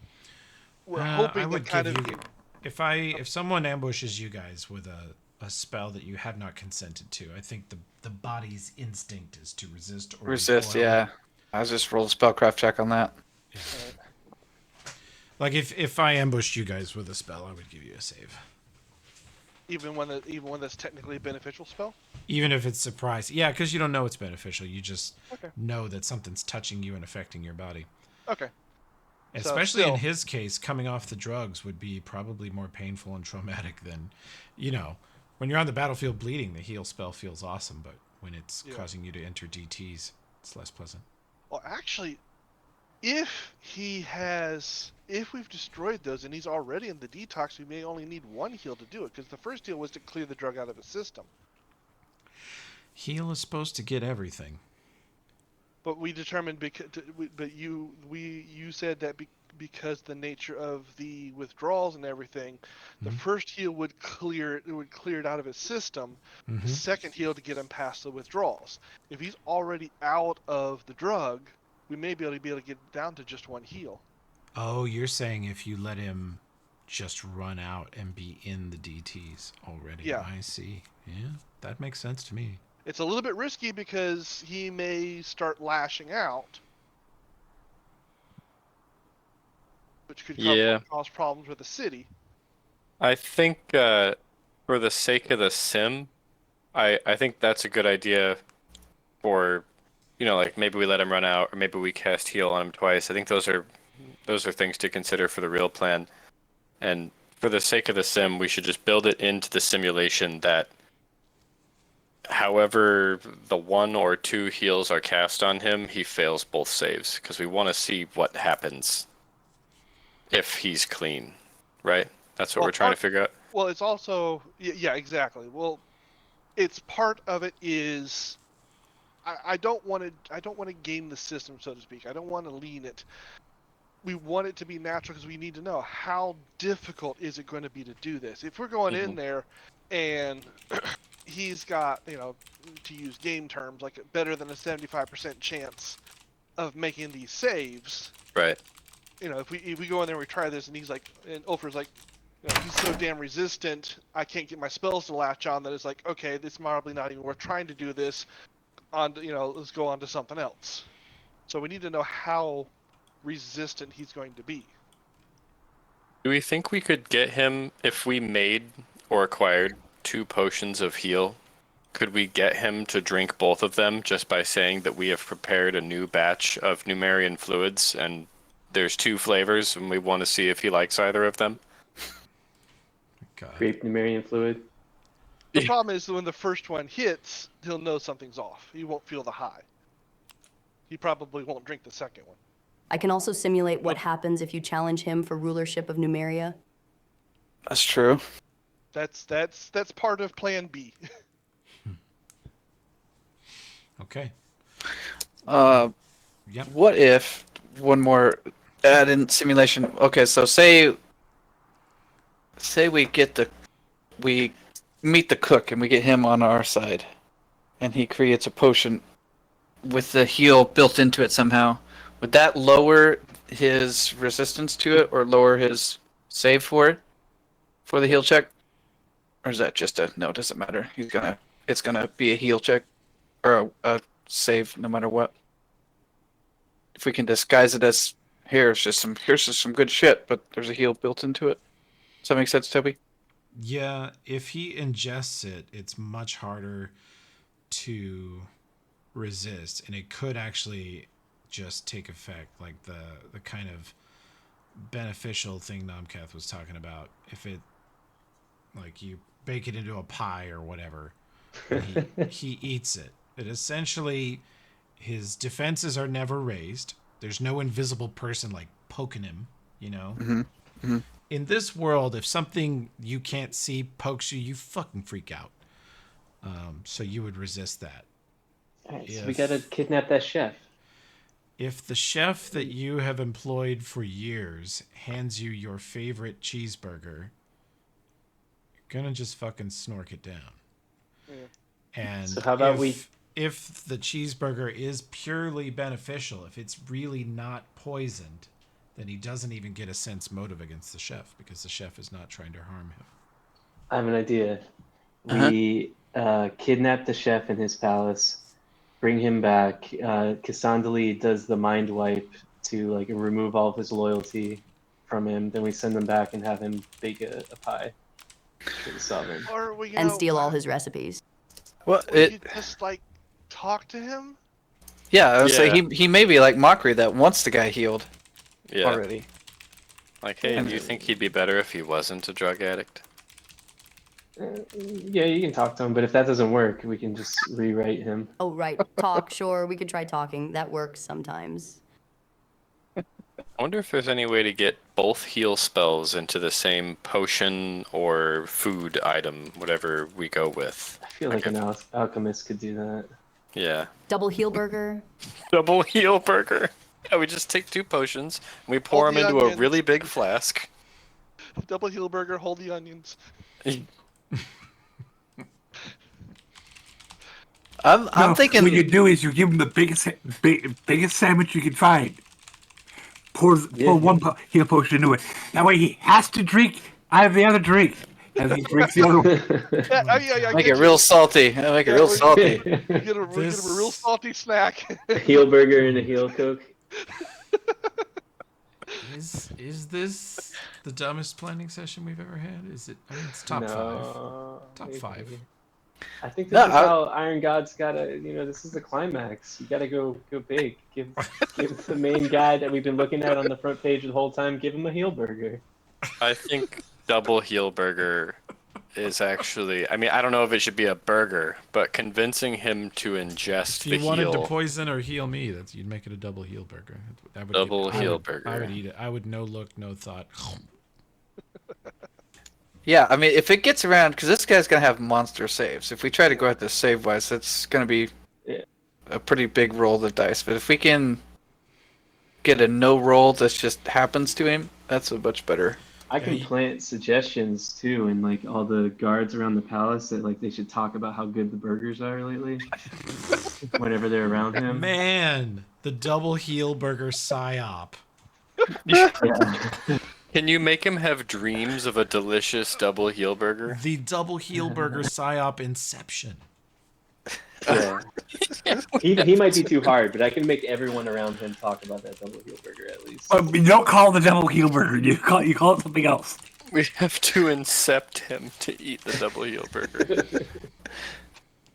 We're hoping I would that kind give of you, if someone ambushes you guys with a spell that you have not consented to, I think the body's instinct is to resist or Resist, recoil. yeah. I was just roll a spellcraft check on that. Yeah. Like if I ambushed you guys with a spell, I would give you a save. even one that's technically a beneficial spell. Even if it's surprise, yeah, because you don't know it's beneficial. You just Okay. know that something's touching you and affecting your body. Okay. So Especially in still- his case, coming off the drugs would be probably more painful and traumatic than, when you're on the battlefield bleeding, the heal spell feels awesome, but when it's Yeah. causing you to enter DTs, it's less pleasant. Well, actually, if we've destroyed those and he's already in the detox, we may only need one heal to do it, because the first heal was to clear the drug out of his system. Heal is supposed to get everything. But we determined you said that because the nature of the withdrawals and everything, the first heal would clear it out of his system. The second heal to get him past the withdrawals. If he's already out of the drug, we may be able to get down to just one heal. Oh, you're saying if you let him just run out and be in the DTs already. Yeah. I see. Yeah, that makes sense to me. It's a little bit risky because he may start lashing out, which could cause problems with the city. I think for the sake of the sim, I think that's a good idea for, like maybe we let him run out or maybe we cast heal on him twice. I think those are things to consider for the real plan. And for the sake of the sim, we should just build it into the simulation that however the 1 or 2 heals are cast on him, he fails both saves, because we want to see what happens if he's clean, right? That's what we're trying to figure out. Well, it's also yeah, exactly. Well, it's part of it is I don't want to game the system, so to speak. I don't want to lean it. We want it to be natural because we need to know how difficult is it going to be to do this. If we're going in there and he's got, to use game terms, like better than a 75% chance of making these saves. Right. If we go in there and we try this and he's like, and Ulfr's like, he's so damn resistant, I can't get my spells to latch on, that it's like, okay, this is probably not even worth trying to do this. Let's go on to something else. So we need to know how resistant he's going to be. Do we think we could get him if we made or acquired 2 potions of heal? Could we get him to drink both of them just by saying that we have prepared a new batch of Numerian fluids and there's 2 flavors and we want to see if he likes either of them? God. Grape Numerian fluid. The problem is that when the first one hits, he'll know something's off. He won't feel the high. He probably won't drink the second one. I can also simulate what happens if you challenge him for rulership of Numeria. That's true. That's part of Plan B. Okay. Yep. What if one more add in simulation? Okay, so say we meet the cook and we get him on our side, and he creates a potion with the heal built into it somehow. Would that lower his resistance to it or lower his save for it for the heal check? Or is that just no, it doesn't matter. It's gonna be a heal check or a save no matter what. If we can disguise it as here's just some good shit, but there's a heal built into it. Does that make sense, Toby? Yeah, if he ingests it, it's much harder to resist, and it could actually just take effect, like the kind of beneficial thing Nomcath was talking about. If it, like, you bake it into a pie or whatever, and he eats it. It essentially, his defenses are never raised. There's no invisible person like poking him, In this world, if something you can't see pokes you, you fucking freak out. So you would resist that. All right, so we gotta kidnap that chef. If the chef that you have employed for years hands you your favorite cheeseburger, you're gonna just fucking snork it down. Yeah. And so how about if the cheeseburger is purely beneficial, if it's really not poisoned, then he doesn't even get a sense motive against the chef because the chef is not trying to harm him. I have an idea. We kidnap the chef in his palace, bring him back. Cassandali does the mind wipe to remove all of his loyalty from him. Then we send him back and have him bake a pie for the sovereign. Or we And steal all his recipes. Well, you just talk to him. Yeah, I would say he may be like Mockery that wants the guy healed already. Like, hey, do you think he'd be better if he wasn't a drug addict? Yeah, you can talk to him, but if that doesn't work, we can just rewrite him. Oh, right. Talk, sure. We could try talking. That works sometimes. I wonder if there's any way to get both heal spells into the same potion or food item, whatever we go with. I feel like an alchemist could do that. Yeah. Double heel burger. Double heal burger. Yeah, we just take 2 potions and we pour Hold them the into a onions. really big flask. Double heel burger, hold the onions. I'm thinking. What you do is you give him the biggest sandwich you can find. Pour one heal potion into it. That way he has to drink out of the other drink. And he drinks the other one. Yeah, Make it real salty. Make it real salty. We get a real salty snack. A heel burger and a heel coke. Is this the dumbest planning session we've ever had? Is it? I mean, it's top 5. Top maybe. 5. I think this is how Iron God's gotta. This is the climax. You gotta go big. Give the main guy that we've been looking at on the front page the whole time. Give him a heel burger. I think double heal burger is actually. I mean, I don't know if it should be a burger, but convincing him to ingest If you the wanted heal. to poison or heal me, you'd make it a double heel burger. That would Double heel I burger. would eat it. I would no look, no thought. Yeah, I mean, if it gets around, because this guy's gonna have monster saves. If we try to go at this save wise, that's gonna be a pretty big roll of the dice. But if we can get a no roll that just happens to him, that's a much better. I can plant suggestions too, and like all the guards around the palace that like they should talk about how good the burgers are lately. Whenever they're around him. Man, the double heel burger psyop. Can you make him have dreams of a delicious double heel burger? The double heel burger psyop inception. Yeah. He might be too hard, but I can make everyone around him talk about that double heel burger at least. You don't call it the double heel burger. You call it something else. We have to incept him to eat the double heel burger.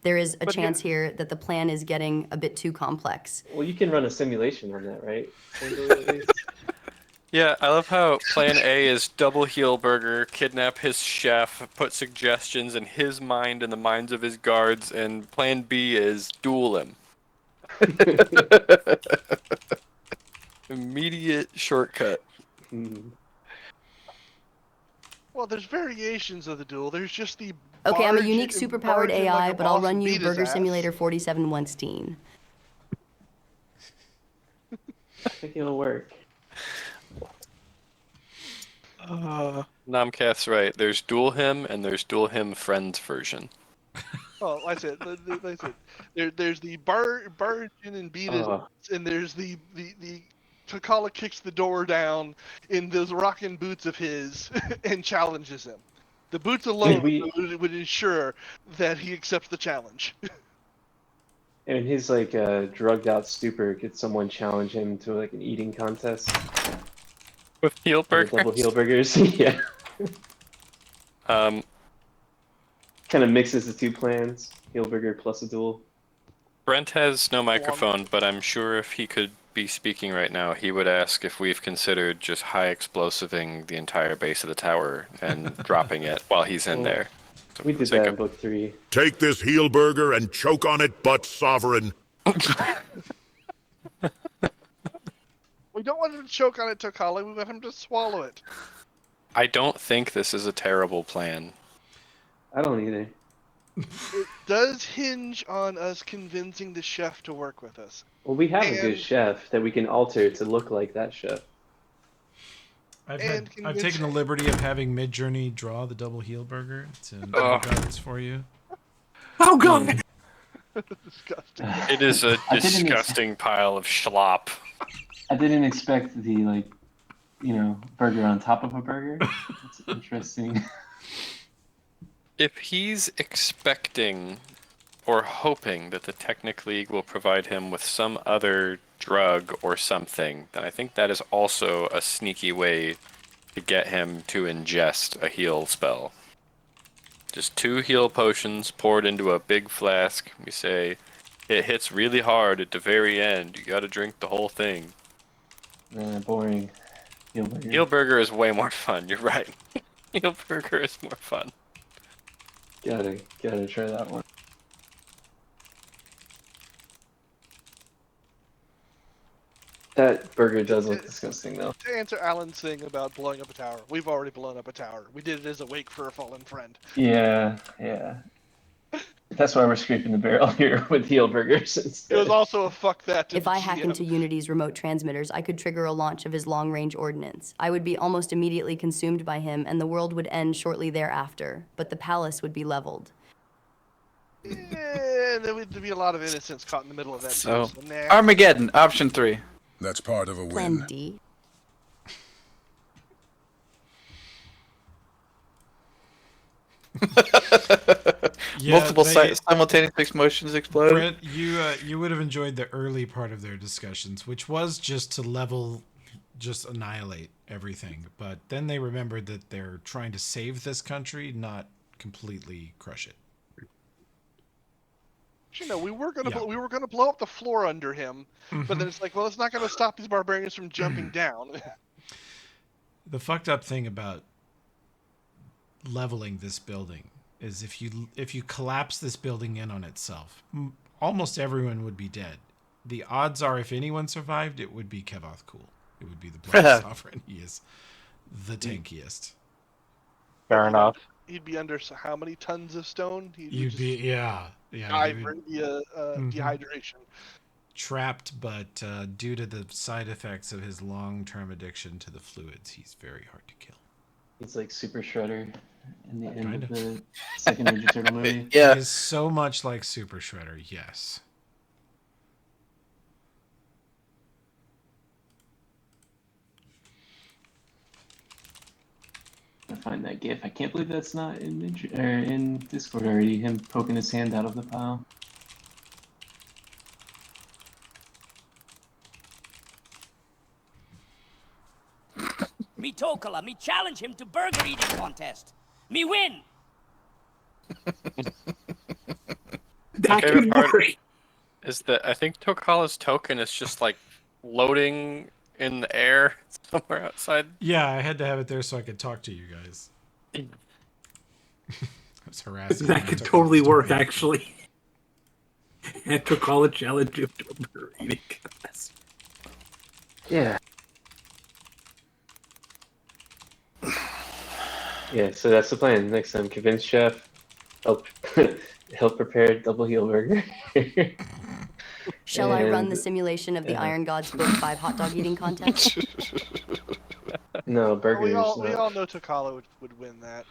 There is a chance here that the plan is getting a bit too complex. Well, you can run a simulation on that, right? Yeah, I love how plan A is double heel burger, kidnap his chef, put suggestions in his mind and the minds of his guards, and plan B is duel him. Immediate shortcut. Well, there's variations of the duel. There's just the. Okay, I'm a barge unique and superpowered barge in AI, like a but I'll boss run and you beat his Burger ass. Simulator 47 once teen. I think it'll work. Namcath's right. There's duel him and there's duel him friends version. Oh, like I said, there's the barge in and beat his ass, and there's the Takala kicks the door down in those rockin' boots of his and challenges him. The boots alone would ensure that he accepts the challenge. And his like drugged out stupor, could someone challenge him to like an eating contest? With heel burgers? Double heel burgers, yeah. Kind of mixes the two plans, heel burger plus a duel. Brent has no microphone, but I'm sure if he could be speaking right now, he would ask if we've considered just high explosiving the entire base of the tower and dropping it while he's in there. So We did that in book 3. Take this heel burger and choke on it, but sovereign. We don't want him to choke on it, Takala. We want him to swallow it. I don't think this is a terrible plan. I don't either. It does hinge on us convincing the chef to work with us. Well, we have a good And- chef that we can alter to look like that chef. I've taken the liberty of having Midjourney draw the double heel burger. It's in regards for you. Oh god! Disgusting. It is a I didn't disgusting pile of schlop. I didn't expect the burger on top of a burger. That's interesting. If he's expecting or hoping that the Technic League will provide him with some other drug or something, then I think that is also a sneaky way to get him to ingest a heal spell. Just 2 heal potions poured into a big flask. We say, it hits really hard at the very end. You gotta drink the whole thing. Boring. Heel burger. Heel burger is way more fun, you're right. Heel burger is more fun. Gotta try that one. That burger does look disgusting, though. To answer Alan's thing about blowing up a tower, we've already blown up a tower. We did it as a wake for a fallen friend. Yeah. That's why we're scraping the barrel here with heel burgers It instead. was also a fuck that to If the I hack GM. into Unity's remote transmitters, I could trigger a launch of his long-range ordnance. I would be almost immediately consumed by him, and the world would end shortly thereafter, but the palace would be leveled. Yeah, there would be a lot of innocents caught in the middle of that. So, too, nah. Armageddon, option 3. That's part of a Plan win. D. Multiple simultaneous explosions explode. Brent, you would have enjoyed the early part of their discussions, which was just to just annihilate everything. But then they remembered that they're trying to save this country, not completely crush it. You know, we were gonna Yeah. we were gonna blow up the floor under him, but then it's like, well, it's not gonna stop these barbarians from jumping down. The fucked up thing about leveling this building is if you collapse this building in on itself, almost everyone would be dead. The odds are, if anyone survived, it would be Kevoth Cool. It would be the Black Sovereign. He is the tankiest. Fair enough. He'd be under how many tons of stone? You'd be die you from would- dehydration. trapped, but due to the side effects of his long-term addiction to the fluids, he's very hard to kill. He's like Super Shredder in the end Kind of of. the second Ninja Turtle movie. Yeah. He is so much like Super Shredder, yes. I find that gif. I can't believe that's not in in Discord already. Him poking his hand out of the pile. Me Tokala, me challenge him to burger eating contest. Me win. That favorite could part- work. Is that I think Tokala's token is just like floating in the air somewhere outside. Yeah, I had to have it there so I could talk to you guys. I was harassing. That could totally work, actually. And took all the challenge of burger eating contest. Yeah. Yeah, so that's the plan. Next time, convince Chef, help prepare double heel burger. Shall I run the And- simulation of the yeah. Iron God's Book 5 hot dog eating contest? No, burgers. we all no. know Takala would win that.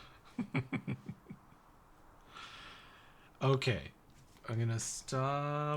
Okay. I'm gonna stop